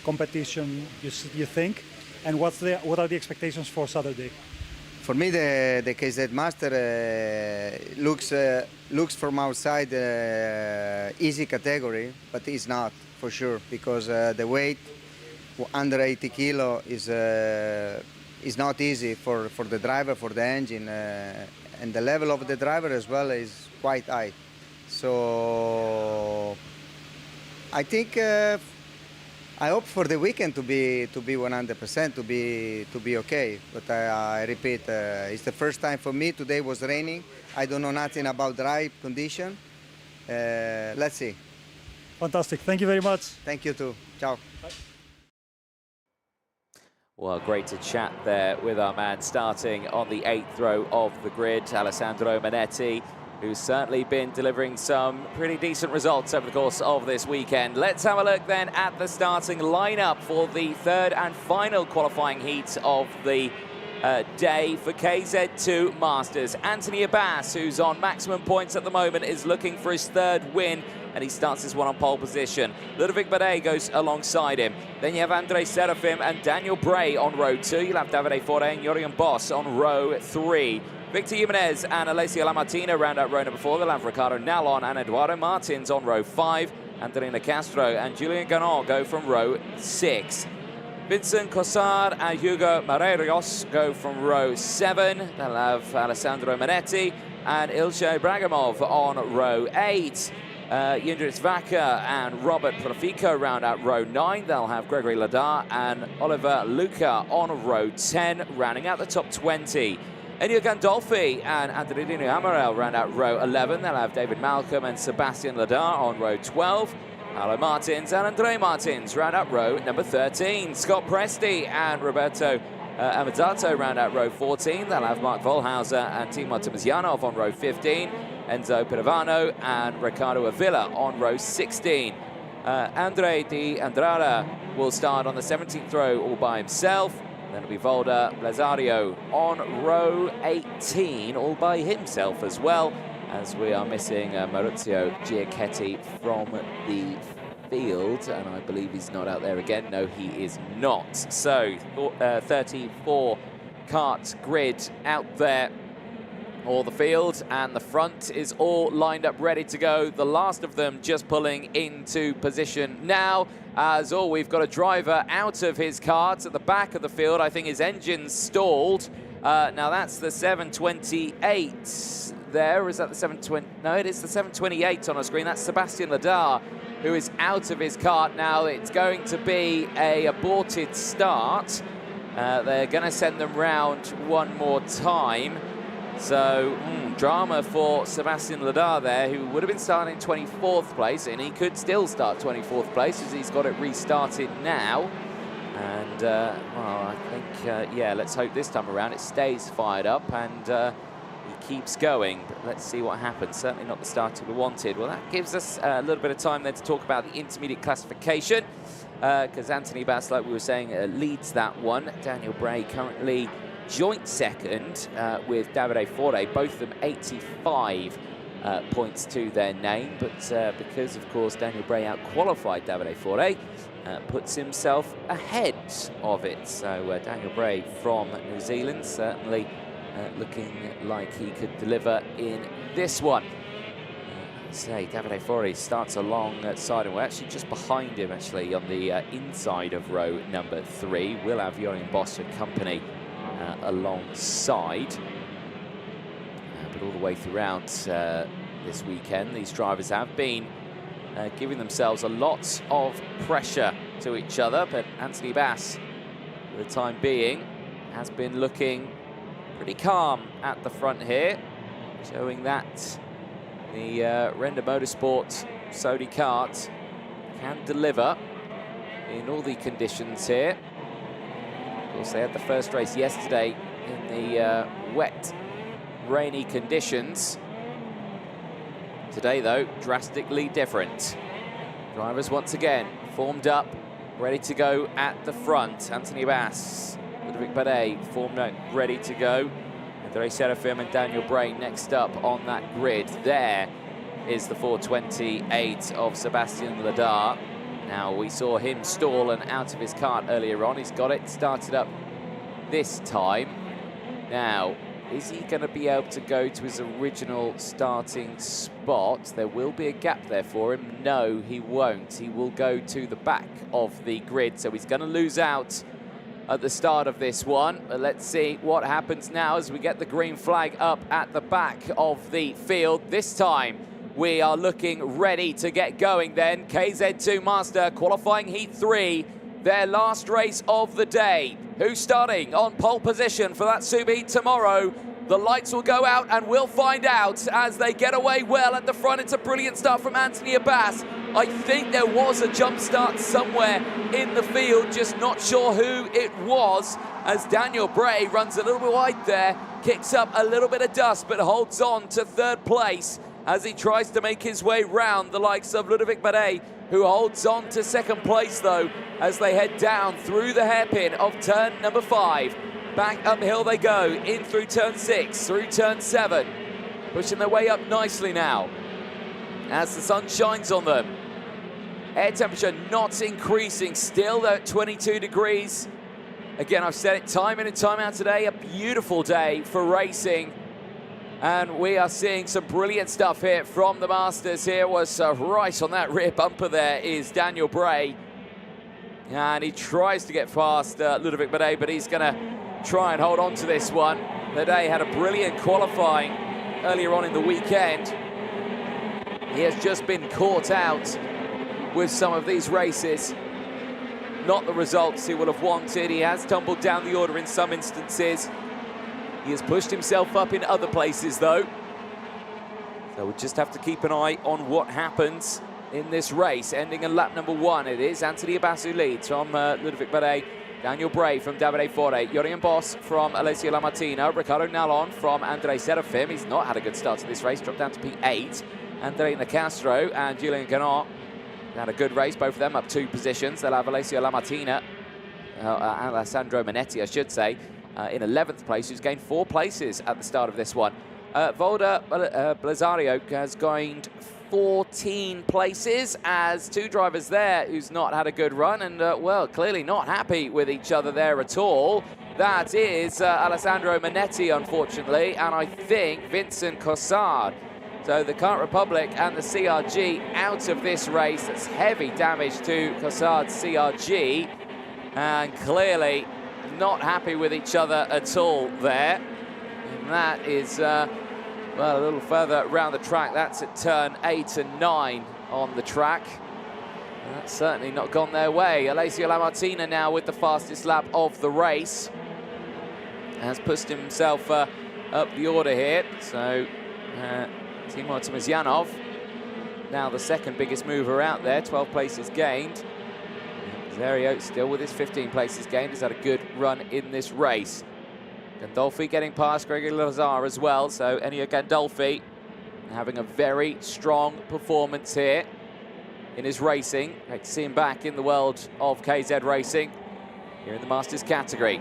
competition, you think? And what are the expectations for Saturday? For me, the KZ Master looks from outside easy category, but it's not, for sure, because the weight under 80 kilo is not easy for the driver, for the engine, and the level of the driver as well is quite high. So I think I hope for the weekend to be 100%, to be okay. But I repeat, it's the first time for me. Today was raining. I don't know nothing about drive condition. Let's see. Fantastic. Thank you very much. Thank you too. Ciao. Bye. Well, great to chat there with our man starting on the 8th row of the grid, Alessandro Manetti, who's certainly been delivering some pretty decent results over the course of this weekend. Let's have a look then at the starting lineup for the third and final qualifying heat of the day for KZ2 Masters. Anthony Abbas, who's on maximum points at the moment, is looking for his third win, and he starts this one on pole position. Ludovic Badet goes alongside him. Then you have Andrei Serafim and Daniel Bray on row 2. You'll have Davide Foré and Jorian Boss on row 3. Victor Jimenez and Alessio Lamartina round out row number 4. They'll have Ricardo Nallon and Eduardo Martins on row 5. Antonina Castro and Julian Ganon go from row 6. Vincent Cossard and Hugo Marerios go from row 7. They'll have Alessandro Manetti and Ilce Bragamov on row 8. Jindřich Vaca and Robert Profico round out row 9. They'll have Gregory Ladar and Oliver Luca on row 10, rounding out the top 20. Ennio Gandolfi and Antonino Amaral round out row 11. They'll have David Malcolm and Sebastian Ladar on row 12. Paolo Martins and Andre Martins round out row number 13. Scott Presti and Roberto Amazzato round out row 14. They'll have Mark Volhauser and Timur Timosyanov on row 15. Enzo Pirovano and Ricardo Avila on row 16. Andre Di Andrada will start on the 17th row all by himself. Then it'll be Volder Blazario on row 18 all by himself as well, as we are missing Maurizio Giacchetti from the field, and I believe he's not out there again. No, he is not. So 34 kart grid out there, or the field, and the front is all lined up ready to go. The last of them just pulling into position now, as we've got a driver out of his kart at the back of the field. I think his engine's stalled. Now that's the 728 there. Is that the 720? No, it is the 728 on our screen. That's Sebastian Ladar, who is out of his kart now. It's going to be a aborted start. They're going to send them round one more time. So, drama for Sebastian Ladar there, who would have been starting in 24th place, and he could still start 24th place as he's got it restarted now. And, well, I think, yeah, let's hope this time around it stays fired up and he keeps going. But let's see what happens. Certainly not the start we wanted. Well, that gives us a little bit of time then to talk about the intermediate classification, because Anthony Bass, like we were saying, leads that one. Daniel Bray currently joint second with Davide Fore, both of them 85 points to their name, but because of course Daniel Bray out-qualified Davide Fore, puts himself ahead of it. So Daniel Bray from New Zealand certainly looking like he could deliver in this one. Say Davide Fore starts alongside, and we're actually just behind him actually on the inside of row number 3. We'll have Jorian Boss and company alongside, but all the way throughout this weekend these drivers have been giving themselves a lot of pressure to each other, but Anthony Bass for the time being has been looking pretty calm at the front here, showing that the Render Motorsport Sodi kart can deliver in all the conditions here. Of course, they had the first race yesterday in the wet, rainy conditions. Today, though, drastically different. Drivers once again formed up, ready to go at the front. Anthony Bass, Ludovic Badet formed up, ready to go. Andre Serafim and Daniel Bray next up on that grid. There is the 428 of Sebastian Ladar. Now, we saw him stall and out of his kart earlier on. He's got it started up this time. Now, is he going to be able to go to his original starting spot? There will be a gap there for him. No, he won't. He will go to the back of the grid, so he's going to lose out at the start of this one. But let's see what happens now as we get the green flag up at the back of the field. This time, we are looking ready to get going then. KZ2 Master qualifying Heat 3, their last race of the day. Who's starting on pole position for that Super Heat tomorrow? The lights will go out and we'll find out as they get away well at the front. It's a brilliant start from Anthony Bass. I think there was a jump start somewhere in the field, just not sure who it was, as Daniel Bray runs a little bit wide there, kicks up a little bit of dust, but holds on to third place as he tries to make his way round the likes of Ludovic Badet, who holds on to second place though, as they head down through the hairpin of turn number 5. Back uphill they go, in through turn 6, through turn 7, pushing their way up nicely now as the sun shines on them. Air temperature not increasing, still at 22 degrees. Again, I've said it time in and time out today, a beautiful day for racing. And we are seeing some brilliant stuff here from the Masters. Here was right on that rear bumper there is Daniel Bray. And he tries to get past Ludovic Badet, but he's going to try and hold on to this one. Badet had a brilliant qualifying earlier on in the weekend. He has just been caught out with some of these races. Not the results he would have wanted. He has tumbled down the order in some instances. He has pushed himself up in other places, though. So we'll just have to keep an eye on what happens in this race. Ending in lap number 1, it is Anthony Abbas who leads from Ludovic Badet, Daniel Bray from Davide Fore, Jorian Boss from Alessio Lamartina, Ricardo Nallon from Andrei Serafim. He's not had a good start to this race, dropped down to P8. Andrei Nicastro and Julian Ganot had a good race, both of them up 2 positions. They'll have Alessio Lamartina, Alessandro Manetti, I should say, in 11th place, who's gained 4 places at the start of this one. Volder Blazario has gained 14 places as 2 drivers there who's not had a good run and, well, clearly not happy with each other there at all. That is Alessandro Manetti, unfortunately, and I think Vincent Cossard. So the Kart Republic and the CRG out of this race. That's heavy damage to Cossard's CRG, and clearly not happy with each other at all there. And that is, well, a little further around the track. That's at turn 8 and 9 on the track. And that's certainly not gone their way. Alessio Lamartina now with the fastest lap of the race. Has pushed himself up the order here. So Timur Timozyanov, now the second biggest mover out there, 12 places gained. Zerio still with his 15 places gained, has had a good run in this race. Gandolfi getting past Gregory Lazar as well, so Ennio Gandolfi having a very strong performance here in his racing. Great to see him back in the world of KZ racing here in the Masters category.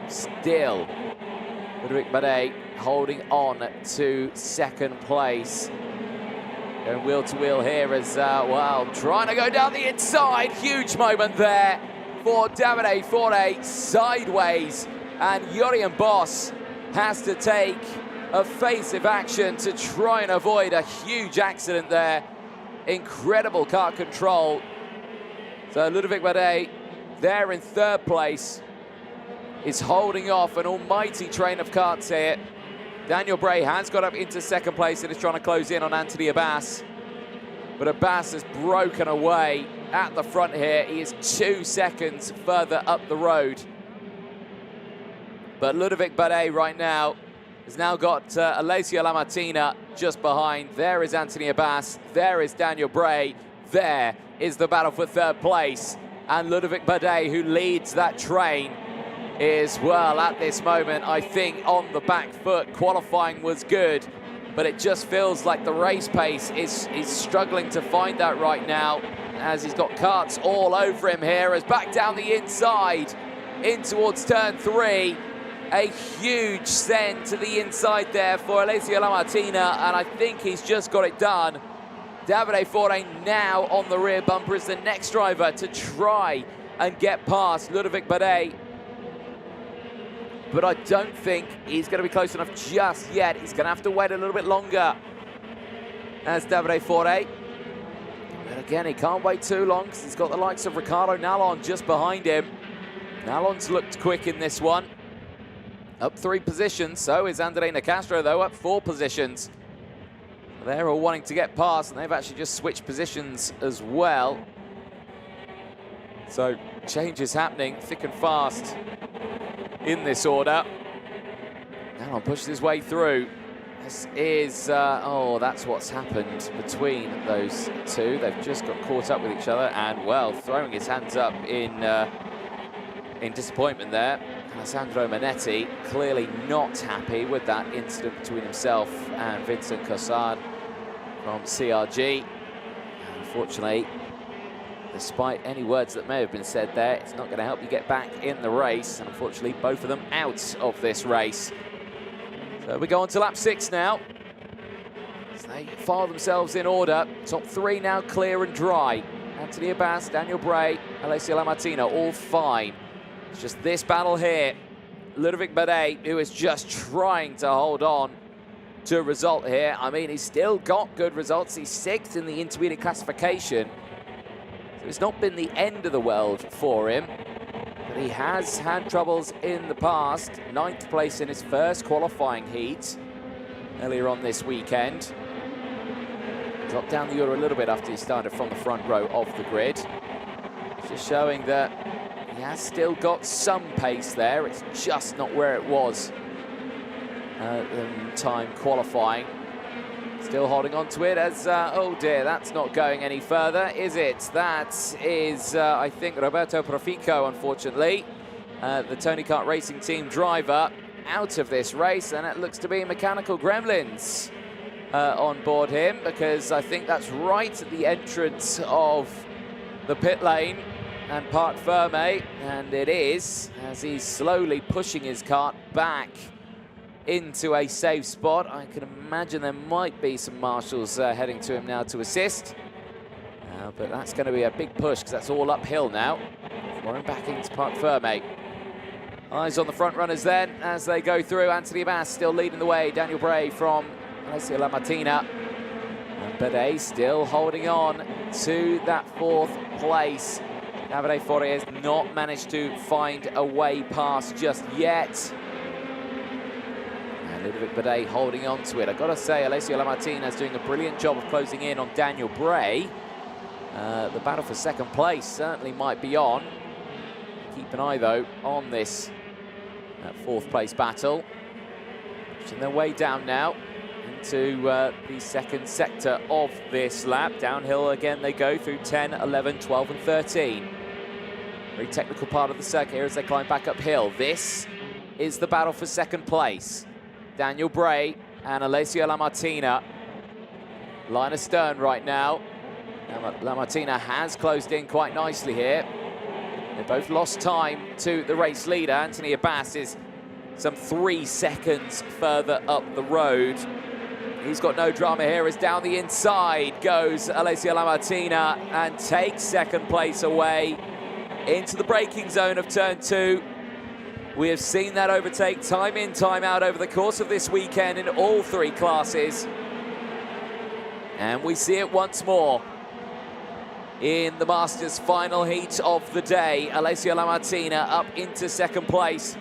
Still, Ludovic Badet holding on to 2nd place. Going wheel to wheel here as well, trying to go down the inside. Huge moment there for Davide Fore sideways. And Jorian Boss has to take evasive action to try and avoid a huge accident there. Incredible kart control. So Ludovic Badet there in 3rd place is holding off an almighty train of karts here. Daniel Bray has got up into 2nd place and is trying to close in on Anthony Abbas. But Abbas has broken away at the front here. He is 2 seconds further up the road. But Ludovic Badet right now has now got Alessio Lamartina just behind. There is Anthony Abbas. There is Daniel Bray. There is the battle for 3rd place. And Ludovic Badet, who leads that train, is, well, at this moment, I think on the back foot. Qualifying was good, but it just feels like the race pace is struggling to find that right now, as he's got karts all over him here, as back down the inside in towards turn 3. A huge send to the inside there for Alessio Lamartina, and I think he's just got it done. Davide Fore now on the rear bumper is the next driver to try and get past Ludovic Badet. But I don't think he's going to be close enough just yet. He's going to have to wait a little bit longer as Davide Fore. But again, he can't wait too long because he's got the likes of Ricardo Nallon just behind him. Nallon's looked quick in this one. Up 3 positions, so is Andrei Nicastro, though, up 4 positions. They're all wanting to get past, and they've actually just switched positions as well. So changes happening thick and fast in this order. Now pushes his way through. This is, oh, that's what's happened between those 2. They've just got caught up with each other and, well, throwing his hands up in disappointment there. Alessandro Manetti clearly not happy with that incident between himself and Vincent Cossard from CRG. Unfortunately, despite any words that may have been said there, it's not going to help you get back in the race. And unfortunately, both of them out of this race. So we go on to lap 6 now. So they file themselves in order. Top 3 now clear and dry. Anthony Abbas, Daniel Bray, Alessio Lamartina, all fine. It's just this battle here. Ludovic Badet, who is just trying to hold on to result here. I mean, he's still got good results. He's 6th in the intermediate classification. So it's not been the end of the world for him. But he has had troubles in the past. 9th place in his first qualifying heat earlier on this weekend. Dropped down the order a little bit after he started from the front row of the grid. Just showing that he has still got some pace there. It's just not where it was in time qualifying. Still holding on to it as, oh dear, that's not going any further, is it? That is, I think, Roberto Profico, unfortunately, the Tony Kart Racing Team driver, out of this race, and it looks to be mechanical gremlins on board him, because I think that's right at the entrance of the pit lane and Parc Ferme, and it is, as he's slowly pushing his kart back into a safe spot. I can imagine there might be some marshals heading to him now to assist. But that's going to be a big push because that's all uphill now. Flowing back into Parc Ferme. Eyes on the front runners then as they go through. Anthony Abbas still leading the way. Daniel Bray from Alessio Lamartina. And Bidet still holding on to that 4th place. Davide Fore has not managed to find a way past just yet. Ludovic Bidet holding on to it. I've got to say, Alessio Lamartina is doing a brilliant job of closing in on Daniel Bray. The battle for 2nd place certainly might be on. Keep an eye, though, on this 4th place battle. Pushing their way down now into the 2nd sector of this lap. Downhill again they go through 10, 11, 12 and 13. Very technical part of the circuit here as they climb back uphill. This is the battle for 2nd place. Daniel Bray and Alessio Lamartina. Line astern right now. Lamartina has closed in quite nicely here. They both lost time to the race leader. Anthony Abbas is some 3 seconds further up the road. He's got no drama here as down the inside goes Alessio Lamartina and takes 2nd place away into the braking zone of turn 2. We have seen that overtake time in, time out over the course of this weekend in all 3 classes. And we see it once more in the Masters final heat of the day. Alessio Lamartina up into 2nd place.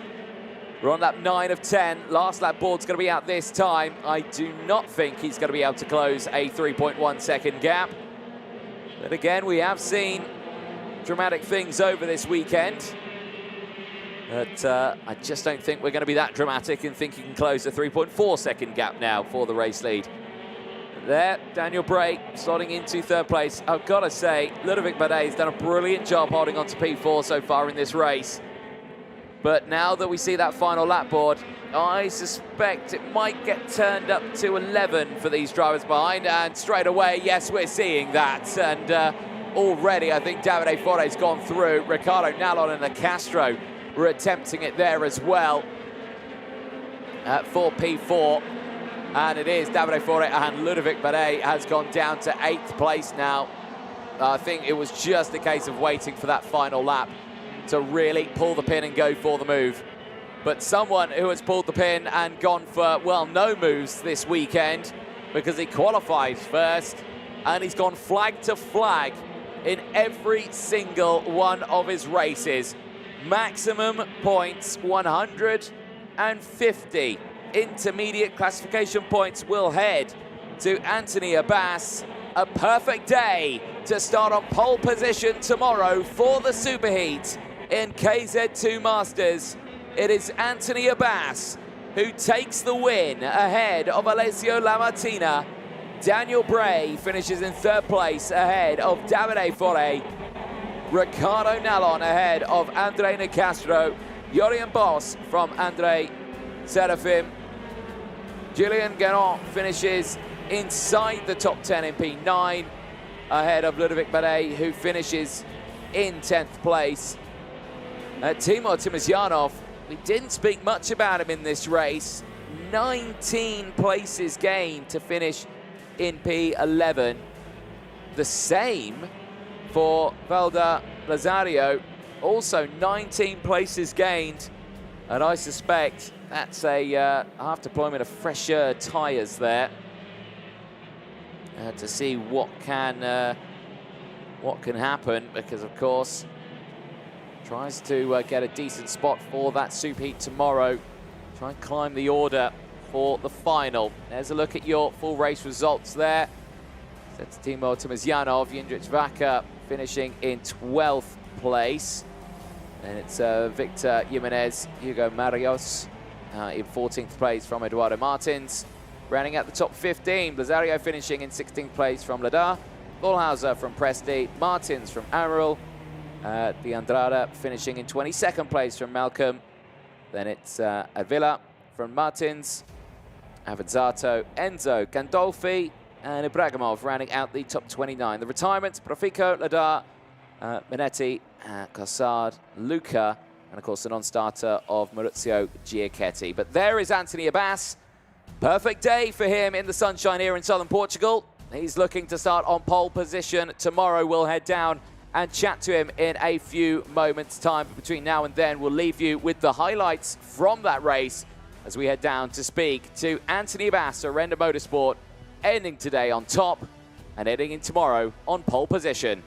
We're on lap 9 of 10. Last lap board's going to be out this time. I do not think he's going to be able to close a 3.1 second gap. But again, we have seen dramatic things over this weekend. But I just don't think we're going to be that dramatic in thinking he can close a 3.4 second gap now for the race lead. There, Daniel Bray slotting into 3rd place. I've got to say, Ludovic Bidet has done a brilliant job holding on to P4 so far in this race. But now that we see that final lap board, I suspect it might get turned up to 11 for these drivers behind. And straight away, yes, we're seeing that. And already, I think Davide Fore's gone through. Riccardo Nallon and the Castro were attempting it there as well for P4. And it is Davide Fore and Ludovic Bidet has gone down to 8th place now. I think it was just a case of waiting for that final lap to really pull the pin and go for the move. But someone who has pulled the pin and gone for, well, no moves this weekend because he qualifies first and he's gone flag to flag in every single one of his races. Maximum points, 150 intermediate classification points will head to Anthony Abbas. A perfect day to start on pole position tomorrow for the Superheat in KZ2 Masters. It is Anthony Abbas who takes the win ahead of Alessio Lamartina. Daniel Bray finishes in 3rd place ahead of Davide Fore. Riccardo Nallon ahead of Andre Nicastro. Jorian Boss from Andre Serafim. Julien Guérin finishes inside the top 10 in P9 ahead of Ludovic Bidet, who finishes in 10th place. Timur Timosyanov, we didn't speak much about him in this race. 19 places gained to finish in P11. The same for Valda Lazario, also 19 places gained. And I suspect That's a half deployment of fresher tyres there to see what can happen, because of course tries to get a decent spot for that superheat tomorrow. Try and climb the order for the final. There's a look at your full race results there. That's Timo Tomazyanov, Jindřich Vaca finishing in 12th place. And it's Victor Jimenez, Hugo Marios in 14th place from Eduardo Martins. Rounding out the top 15, Blazario finishing in 16th place from Ladar, Thalhauser from Presti, Martins from Amaral, De Andrade finishing in 22nd place from Malcolm. Then it's Avila from Martins, Avanzato, Enzo, Gandolfi, and Ibrahimov rounding out the top 29. The retirements, Profico, Ladar, Minetti, Cossard, Luca, and of course the non-starter of Maurizio Giacchetti. But there is Anthony Abbas. Perfect day for him in the sunshine here in southern Portugal. He's looking to start on pole position tomorrow. We'll head down and chat to him in a few moments' time. But between now and then, we'll leave you with the highlights from that race as we head down to speak to Anthony Abbas, Orenda Motorsport, ending today on top and heading in tomorrow on pole position.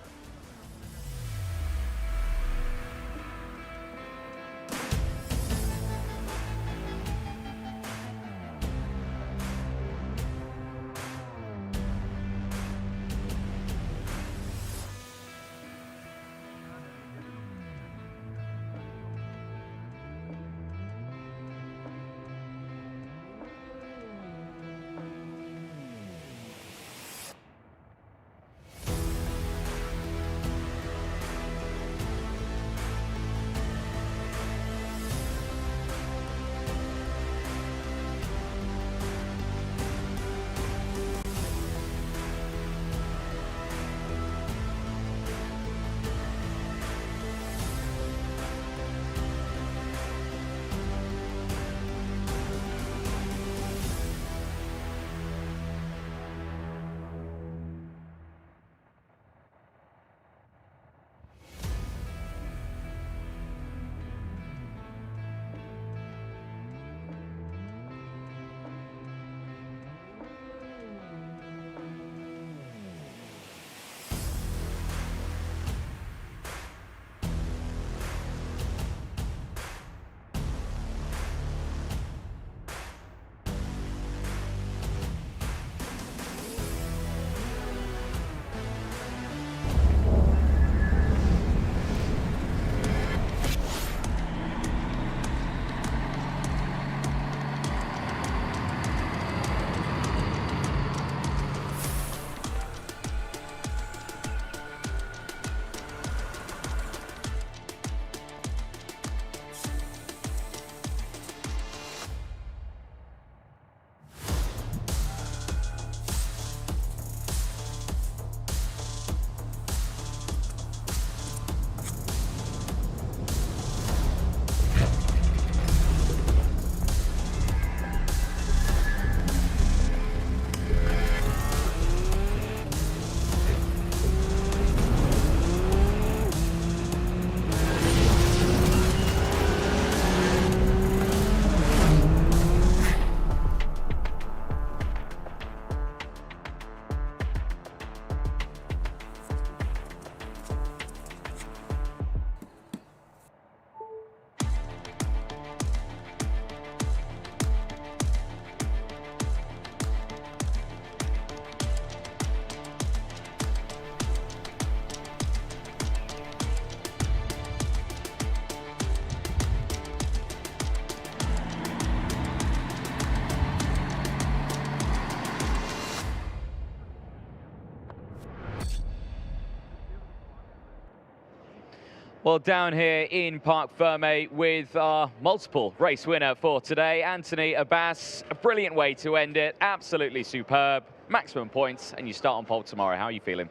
Well, down here in Parc Ferme with our multiple race winner for today, Anthony Abbas. A brilliant way to end it, absolutely superb, maximum points, and you start on pole tomorrow. How are you feeling?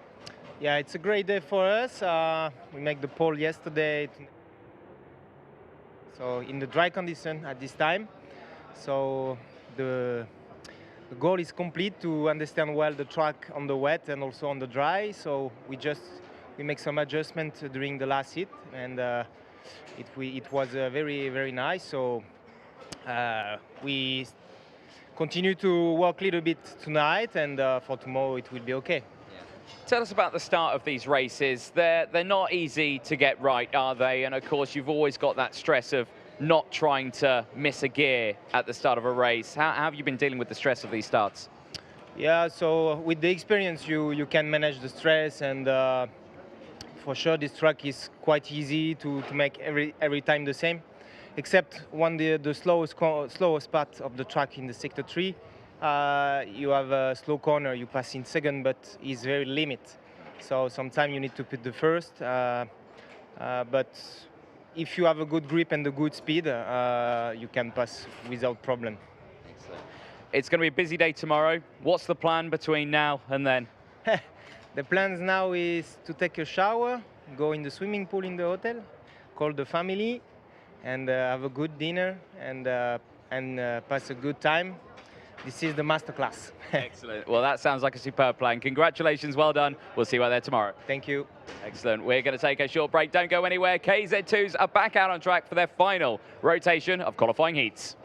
Yeah, it's a great day for us. We make the pole yesterday, so in the dry condition at this time. So the goal is complete, to understand well the track on the wet and also on the dry. So we make some adjustment during the last hit, and it was very, very nice. So We continue to work a little bit tonight, and for tomorrow it will be okay. Tell us about the start of these races. They're not easy to get right, are they? And of course, you've always got that stress of not trying to miss a gear at the start of a race. How have you been dealing with the stress of these starts? Yeah, so with the experience, you can manage the stress, and for sure this track is quite easy to make every time the same, except when the slowest part of the track in the sector 3. You have a slow corner, you pass in second, but it's very limit. So sometimes you need to put the first, but if you have a good grip and a good speed, you can pass without problem. Excellent. It's going to be a busy day tomorrow. What's the plan between now and then? The plans now is to take a shower, go in the swimming pool in the hotel, call the family, and have a good dinner and pass a good time. This is the masterclass. Excellent. Well, that sounds like a superb plan. Congratulations, well done. We'll see you out there tomorrow. Thank you. Excellent. We're going to take a short break. Don't go anywhere. KZ2s are back out on track for their final rotation of qualifying heats.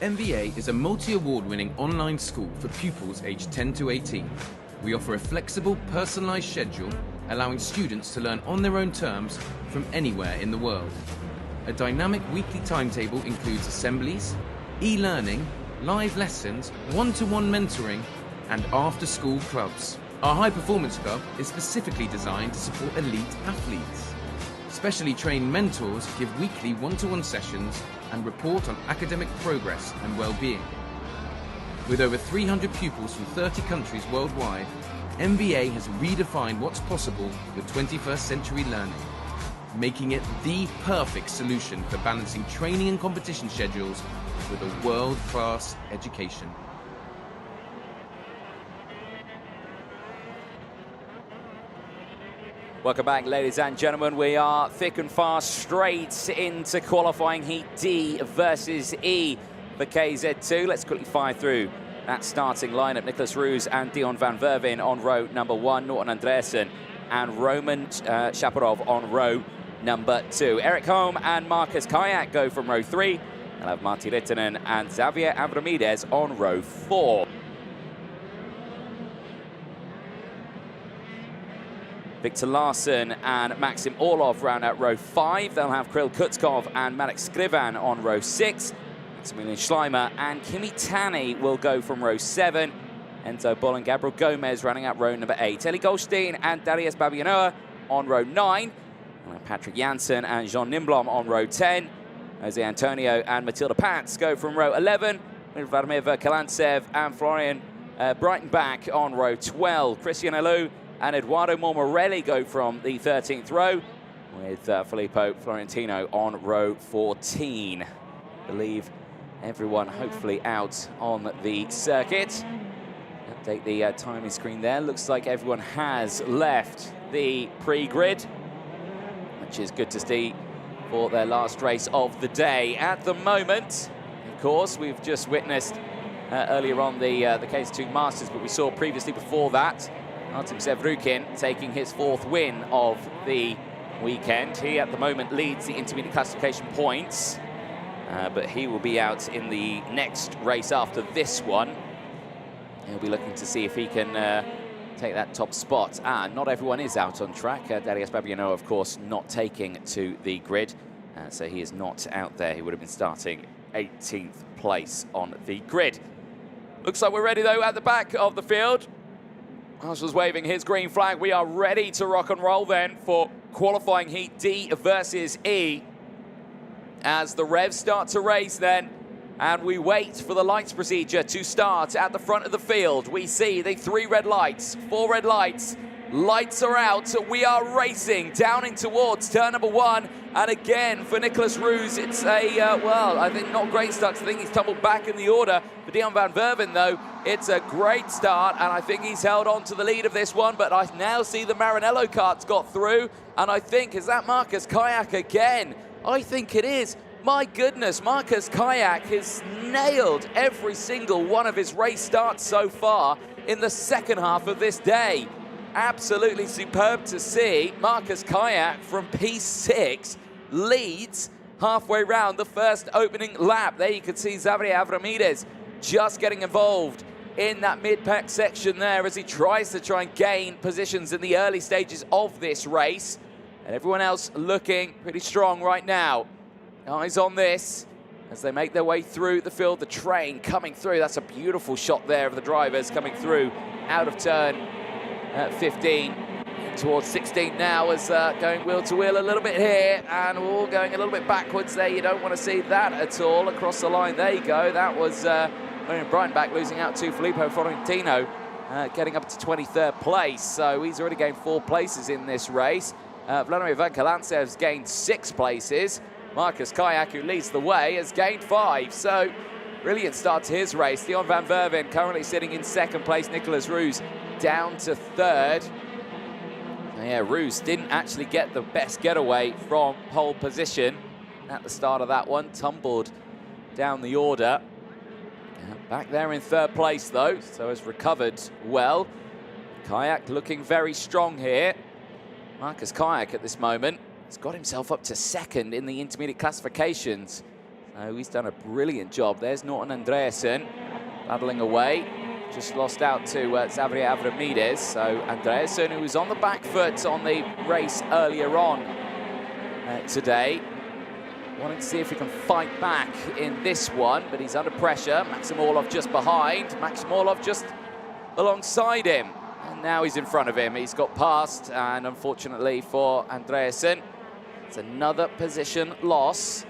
MVA is a multi-award-winning online school for pupils aged 10 to 18. We offer a flexible, personalised schedule, allowing students to learn on their own terms from anywhere in the world. A dynamic weekly timetable includes assemblies, e-learning, live lessons, one-to-one mentoring, and after-school clubs. Our high-performance club is specifically designed to support elite athletes. Specially trained mentors give weekly one-to-one sessions and report on academic progress and well-being. With over 300 pupils from 30 countries worldwide, MVA has redefined what's possible with 21st century learning, making it the perfect solution for balancing training and competition schedules with a world-class education. Welcome back, ladies and gentlemen. We are thick and fast straight into qualifying heat D versus E for KZ2. Let's quickly fire through that starting lineup. Nicholas Roos and Dion van Verveen on row number 1. Norton Andreasen and Roman Shaparov on row number 2. Eric Holm and Marcus Kayak go from row 3. They'll have Martti Rittinen and Xavier Abramides on row 4. Victor Larsen and Maxim Orlov round out row 5. They'll have Kirill Kutkov and Marek Skrivan on row 6. Maximilian Schleimer and Kimi Tani will go from row 7. Enzo Boll and Gabriel Gomez running out row number 8. Eli Goldstein and Darius Babianoa on row 9. And Patrick Janssen and Jean Nimblom on row 10. Jose Antonio and Matilda Pats go from row 11. With Vladimir Kalantsev and Florian Breitenbach on row 12. Christian Alou and Eduardo Mormorelli go from the 13th row, with Filippo Florentino on row 14. I believe everyone hopefully out on the circuit. Update the timing screen there. Looks like everyone has left the pre-grid, which is good to see for their last race of the day. At the moment, of course, we've just witnessed earlier on the KZ2 Masters, but we saw previously before that Artem Sevrukin taking his 4th win of the weekend. He at the moment leads the intermediate classification points, but he will be out in the next race after this one. He'll be looking to see if he can take that top spot. Not everyone is out on track. Darius Babianoa, of course, not taking to the grid, so he is not out there. He would have been starting 18th place on the grid. Looks like we're ready, though, at the back of the field. Marshall's waving his green flag. We are ready to rock and roll then for qualifying heat D versus E. As the revs start to race then, and we wait for the lights procedure to start at the front of the field. We see the 3 red lights, 4 red lights Lights are out. We are racing down in towards turn number 1. And again, for Nicholas Roos, it's a, well, I think not great start. I think he's tumbled back in the order. For Dion van Verven, though, it's a great start. And I think he's held on to the lead of this one. But I now see the Maranello carts got through. And I think, is that Marcus Kayak again? I think it is. My goodness, Marcus Kayak has nailed every single one of his race starts so far in the second half of this day. Absolutely superb to see. Marcus Kayak from P6 leads halfway round the first opening lap. There you can see Xavier Avramides just getting involved in that mid-pack section there as he tries to gain positions in the early stages of this race. And everyone else looking pretty strong right now. Eyes on this as they make their way through the field. The train coming through. That's a beautiful shot there of the drivers coming through out of turn 15 towards 16 now, as going wheel to wheel a little bit here and all going a little bit backwards there. You don't want to see that at all across the line. There you go. That was Brian back losing out to Filippo Florentino, getting up to 23rd place. So he's already gained 4 places in this race. Vladimir Vankalantsev's gained 6 places. Marcus Kayak, who leads the way, has gained 5. So brilliant start to his race. Dion van Verven currently sitting in 2nd place. Nicholas Roos down to 3rd. Yeah, Roos didn't actually get the best getaway from pole position at the start of that one. Tumbled down the order. Back there in 3rd place, though, so has recovered well. Kayak looking very strong here. Marcus Kayak at this moment has got himself up to 2nd in the intermediate classifications. So he's done a brilliant job. There's Norton Andreasen battling away. Just lost out to Xavier Avramides. So Andreasen, who was on the back foot on the race earlier on today, wanting to see if he can fight back in this one, but he's under pressure. Maxim Orlov just behind. Maxim Orlov just alongside him. And now he's in front of him. He's got past, and unfortunately for Andreasen, it's another position loss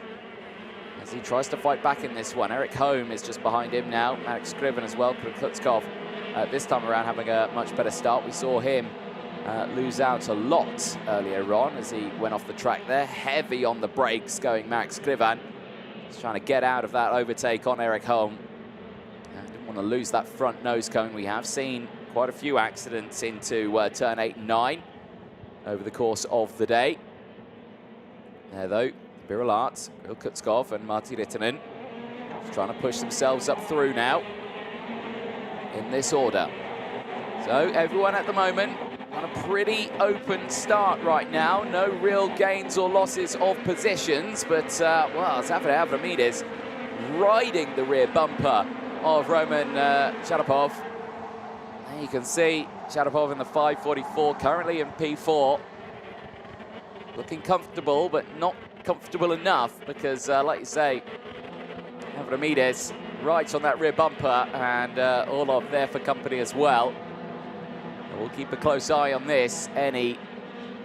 as he tries to fight back in this one. Eric Holm is just behind him now. Marek Scriven as well. Klutzkov this time around having a much better start. We saw him lose out a lot earlier on as he went off the track there. Heavy on the brakes going Marek Scriven. He's trying to get out of that overtake on Eric Holm. Didn't want to lose that front nose cone. We have seen quite a few accidents into turn 8 and 9 over the course of the day. There though, Birilat, Kutzkov and Martti Rittinen trying to push themselves up through now in this order. So everyone at the moment on a pretty open start right now. No real gains or losses of positions, but well, Xavier Avramides riding the rear bumper of Roman Sharapov. There you can see Sharapov in the 5:44, currently in P4. Looking comfortable, but not comfortable enough because, like you say, Avramides rides on that rear bumper, and Orlov there for company as well. And we'll keep a close eye on this, any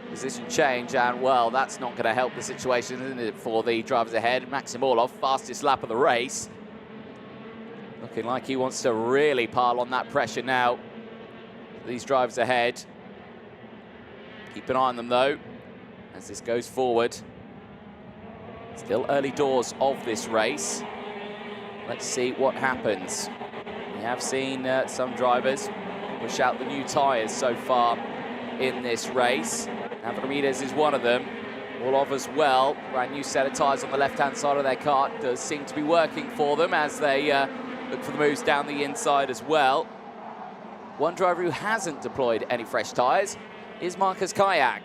position change, and well, that's not going to help the situation, isn't it, for the drivers ahead. Maxim Orlov, fastest lap of the race. Looking like he wants to really pile on that pressure now. These drivers ahead. Keep an eye on them, though, as this goes forward. Still early doors of this race. Let's see what happens. We have seen some drivers push out the new tyres so far in this race. Avramides is one of them. Orlov as well. Brand new set of tyres on the left-hand side of their car. Does seem to be working for them as they look for the moves down the inside as well. One driver who hasn't deployed any fresh tyres is Marcus Kayak.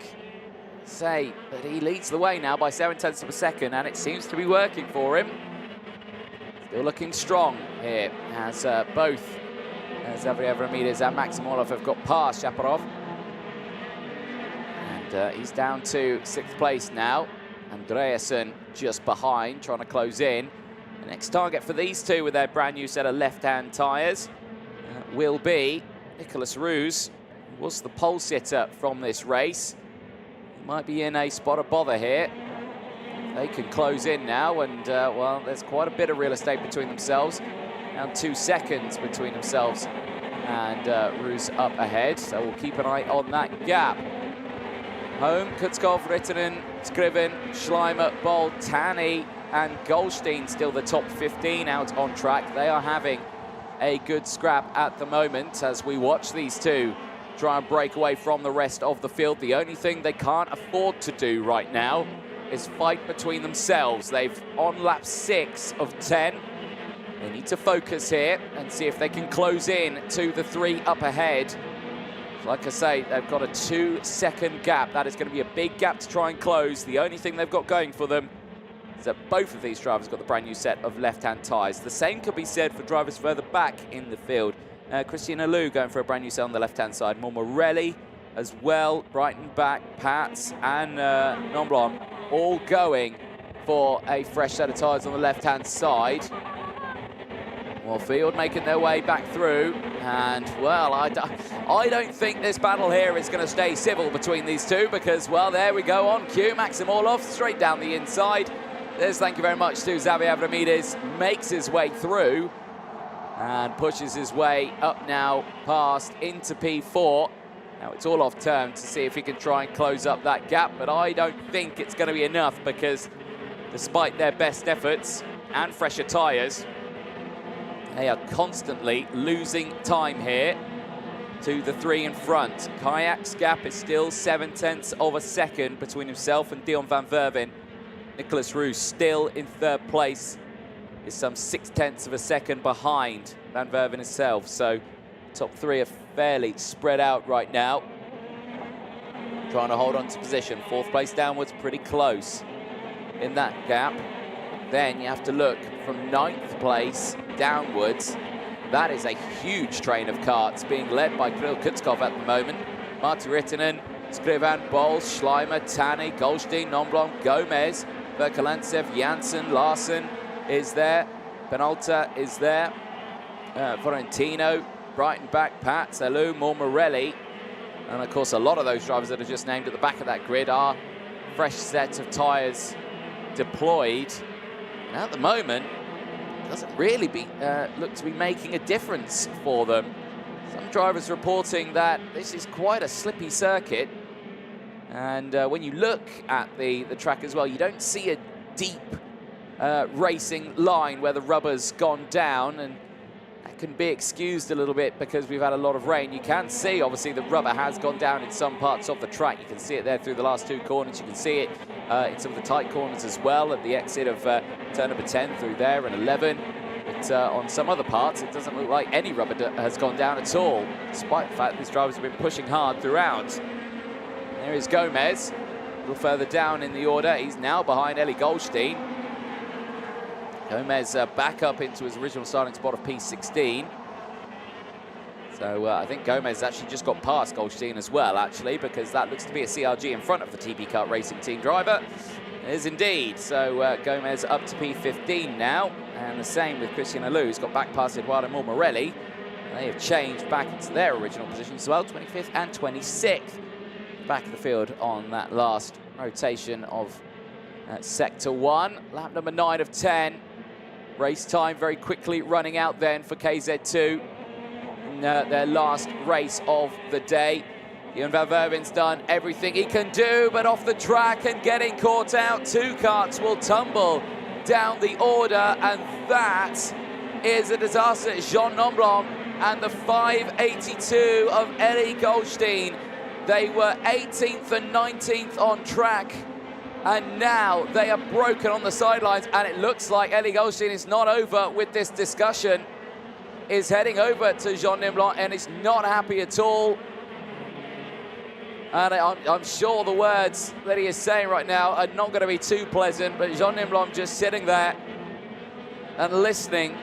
But he leads the way now by 0.7 of a second, and it seems to be working for him. Still looking strong here, as both Xavier Avramides and Maxim Orlov have got past Shaparov. And he's down to 6th place now. Andreasen just behind, trying to close in. The next target for these two with their brand new set of left-hand tyres will be Nicholas Roos, who was the pole sitter from this race. Might be in a spot of bother here. They can close in now, and well, there's quite a bit of real estate between themselves. Now 2 seconds between themselves and Roos up ahead, so we'll keep an eye on that gap. Home, Kutzkov, Rittinen, Scriven, Schleimer, Boll, Tani and Goldstein still the top 15 out on track. They are having a good scrap at the moment as we watch these two try and break away from the rest of the field. The only thing they can't afford to do right now is fight between themselves. They've on lap 6 of 10. They need to focus here and see if they can close in to the 3 up ahead. Like I say, they've got a 2-second gap. That is going to be a big gap to try and close. The only thing they've got going for them is that both of these drivers got the brand new set of left-hand tyres. The same could be said for drivers further back in the field. Christian Alou going for a brand new set on the left-hand side. More Morelli as well, Brighton back, Pats and Nomblom all going for a fresh set of tyres on the left-hand side. Field making their way back through, and well, I don't think this battle here is going to stay civil between these two because, well, there we go on cue. Maxim Orlov straight down the inside. There's thank you very much to Xavier Avramidis, makes his way through and pushes his way up now past into P4. Now it's all off turn to see if he can try and close up that gap, but I don't think it's going to be enough because despite their best efforts and fresher tyres, they are constantly losing time here to the 3 in front. Kayak's gap is still 0.7 of a second between himself and Dion van Verven. Nicholas Roos still in 3rd place, is some 0.6 of a second behind van Verven himself. So top 3 are fairly spread out right now. Trying to hold on to position. 4th place downwards, pretty close in that gap. Then you have to look from 9th place downwards. That is a huge train of carts being led by Kirill Kutzkov at the moment. Martti Rittinen, Skrivan, Boll, Schleimer, Tani, Goldstein, Nomblom, Gomez, Verkalantsev, Janssen, Larsen is there, Penalta is there, Florentino, Brighton back, Pats, Alou, Morelli, and of course a lot of those drivers that are just named at the back of that grid are fresh sets of tyres deployed. And at the moment, it doesn't really look to be making a difference for them. Some drivers reporting that this is quite a slippy circuit. And when you look at the track as well, you don't see a deep racing line where the rubber's gone down, and that can be excused a little bit because we've had a lot of rain. You can see, obviously, the rubber has gone down in some parts of the track. You can see it there through the last 2 corners. You can see it in some of the tight corners as well at the exit of turn number 10 through there and 11. But on some other parts, it doesn't look like any rubber has gone down at all, despite the fact these drivers have been pushing hard throughout. There is Gomez, a little further down in the order. He's now behind Eli Goldstein. Gomez back up into his original starting spot of P16. So I think Gomez actually just got past Goldstein as well, actually, because that looks to be a CRG in front of the TB Kart Racing Team driver. It is indeed. So Gomez up to P15 now, and the same with Christian Alou, who's got back past Eduardo Morelli. They have changed back into their original positions as well, 25th and 26th. Back of the field on that last rotation of Sector 1. Lap number 9 of 10. Race time very quickly running out then for KZ2 in their last race of the day. Dion van Verven's done everything he can do, but off the track and getting caught out. 2 karts will tumble down the order, and that is a disaster. Jean Nomblom and the 582 of Eli Goldstein. They were 18th and 19th on track, and now they are broken on the sidelines, and it looks like Eli Goldstein is not over with this discussion. Is heading over to Jean Nomblom, and is not happy at all. And I'm sure the words that he is saying right now are not going to be too pleasant, but Jean Nomblom just sitting there and listening.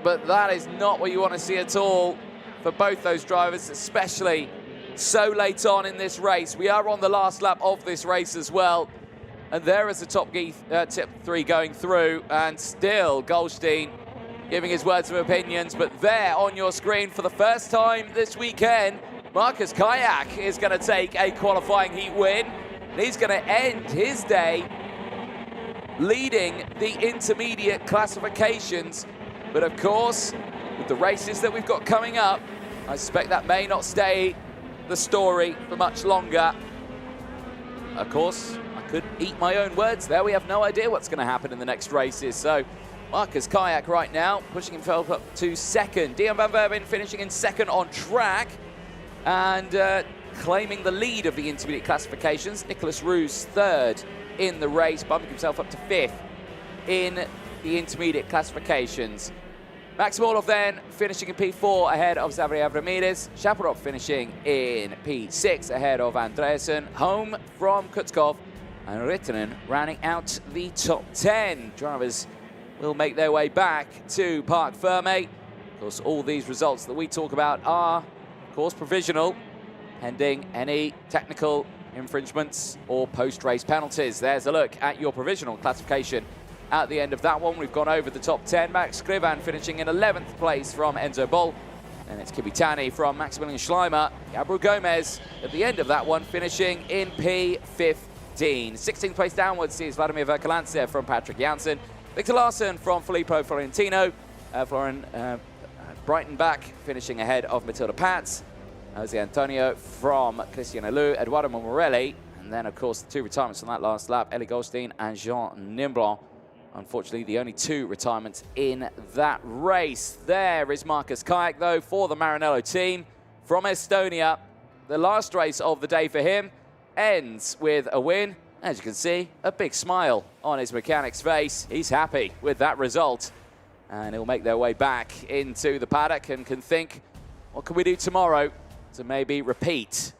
But that is not what you want to see at all for both those drivers, especially so late on in this race. We are on the last lap of this race as well. And there is the top tip 3 going through, and still Goldstein giving his words of opinions. But there on your screen for the first time this weekend, Marcus Kayak is going to take a qualifying heat win. And he's going to end his day leading the intermediate classifications. But of course, with the races that we've got coming up, I suspect that may not stay the story for much longer. Of course, I could eat my own words there. We have no idea what's going to happen in the next races. So Marcus Kayak right now pushing himself up to second. Dion van Verben finishing in second on track and claiming the lead of the intermediate classifications. Nicholas Roos third in the race, bumping himself up to fifth in the intermediate classifications. Maxim Orlov then finishing in P4 ahead of Xavier Ramirez. Shaparov finishing in P6 ahead of Andreasen. Home from Kutskov and Rittinen rounding out the top 10. Drivers will make their way back to Parc Ferme. Of course, all these results that we talk about are, of course, provisional, pending any technical infringements or post-race penalties. There's a look at your provisional classification. At the end of that one, we've gone over the top 10. Max Skrivan finishing in 11th place from Enzo Boll. And it's Kibitani from Maximilian Schleimer. Gabriel Gomez at the end of that one finishing in P15. 16th place downwards sees Vladimir Verkalantsev from Patrick Janssen. Victor Larsen from Filippo Florentino. Florian Breitenbach finishing ahead of Matilda Pats. Jose Antonio from Christian Alou. Eduardo Morelli. And then, of course, the two retirements on that last lap, Elie Goldstein and Jean Nimblon. Unfortunately, the only two retirements in that race. There is Marcus Kayak, though, for the Maranello team from Estonia. The last race of the day for him ends with a win. As you can see, a big smile on his mechanic's face. He's happy with that result. And he'll make their way back into the paddock and can think, what can we do tomorrow to maybe repeat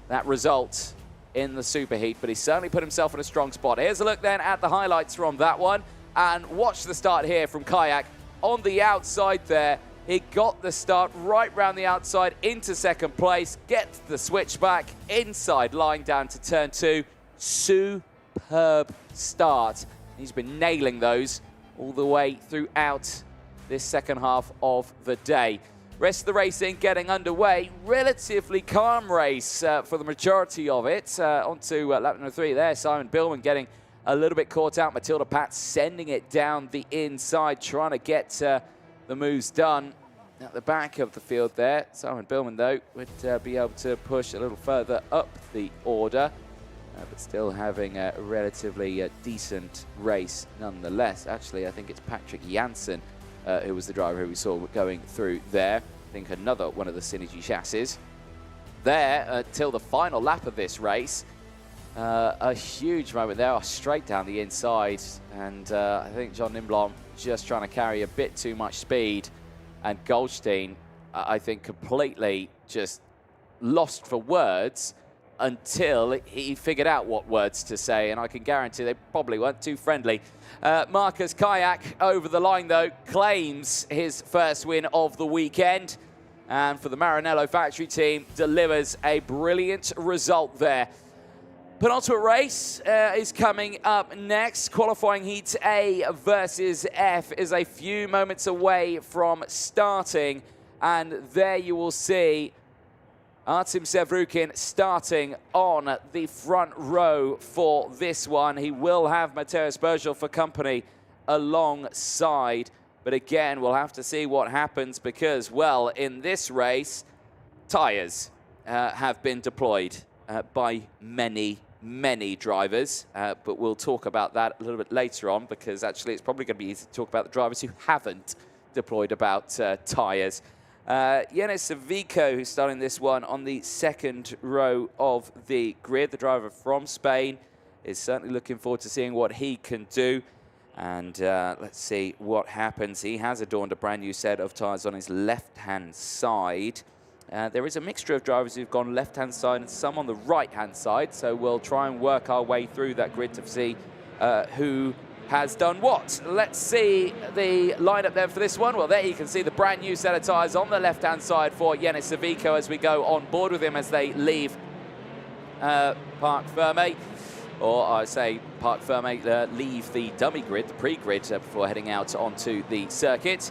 that result in the superheat? But he's certainly put himself in a strong spot. Here's a look then at the highlights from that one. And watch the start here from Kayak on the outside there. He got the start right round the outside into second place, gets the switchback inside line down to turn 2. Superb start. He's been nailing those all the way throughout this second half of the day. Rest of the racing getting underway. Relatively calm race for the majority of it. Onto lap number 3 there. Simon Billman getting a little bit caught out. Matilda Pats sending it down the inside, trying to get the moves done at the back of the field there. Simon Billman, though, would be able to push a little further up the order, but still having a relatively decent race nonetheless. Actually, I think it's Patrick Janssen who was the driver who we saw going through there. I think another one of the Synergy chassis. There, until the final lap of this race, a huge moment there, straight down the inside. And I think John Nimblom just trying to carry a bit too much speed. And Goldstein, I think, completely just lost for words until he figured out what words to say, and I can guarantee they probably weren't too friendly. Marcus Kayak over the line, though, claims his first win of the weekend, and for the Maranello factory team, delivers a brilliant result there. Penultimate race is coming up next. Qualifying Heat A versus F is a few moments away from starting, and there you will see Artem Sevrukin starting on the front row for this one. He will have Mateusz Bergel for company alongside. But again, we'll have to see what happens because, well, in this race, tyres have been deployed by many drivers. But we'll talk about that a little bit later on because actually it's probably going to be easy to talk about the drivers who haven't deployed about tyres. Yenis Savico, who's starting this one on the second row of the grid, the driver from Spain, is certainly looking forward to seeing what he can do. And let's see what happens. He has adorned a brand new set of tyres on his left-hand side. There is a mixture of drivers who've gone left-hand side and some on the right-hand side. So we'll try and work our way through that grid to see who has done what. Let's see the lineup then for this one. Well, there you can see the brand new set of tyres on the left-hand side for Yenis Savico as we go on board with him as they leave Parc Ferme. Or I say Parc Ferme leave the dummy grid, the pre-grid, before heading out onto the circuit.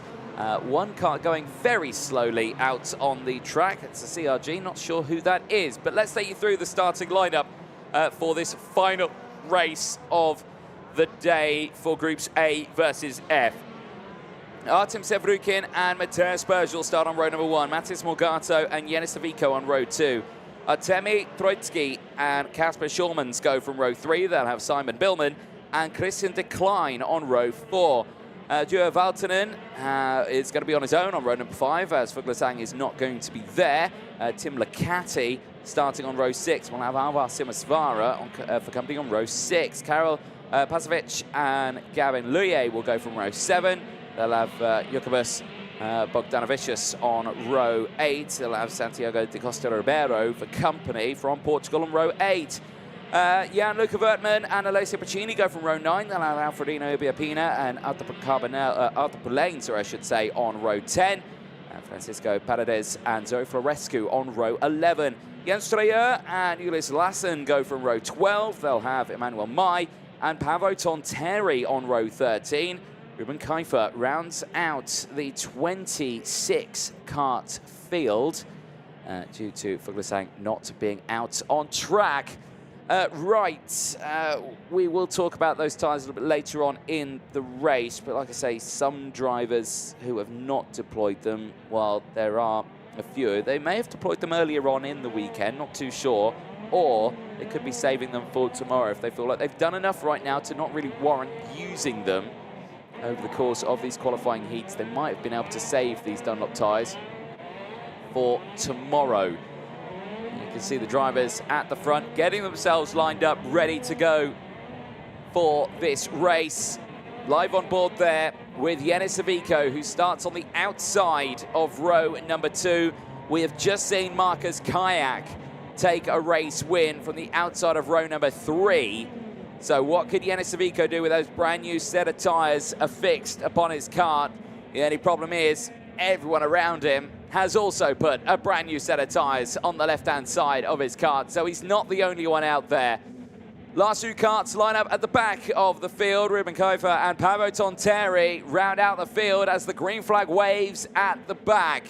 One car going very slowly out on the track. It's a CRG, not sure who that is. But let's take you through the starting lineup for this final race of the day for Groups A versus F. Artem Sevrukin and Mateusz Bergel start on row number 1. Matis Morgato and Yenis Savico on row 2. Artemi Troitsky and Kasper Schulmans go from row 3. They'll have Simon Billman and Christian de Klein on row 4. Duo Valtonen is going to be on his own on row number 5, as Fuglesang is not going to be there. Tim Licati starting on row 6. We'll have Alvar Simasvara for company on row 6. Karol Pasovic and Gavin Luye will go from row 7. They'll have Jokubas Bogdanovicius on row 8. They'll have Santiago de Costa Ribeiro for company from Portugal on row 8. Jan-Luca Wertmann and Alessio Pacini go from row 9. They'll have Alfredino Biapina and Arthur Pulain, on row 10. And Francisco Paredes and Zoe Florescu on row 11. Jens Streyer and Ulis Lassen go from row 12. They'll have Emmanuel Mai and Pavo Tonteri on row 13. Ruben Kaifer rounds out the 26-kart field due to Fuglesang not being out on track. We will talk about those tyres a little bit later on in the race, but like I say, some drivers who have not deployed them, while there are a few, they may have deployed them earlier on in the weekend, not too sure, or they could be saving them for tomorrow if they feel like they've done enough right now to not really warrant using them over the course of these qualifying heats. They might have been able to save these Dunlop tyres for tomorrow. You can see the drivers at the front getting themselves lined up, ready to go for this race. Live on board there with Yenis Savico, who starts on the outside of row number 2. We have just seen Marcus Kayak take a race win from the outside of row number 3. So what could Yenis Savico do with those brand new set of tyres affixed upon his kart? The only problem is everyone around him has also put a brand new set of tyres on the left-hand side of his kart, so he's not the only one out there. Last two karts line up at the back of the field. Ruben Kaifer and Pavo Tonteri round out the field as the green flag waves at the back.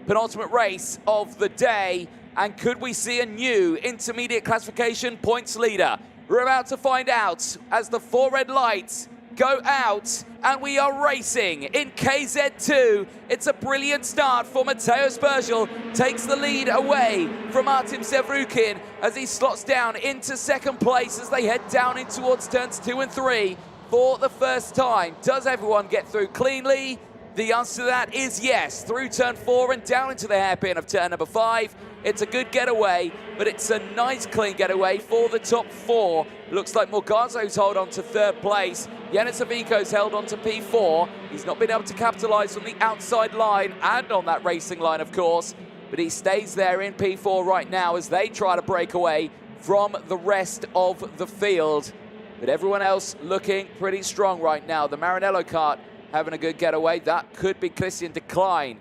Penultimate race of the day, and could we see a new intermediate classification points leader? We're about to find out as the 4 red lights go out and we are racing in KZ2. It's a brilliant start for Mateusz Bergel, takes the lead away from Artem Sevrukin as he slots down into second place as they head down in towards turns 2 and 3 for the first time. Does everyone get through cleanly? The answer to that is yes. Through turn 4 and down into the hairpin of turn number 5. It's a good getaway, but it's a nice clean getaway for the top 4. Looks like Morgazo's hold on to 3rd place. Yenis Savico's held on to P4. He's not been able to capitalise on the outside line and on that racing line, of course, but he stays there in P4 right now as they try to break away from the rest of the field. But everyone else looking pretty strong right now. The Maranello kart having a good getaway. That could be Christian de Klein,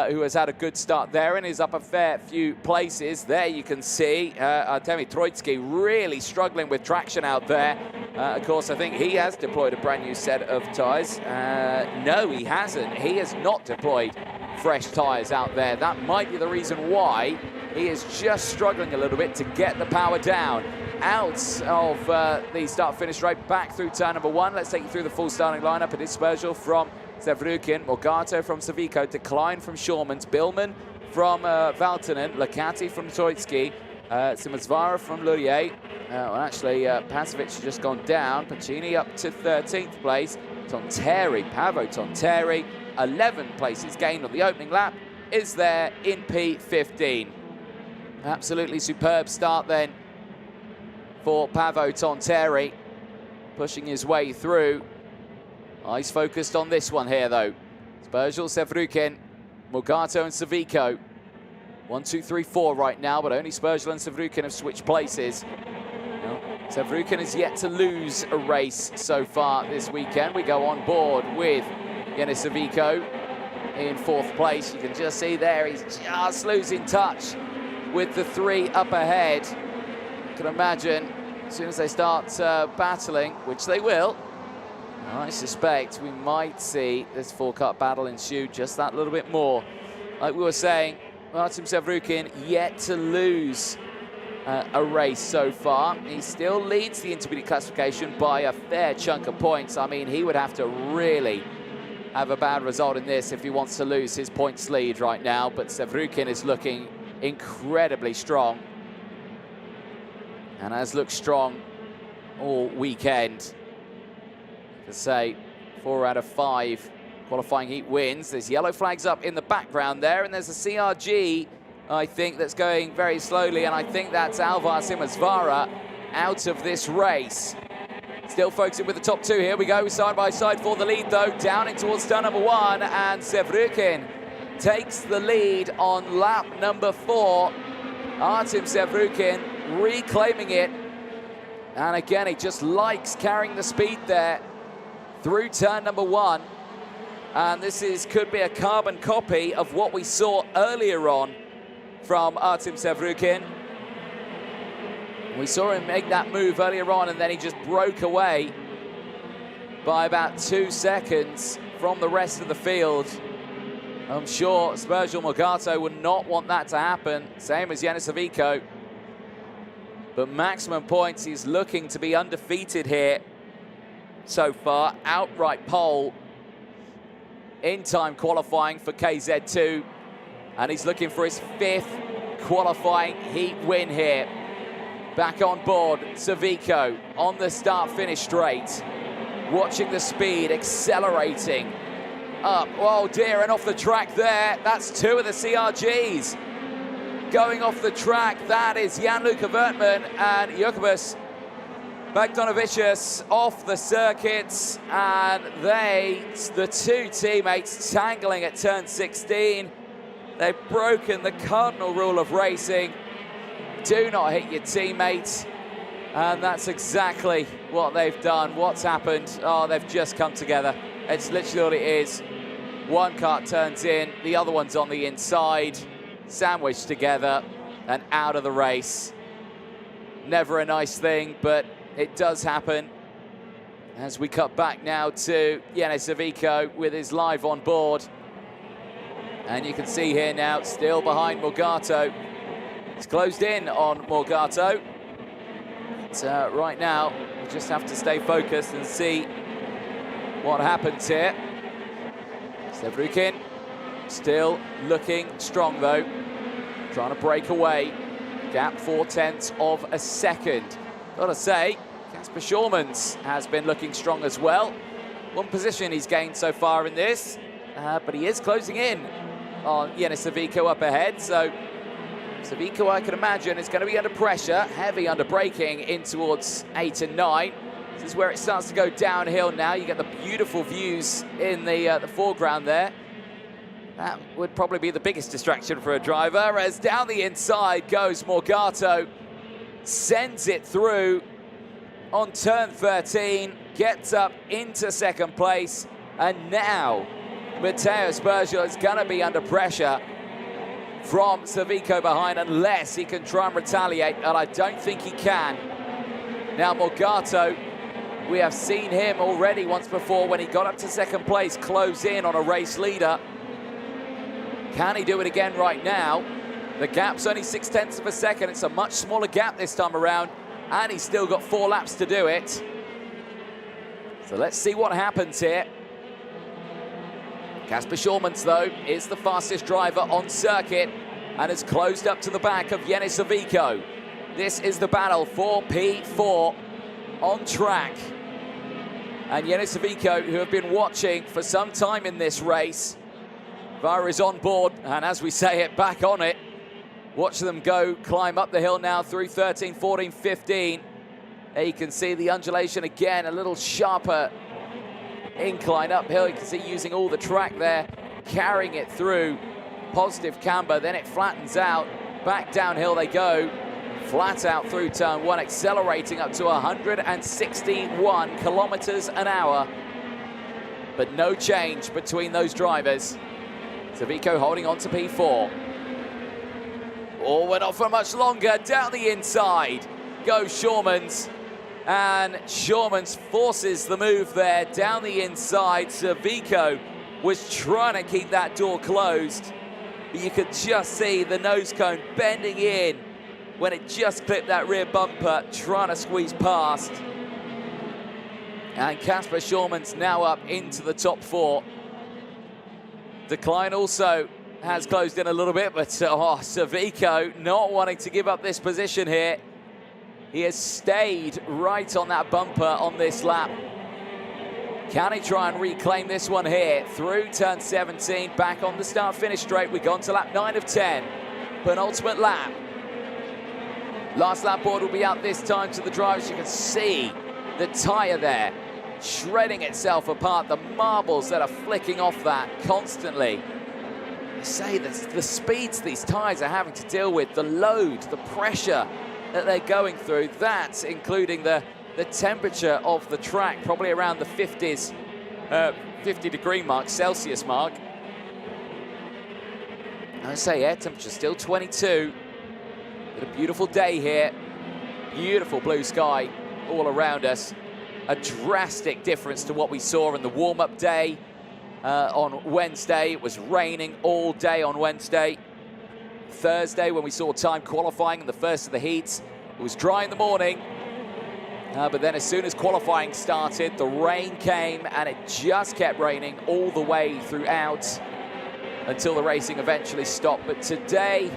who has had a good start there and is up a fair few places. There you can see Artemi Troitsky really struggling with traction out there. Of course, I think he has deployed a brand new set of tyres. No, he hasn't. He has not deployed fresh tyres out there. That might be the reason why he is just struggling a little bit to get the power down. Out of the start-finish straight back through turn number 1. Let's take you through the full starting lineup. It is Bergel from Sevrukin, Morgato from Savico, de Klein from Schulmans, Billman from Valtonen, Licati from Troitsky, Simasvara from Lurie. Pasovic has just gone down. Pacini up to 13th place. Tonteri, Pavo Tonteri, 11 places gained on the opening lap, is there in P15. Absolutely superb start then for Pavo Tonteri, pushing his way through. He's focused on this one here, though. It's Bergel, Sevrukin, Morgato and Savico. 1, 2, 3, 4 right now, but only Bergel and Sevrukin have switched places. Well, Sevrukin has yet to lose a race so far this weekend. We go on board with Yenis Savico in 4th place. You can just see there, he's just losing touch with the 3 up ahead. You can imagine as soon as they start battling, which they will, I suspect we might see this 4-cut battle ensue just that little bit more. Like we were saying, Artem Sevrukin yet to lose a race so far. He still leads the intermediate classification by a fair chunk of points. I mean, he would have to really have a bad result in this if he wants to lose his points lead right now, but Savrukhin is looking incredibly strong and has looked strong all weekend. To say 4 out of 5 qualifying heat wins. There's yellow flags up in the background there, and there's a CRG, I think, that's going very slowly, and I think that's Alvar Simasvara out of this race. Still focusing with the top 2. Here we go, side by side for the lead, though. Down in towards turn number 1, and Savrukhin takes the lead on lap number 4. Artem Savrukhin reclaiming it. And again, he just likes carrying the speed there through turn number 1. And this could be a carbon copy of what we saw earlier on from Artem Savrukhin. We saw him make that move earlier on, and then he just broke away by about 2 seconds from the rest of the field. I'm sure Spergel Morgato would not want that to happen, same as Yanis Savico. But maximum points, he's looking to be undefeated here so far. Outright pole in time qualifying for KZ2. And he's looking for his 5th qualifying heat win here. Back on board, Savico on the start-finish straight. Watching the speed, accelerating up. Oh dear, and off the track there. That's 2 of the CRGs. Going off the track, that is Jan-Luca Wertmann and Jokubas Bogdanovicius off the circuits. And the 2 teammates tangling at turn 16. They've broken the cardinal rule of racing. Do not hit your teammates. And that's exactly what they've done. What's happened? Oh, they've just come together. It's literally all it is. One kart turns in, the other one's on the inside, sandwiched together and out of the race. Never a nice thing, but it does happen. As we cut back now to Yanis Savico with his live on board. And you can see here now, still behind Morgato. It's closed in on Morgato. But right now, we just have to stay focused and see what happens here. Savrukhin still looking strong, though. Trying to break away. Gap 0.4 of a second. Gotta say, Casper Schurmans has been looking strong as well. 1 position he's gained so far in this, but he is closing in on Yanis Savico up ahead. So Savico, I can imagine, is going to be under pressure, heavy under braking in towards 8 and 9. This is where it starts to go downhill now. You get the beautiful views in the foreground there. That would probably be the biggest distraction for a driver, as down the inside goes Morgato, sends it through on turn 13, gets up into 2nd place, and now Matteo Spergel is going to be under pressure from Savico behind, unless he can try and retaliate, and I don't think he can. Now Morgato, we have seen him already once before when he got up to 2nd place, close in on a race leader. Can he do it again right now? The gap's only 0.6 of a second. It's a much smaller gap this time around, and he's still got 4 laps to do it. So let's see what happens here. Casper Schurmans, though, is the fastest driver on circuit and has closed up to the back of Yanis Savico. This is the battle for P4 on track. And Yanis Savico, who have been watching for some time in this race, Vara is on board, and as we say it, back on it. Watch them go, climb up the hill now through 13, 14, 15. There you can see the undulation again, a little sharper incline uphill. You can see using all the track there, carrying it through. Positive camber, then it flattens out. Back downhill they go, flat out through turn 1, accelerating up to 161 kilometers an hour. But no change between those drivers. Savico holding on to P4. Oh, we're not for much longer. Down the inside goes Schurmans. And Schurmans forces the move there down the inside. Savico was trying to keep that door closed. But you could just see the nose cone bending in when it just clipped that rear bumper, trying to squeeze past. And Casper Schurmans now up into the top 4. Decline also has closed in a little bit, but Savico not wanting to give up this position here. He has stayed right on that bumper on this lap. Can he try and reclaim this one here through turn 17, back on the start-finish straight? We've gone to lap 9 of 10, penultimate lap. Last lap board will be out this time to the drivers. You can see the tyre there shredding itself apart, the marbles that are flicking off that constantly. I say the speeds these tyres are having to deal with, the load, the pressure that they're going through, that's including the temperature of the track, probably around the 50s, 50-degree mark, Celsius mark. I say air temperature still 22. But a beautiful day here, beautiful blue sky all around us. A drastic difference to what we saw in the warm-up day on Wednesday. It was raining all day on Wednesday. Thursday, when we saw time qualifying in the first of the heats, it was dry in the morning. But then as soon as qualifying started, the rain came and it just kept raining all the way throughout until the racing eventually stopped. But today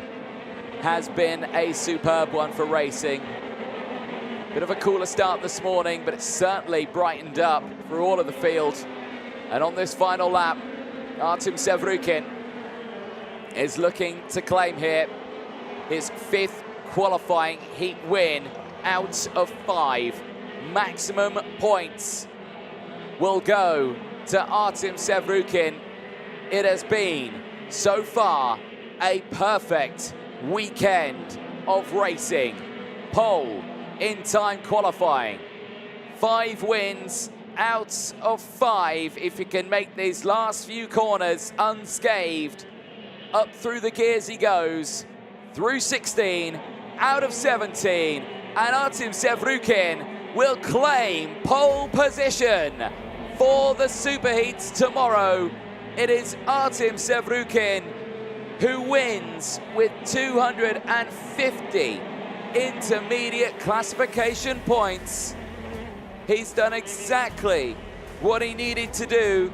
has been a superb one for racing. Bit of a cooler start this morning, but it's certainly brightened up for all of the field. And on this final lap, Artem Sevrukin is looking to claim here his 5th qualifying heat win out of 5. Maximum points will go to Artem Sevrukin. It has been, so far, a perfect weekend of racing. Pole in time qualifying. 5 wins out of 5 if he can make these last few corners unscathed. Up through the gears he goes, through 16, out of 17, and Artem Sevrukin will claim pole position for the Superheats tomorrow. It is Artem Sevrukin who wins with 250 intermediate classification points. He's done exactly what he needed to do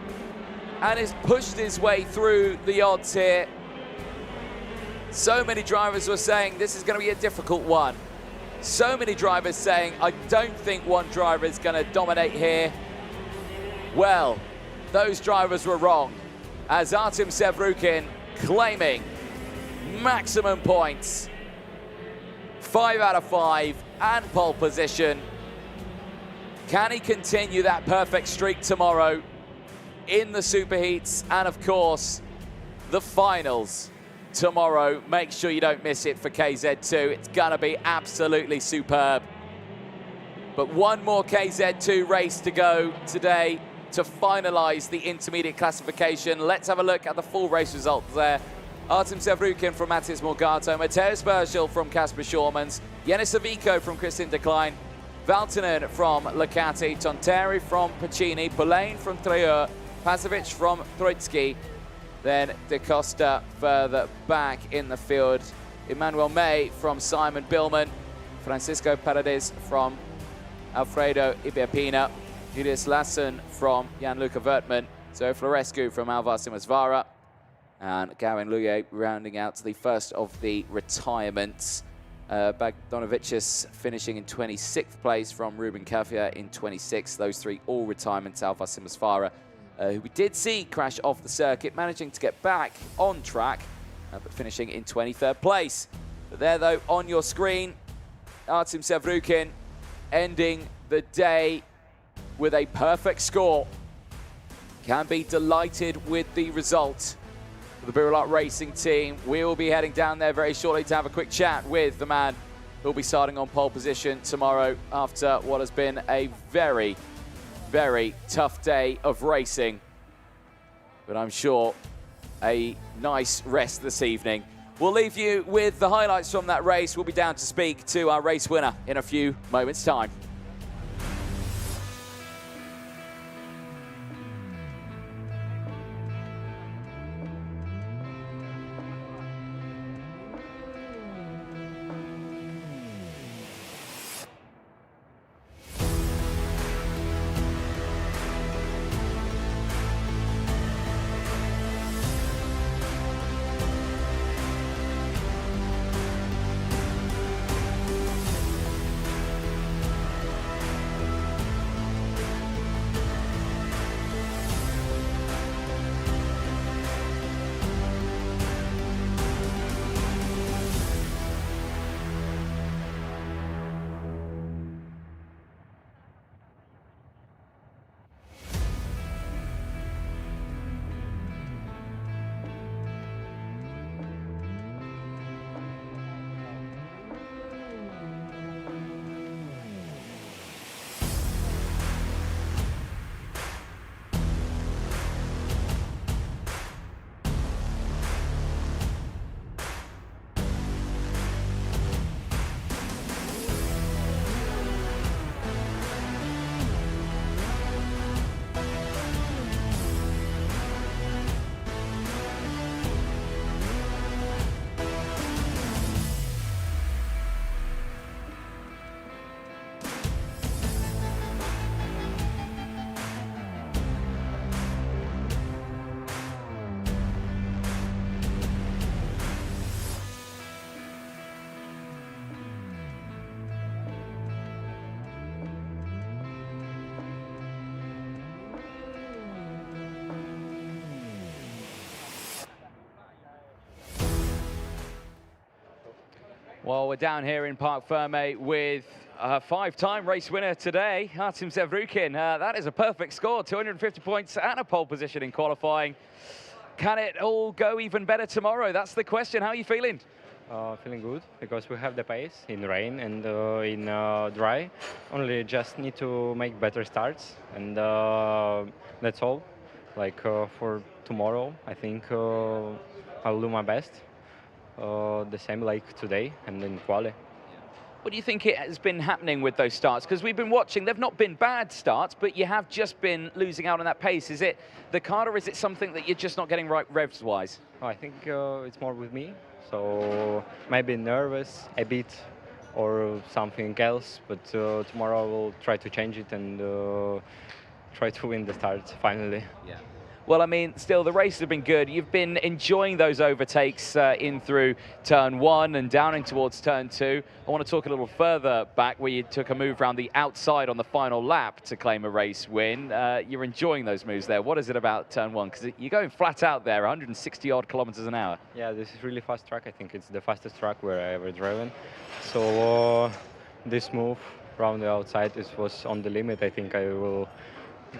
and has pushed his way through the odds here. So many drivers were saying this is going to be a difficult one. So many drivers saying, I don't think one driver is going to dominate here. Well, those drivers were wrong, as Artem Sevrukin claiming maximum points. 5 out of 5 and pole position. Can he continue that perfect streak tomorrow in the Superheats and, of course, the finals tomorrow? Make sure you don't miss it for KZ2. It's gonna be absolutely superb. But one more KZ2 race to go today to finalize the intermediate classification. Let's have a look at the full race results there. Artem Sevrukin from Matis Morgato, Mateusz Berschel from Kasper Schurmans, Yenis Savico from Kristin Decline, Valtonen from Licati, Tonteri from Pacini, Polaine from Treur, Pasovic from Troitsky, then De Costa further back in the field, Emmanuel May from Simon Billman, Francisco Paredes from Alfredo Ibiapina, Julius Lassen from Jan-Luca Wertmann, Zoe Florescu from Alvar Simasvara, and Gavin Luye rounding out the first of the retirements. Bagdonovicius finishing in 26th place from Ruben Kafia in 26th. Those 3 all retirements. Alvar Simasvara, who we did see crash off the circuit, managing to get back on track, but finishing in 23rd place. But there, though, on your screen, Artem Sevrukin ending the day with a perfect score. Can be delighted with the result. For the Birolot Racing team, we will be heading down there very shortly to have a quick chat with the man who will be starting on pole position tomorrow after what has been a very, very tough day of racing. But I'm sure a nice rest this evening. We'll leave you with the highlights from that race. We'll be down to speak to our race winner in a few moments' time. Well, we're down here in Parc Fermé with a 5-time race winner today, Artem Sevrukin. That is a perfect score, 250 points and a pole position in qualifying. Can it all go even better tomorrow? That's the question. How are you feeling? Feeling good because we have the pace in rain and in dry. Only just need to make better starts, and that's all. Like for tomorrow, I think I'll do my best. The same like today and in quali. What do you think it has been happening with those starts? Because we've been watching, they've not been bad starts, but you have just been losing out on that pace. Is it the car, or is it something that you're just not getting right revs-wise? Oh, I think it's more with me. So maybe nervous a bit or something else, but tomorrow I will try to change it and try to win the start finally. Yeah. Well, I mean, still, the races have been good. You've been enjoying those overtakes in through turn 1 and down in towards turn 2. I want to talk a little further back where you took a move around the outside on the final lap to claim a race win. You're enjoying those moves there. What is it about turn 1? Because you're going flat out there, 160-odd kilometers an hour. Yeah, this is really fast track. I think it's the fastest track where I ever driven. So this move around the outside was on the limit. I think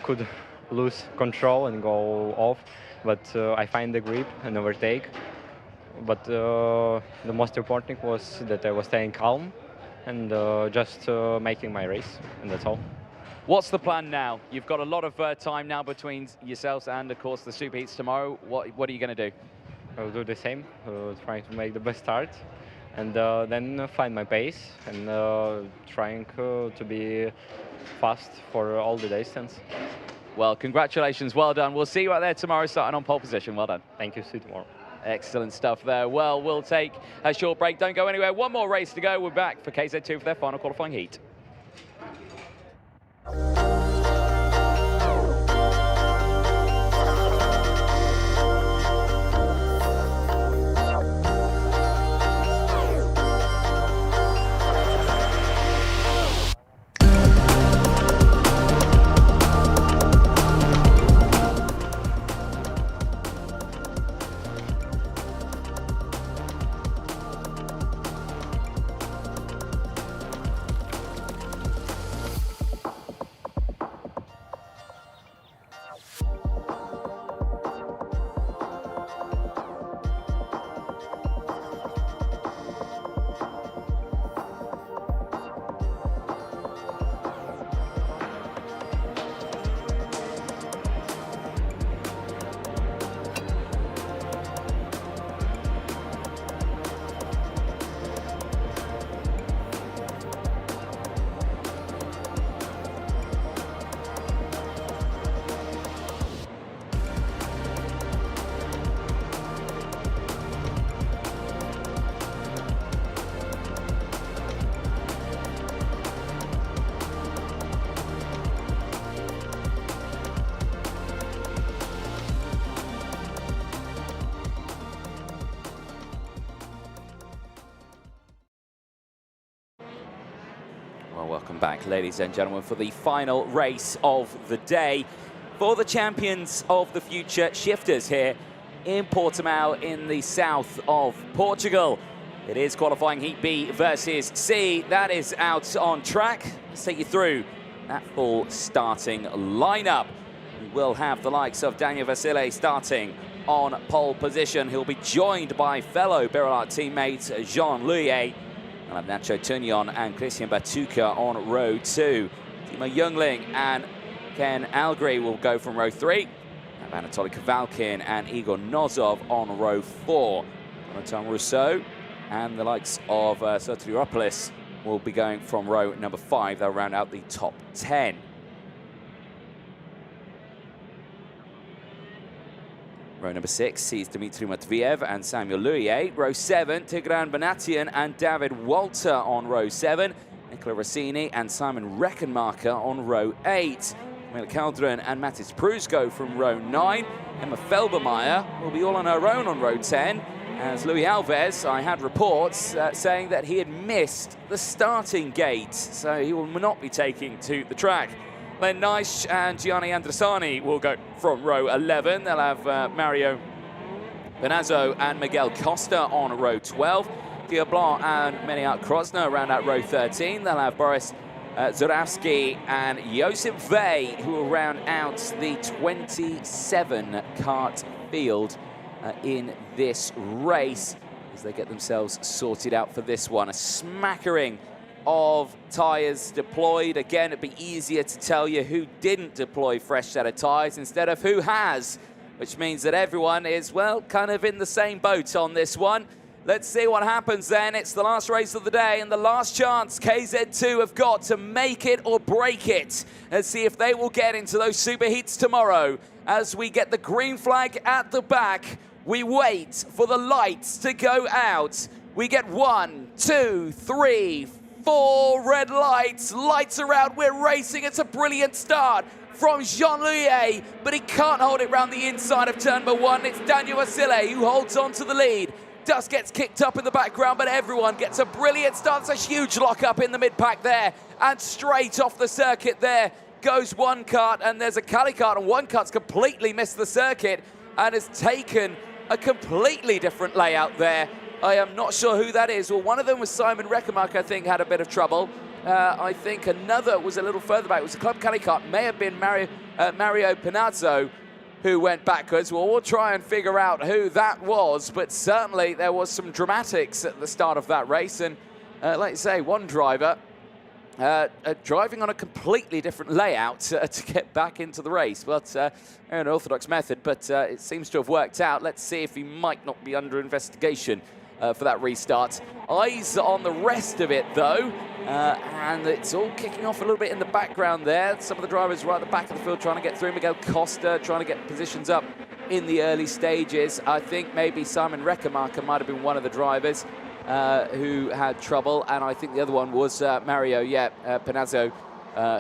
could lose control and go off, but I find the grip and overtake. But the most important thing was that I was staying calm and just making my race, and that's all. What's the plan now? You've got a lot of time now between yourselves and, of course, the Superheats tomorrow. What are you going to do? I'll do the same, trying to make the best start, and then find my pace and trying to be fast for all the distance. Well, congratulations, well done. We'll see you out there tomorrow starting on pole position. Well done. Thank you, see you tomorrow. Excellent stuff there. Well, we'll take a short break. Don't go anywhere. One more race to go. We're back for KZ2 for their final qualifying heat. Well, welcome back, ladies and gentlemen, for the final race of the day for the champions of the future shifters here in Portimão in the south of Portugal. It is qualifying Heat B versus C. That is out on track. Let's take you through that full starting lineup. We will have the likes of Daniel Vasile starting on pole position. He'll be joined by fellow Berolard teammates Jean Louillet. We'll have Nacho Tunion and Christian Batuca on row 2. Timo Jungling and Ken Algri will go from row 3. We'll have Anatoly Kavalkin and Igor Nozov on row 4. Jonathan Rousseau and the likes of Sotiropoulos will be going from row number 5. They'll round out the top 10. Row number 6 sees Dmitry Matviev and Samuel Louillet. Row 7, Tigran Banatian and David Walter on row 7. Nicola Rossini and Simon Reckenmacher on row 8. Mila Kaldron and Matis Prus go from row 9. Emma Felbermeyer will be all on her own on row 10. As Louis Alves, I had reports saying that he had missed the starting gate, so he will not be taking to the track. Len Naish and Gianni Andresani will go from row 11. They'll have Mario Benazzo and Miguel Costa on row 12. Guillaume Blanc and Meniat Krosner around out row 13. They'll have Boris Zurawski and Josip Vey, who will round out the 27 kart field in this race as they get themselves sorted out for this one. A smattering of tyres deployed. Again, it'd be easier to tell you who didn't deploy fresh set of tyres instead of who has, which means that everyone is, well, kind of in the same boat on this one. Let's see what happens then. It's the last race of the day and the last chance KZ2 have got to make it or break it. Let's see if they will get into those superheats tomorrow. As we get the green flag at the back, we wait for the lights to go out. We get 1, 2, 3, 4 red lights. Lights are out, we're racing. It's a brilliant start from Jean-Louis, but he can't hold it round the inside of turn number 1. It's Daniel Vasile who holds on to the lead. Dust gets kicked up in the background, but everyone gets a brilliant start. It's a huge lock-up in the mid-pack there. And straight off the circuit there goes one kart, and there's a Cali kart, and one kart's completely missed the circuit and has taken a completely different layout there. I am not sure who that is. Well, one of them was Simon Reckermark, I think, had a bit of trouble. I think another was a little further back. It was a Club Cali kart. May have been Mario Pinazzo, who went backwards. Well, we'll try and figure out who that was, but certainly there was some dramatics at the start of that race, and like you say, one driver driving on a completely different layout to get back into the race. But an orthodox method, but it seems to have worked out. Let's see if he might not be under investigation for that restart. Eyes on the rest of it, though, and it's all kicking off a little bit in the background there. Some of the drivers right at the back of the field trying to get through. Miguel Costa trying to get positions up in the early stages. I think maybe Simon Reckermarker might have been one of the drivers who had trouble, and I think the other one was Mario Pinazzo,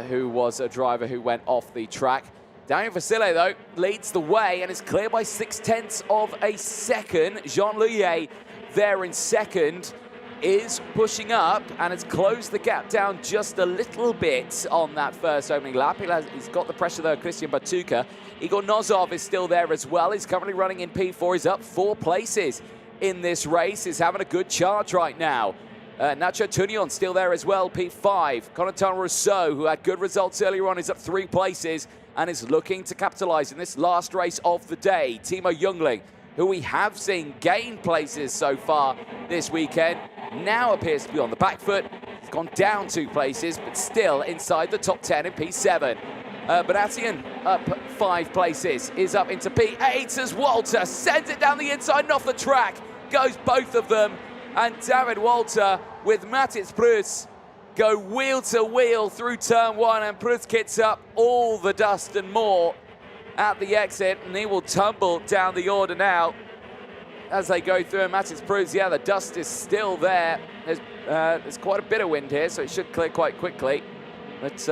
who was a driver who went off the track. Daniel Vasile, though, leads the way and is clear by 0.6 of a second. Jean-Louis there in second is pushing up and has closed the gap down just a little bit on that first opening lap. He's got the pressure though, Christian Batuka. Igor Nozov is still there as well. He's currently running in P4. He's up 4 places in this race. He's having a good charge right now. Nacho Tunion still there as well, P5. Corentin Rousseau, who had good results earlier on, is up 3 places and is looking to capitalize in this last race of the day. Timo Jungling, who we have seen gain places so far this weekend, now appears to be on the back foot. He's gone down 2 places, but still inside the top 10 in P7. Bonatian up 5 places, is up into P8 as Walter sends it down the inside and off the track. Goes both of them, and David Walter with Matthias Prus go wheel to wheel through turn 1, and Prus kicks up all the dust and more at the exit, and he will tumble down the order now as they go through. And Matthias Prus, yeah, the dust is still there. There's quite a bit of wind here, so it should clear quite quickly. But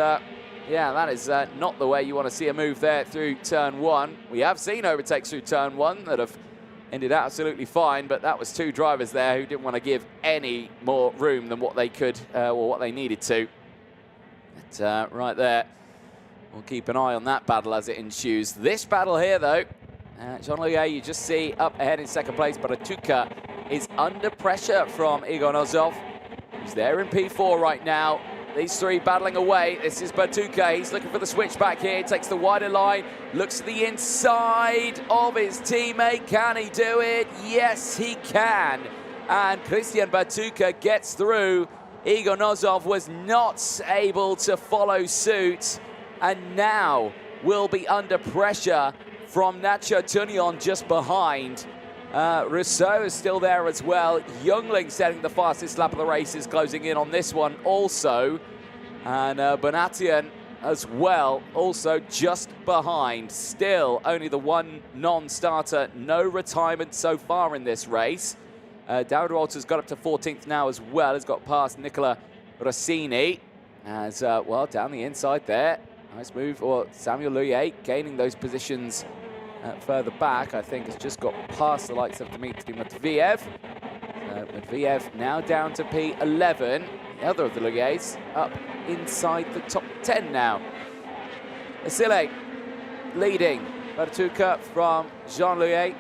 yeah, that is not the way you want to see a move there through turn 1. We have seen overtakes through turn 1 that have ended absolutely fine, but that was 2 drivers there who didn't want to give any more room than what they could or what they needed to. But right there, we'll keep an eye on that battle as it ensues. This battle here, though, Jean-Louis, you just see up ahead in second place, but Atuka is under pressure from Igor Nozov, who's there in P4 right now. These 3 battling away. This is Batuka. He's looking for the switch back here. Takes the wider line. Looks to the inside of his teammate. Can he do it? Yes, he can. And Christian Batuka gets through. Igor Nozov was not able to follow suit, and now will be under pressure from Nacho Tunion just behind. Rousseau is still there as well. Jungling setting the fastest lap of the race is closing in on this one also. And Bonatian as well, also just behind. Still only the one non-starter, no retirement so far in this race. David Walter's got up to 14th now as well. He's got past Nicola Rossini. As well, down the inside there. Nice move, or Samuel Louis gaining those positions further back. I think has just got past the likes of Dmitry Matviev. Matviev now down to P11. The other of the Louis up inside the top 10 now. Vasile leading. Batuka from Jean-Louis.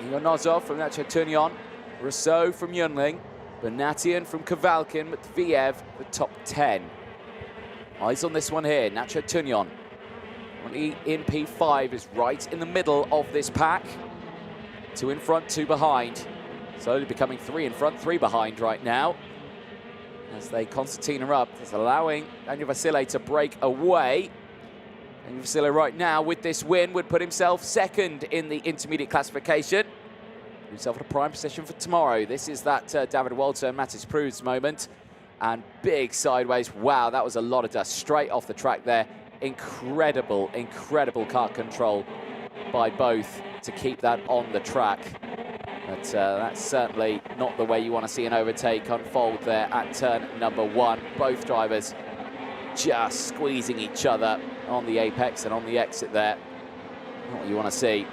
Igor Nozov from Nacho Tunion. Rousseau from Jungling. Bonatian from Kavalkin, Matviev, the top 10. Eyes on this one here, Nacho Tunion. Only in P5 is right in the middle of this pack. 2 in front, 2 behind. Slowly becoming 3 in front, 3 behind right now. As they concertina up, it's allowing Daniel Vasile to break away. Daniel Vasile right now with this win would put himself second in the intermediate classification. Put himself in a prime position for tomorrow. This is that David Walter and Mattis Proves moment. And big sideways. Wow, that was a lot of dust straight off the track there. Incredible, incredible car control by both to keep that on the track. But that's certainly not the way you want to see an overtake unfold there at turn number 1. Both drivers just squeezing each other on the apex and on the exit there. Not what you want to see.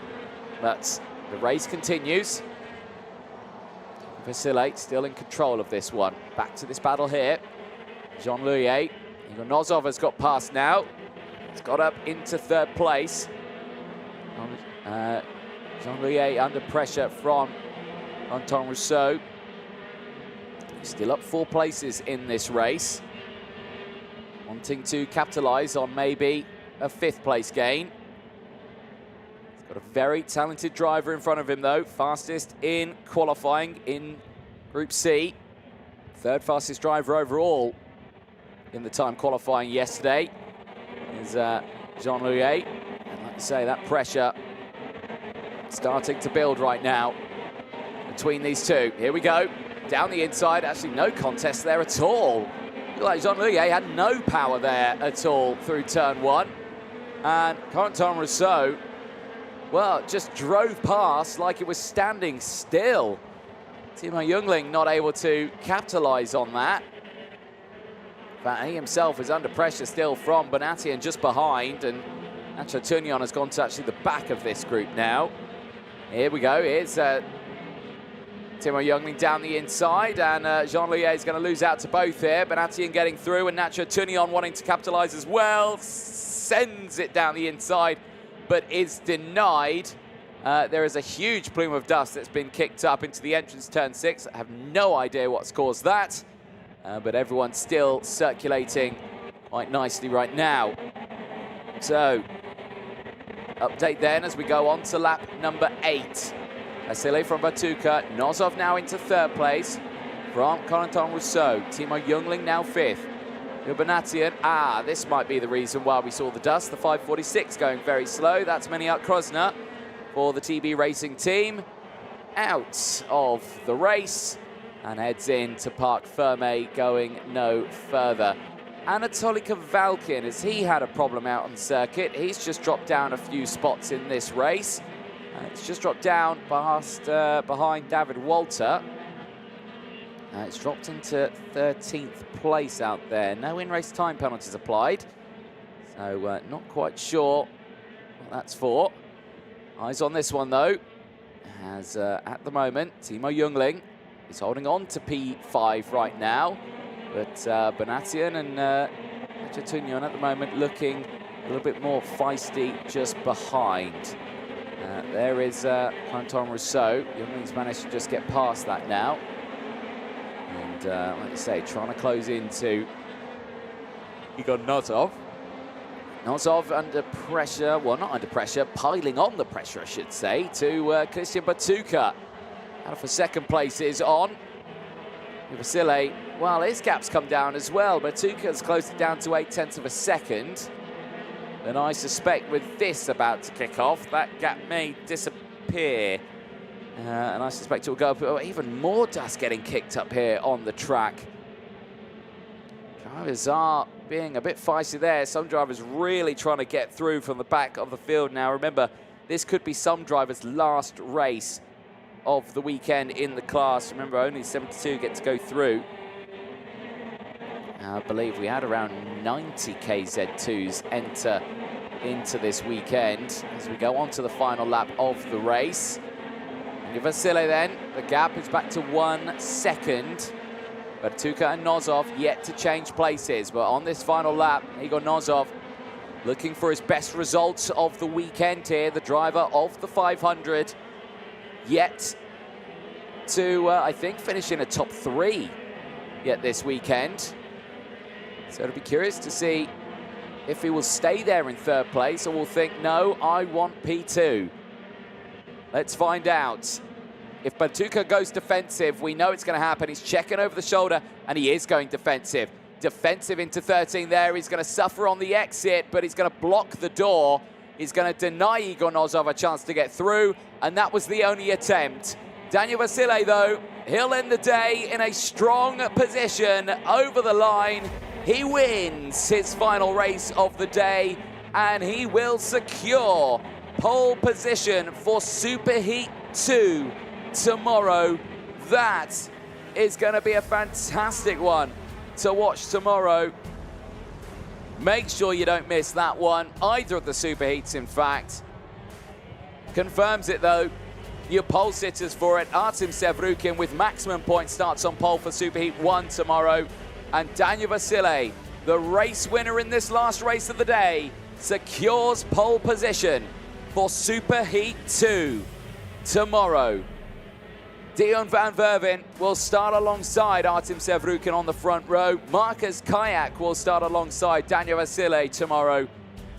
But the race continues. Vasile still in control of this one. Back to this battle here. Jean-Louis. Igor Nozov has got past now. He's got up into 3rd place. Jean-Louis under pressure from Anton Rousseau. He's still up 4 places in this race. Wanting to capitalise on maybe a 5th place gain. He's got a very talented driver in front of him though. Fastest in qualifying in Group C. 3rd fastest driver overall in the time qualifying yesterday is Jean-Louis. And like you say, that pressure starting to build right now between these two. Here we go, down the inside. Actually, no contest there at all. Looked like Jean-Louis had no power there at all through turn 1. And Corentin Rousseau, well, just drove past like it was standing still. Timo Jungling not able to capitalise on that. But he himself is under pressure still from Bonatian just behind, and Nacho Tunion has gone to actually the back of this group now. Here we go, here's Timo Jungling down the inside, and Jean-Louis is going to lose out to both here. Bonatian getting through, and Nacho Tunion wanting to capitalise as well. Sends it down the inside, but is denied. There is a huge plume of dust that's been kicked up into the entrance turn 6. I have no idea what's caused that, but everyone's still circulating quite nicely right now. So, update then as we go on to lap number 8. Vasile from Batuka, Nozov now into 3rd place from Corentin Rousseau. Timo Jungling now 5th. Bonatian, this might be the reason why we saw the dust. The 546 going very slow. That's Meniat Krosner for the TB Racing team. Out of the race and heads in to Parc Ferme, going no further. Anatoly Kavalkin, as he had a problem out on circuit, he's just dropped down a few spots in this race. It's just dropped down past behind David Walter. It's dropped into 13th place out there. No in-race time penalties applied. So not quite sure what that's for. Eyes on this one though, as at the moment, Timo Jungling is holding on to P5 right now. But Bonatian and Nacho Tunion at the moment looking a little bit more feisty just behind. There is Corentin Rousseau. Jungling's managed to just get past that now. And like you say, trying to close into Igor Nozov. Nozov under pressure, well, not under pressure, piling on the pressure, I should say, to Christian Batuka. And for 2nd place is on. Vasile, well, his gap's come down as well. Batuka's closed it down to 0.8 of a second. And I suspect with this about to kick off, that gap may disappear. And I suspect it will go up. Even more dust getting kicked up here on the track. Drivers are being a bit feisty there. Some drivers really trying to get through from the back of the field now. Remember, this could be some drivers' last race of the weekend in the class. Remember, only 72 get to go through. I believe we had around 90 KZ2s enter into this weekend as we go on to the final lap of the race. And Vasile then, the gap is back to 1 second. Batuka and Nozov yet to change places, but on this final lap, Igor Nozov looking for his best results of the weekend here, the driver of the 500, yet to, I think, finish in a top 3 yet this weekend. So it'll be curious to see if he will stay there in 3rd place or will think, no, I want P2. Let's find out. If Batuka goes defensive, we know it's going to happen. He's checking over the shoulder, and he is going defensive. Defensive into 13 there. He's going to suffer on the exit, but he's going to block the door. He's going to deny Igor Nozov a chance to get through, and that was the only attempt. Daniel Vasile, though, he'll end the day in a strong position over the line. He wins his final race of the day, and he will secure pole position for Superheat 2 tomorrow. That is going to be a fantastic one to watch tomorrow. Make sure you don't miss that one, either of the Superheats, in fact. Confirms it, though. Your pole sitters for it, Artem Sevrukin with maximum points starts on pole for Superheat 1 tomorrow. And Daniel Vasile, the race winner in this last race of the day, secures pole position for Superheat 2 tomorrow. Dion van Verven will start alongside Artem Sevrukin on the front row. Marcus Kayak will start alongside Daniel Vasile tomorrow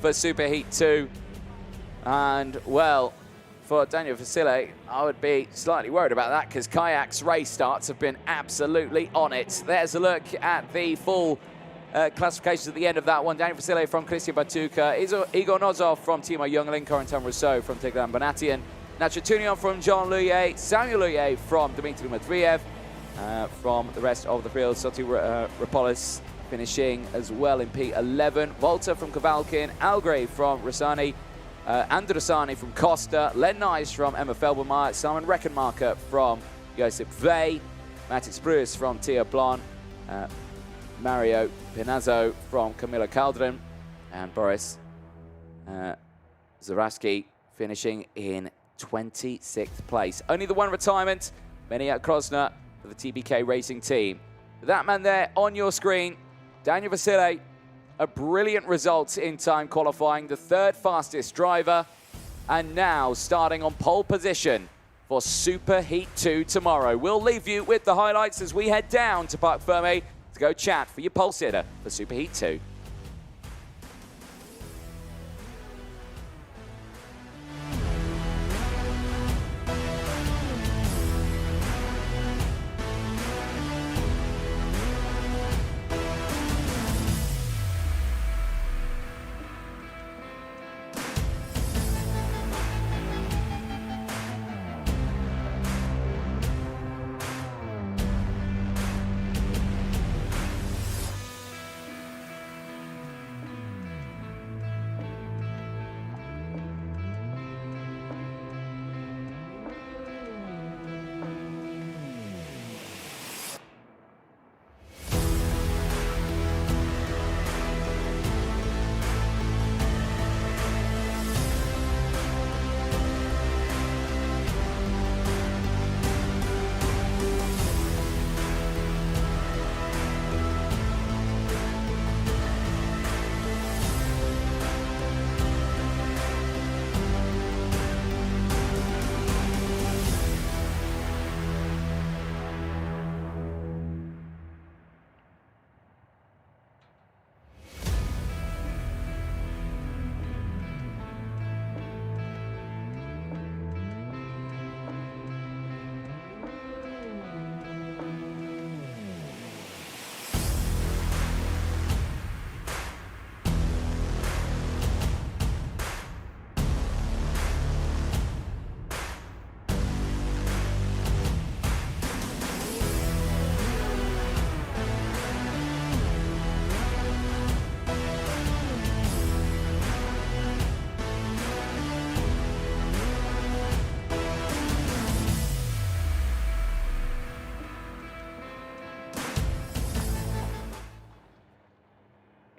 for Superheat 2. And, well, for Daniel Vasile, I would be slightly worried about that because Kayak's race starts have been absolutely on it. There's a look at the full classifications at the end of that one. Daniel Vasile from Christian Batuka, Igor Nozov from Timo Jungling, Corentin Rousseau from Tigran Banatian, Nacho Tunion from Jean Luye, Samuel Luye from Dmitry Matveyev, from the rest of the field, Soti Rapolis finishing as well in P11, Volta from Kavalkin, Algrave from Rossani, Andrusani from Costa, Len Nice from Emma Felbermeyer, Simon Reckenmarker from Josip Vey, Matix Bruce from Tia Blon, Mario Pinazzo from Camilo Calderon, and Boris Zarowski finishing in 26th place. Only the one retirement, Meniat Krosner for the TBK Racing team. That man there on your screen, Daniel Vasile, a brilliant result in time qualifying, the 3rd fastest driver, and now starting on pole position for Superheat 2 tomorrow. We'll leave you with the highlights as we head down to Parc Fermé to go chat for your pole sitter for Superheat 2.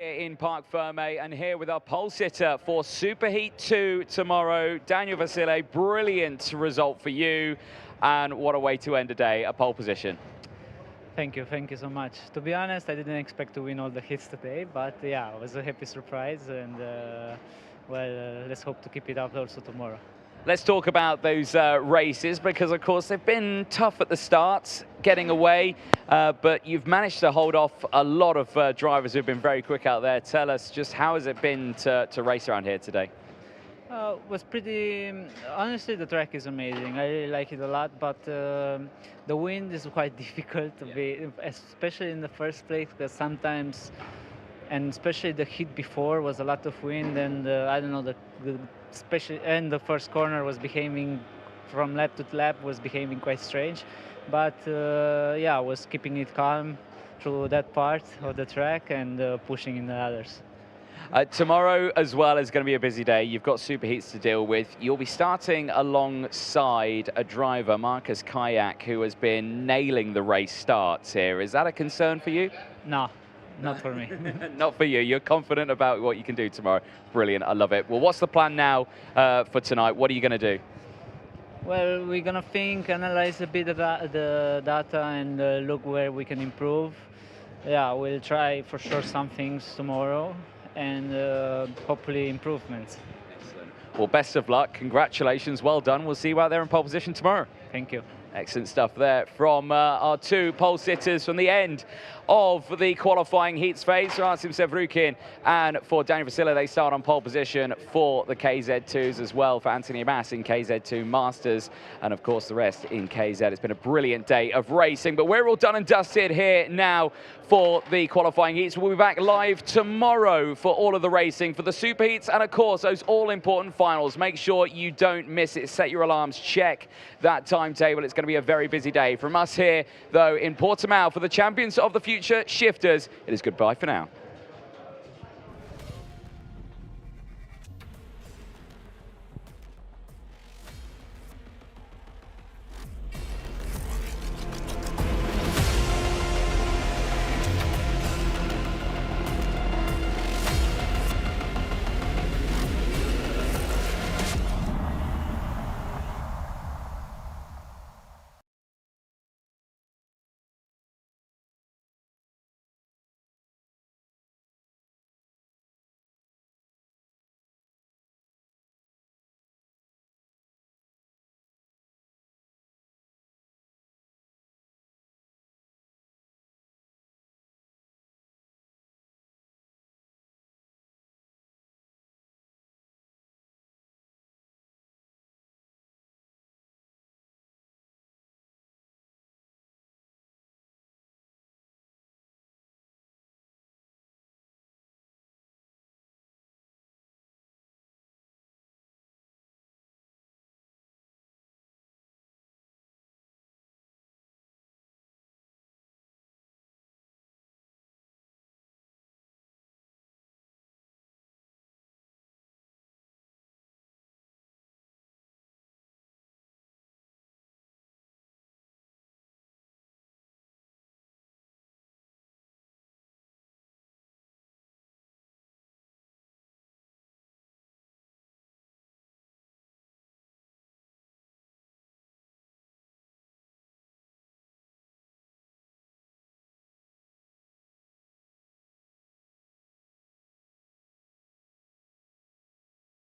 In Parc Fermé, and here with our pole sitter for Superheat 2 tomorrow, Daniel Vasile. Brilliant result for you, and what a way to end a day, a pole position. Thank you so much. To be honest, I didn't expect to win all the hits today, but yeah, it was a happy surprise, and well, let's hope to keep it up also tomorrow. let's talk about those races, because of course they've been tough at the start, getting away, but you've managed to hold off a lot of drivers who've been very quick out there. Tell us just how has it been to race around here today? Was pretty, honestly, the track is amazing. I really like it a lot, but the wind is quite difficult to be, especially in the first place, because sometimes, and especially the heat before was a lot of wind, and I don't know, especially, and the first corner was behaving from lap to lap was behaving quite strange, but yeah, I was keeping it calm through that part of the track and pushing in the others. Tomorrow as well is going to be a busy day. You've got superheats to deal with. You'll be starting alongside a driver, Marcus Kayak, who has been nailing the race starts here. Is that a concern for you? No, not for me. Not for you. You're confident about what you can do tomorrow. Brilliant. I love it. Well, what's the plan now for tonight? What are you going to do? Well, we're going to think, analyze a bit of the data and look where we can improve. Yeah, we'll try for sure some things tomorrow, and hopefully improvements. Excellent. Well, best of luck. Congratulations. Well done. We'll see you out there in pole position tomorrow. Thank you. Excellent stuff there from our two pole sitters from the end of the qualifying heats phase. For Artem Sevrukin and for Daniel Vasila, they start on pole position for the KZ2s as well, for Anthony Mass in KZ2 Masters, and of course the rest in KZ. It's been a brilliant day of racing, but we're all done and dusted here now for the qualifying heats. We'll be back live tomorrow for all of the racing, for the super heats, and of course those all-important finals. Make sure you don't miss it. Set your alarms, check that timetable. It's going to be a very busy day. From us here, though, in Portimão for the champions of the future shifters, it is goodbye for now.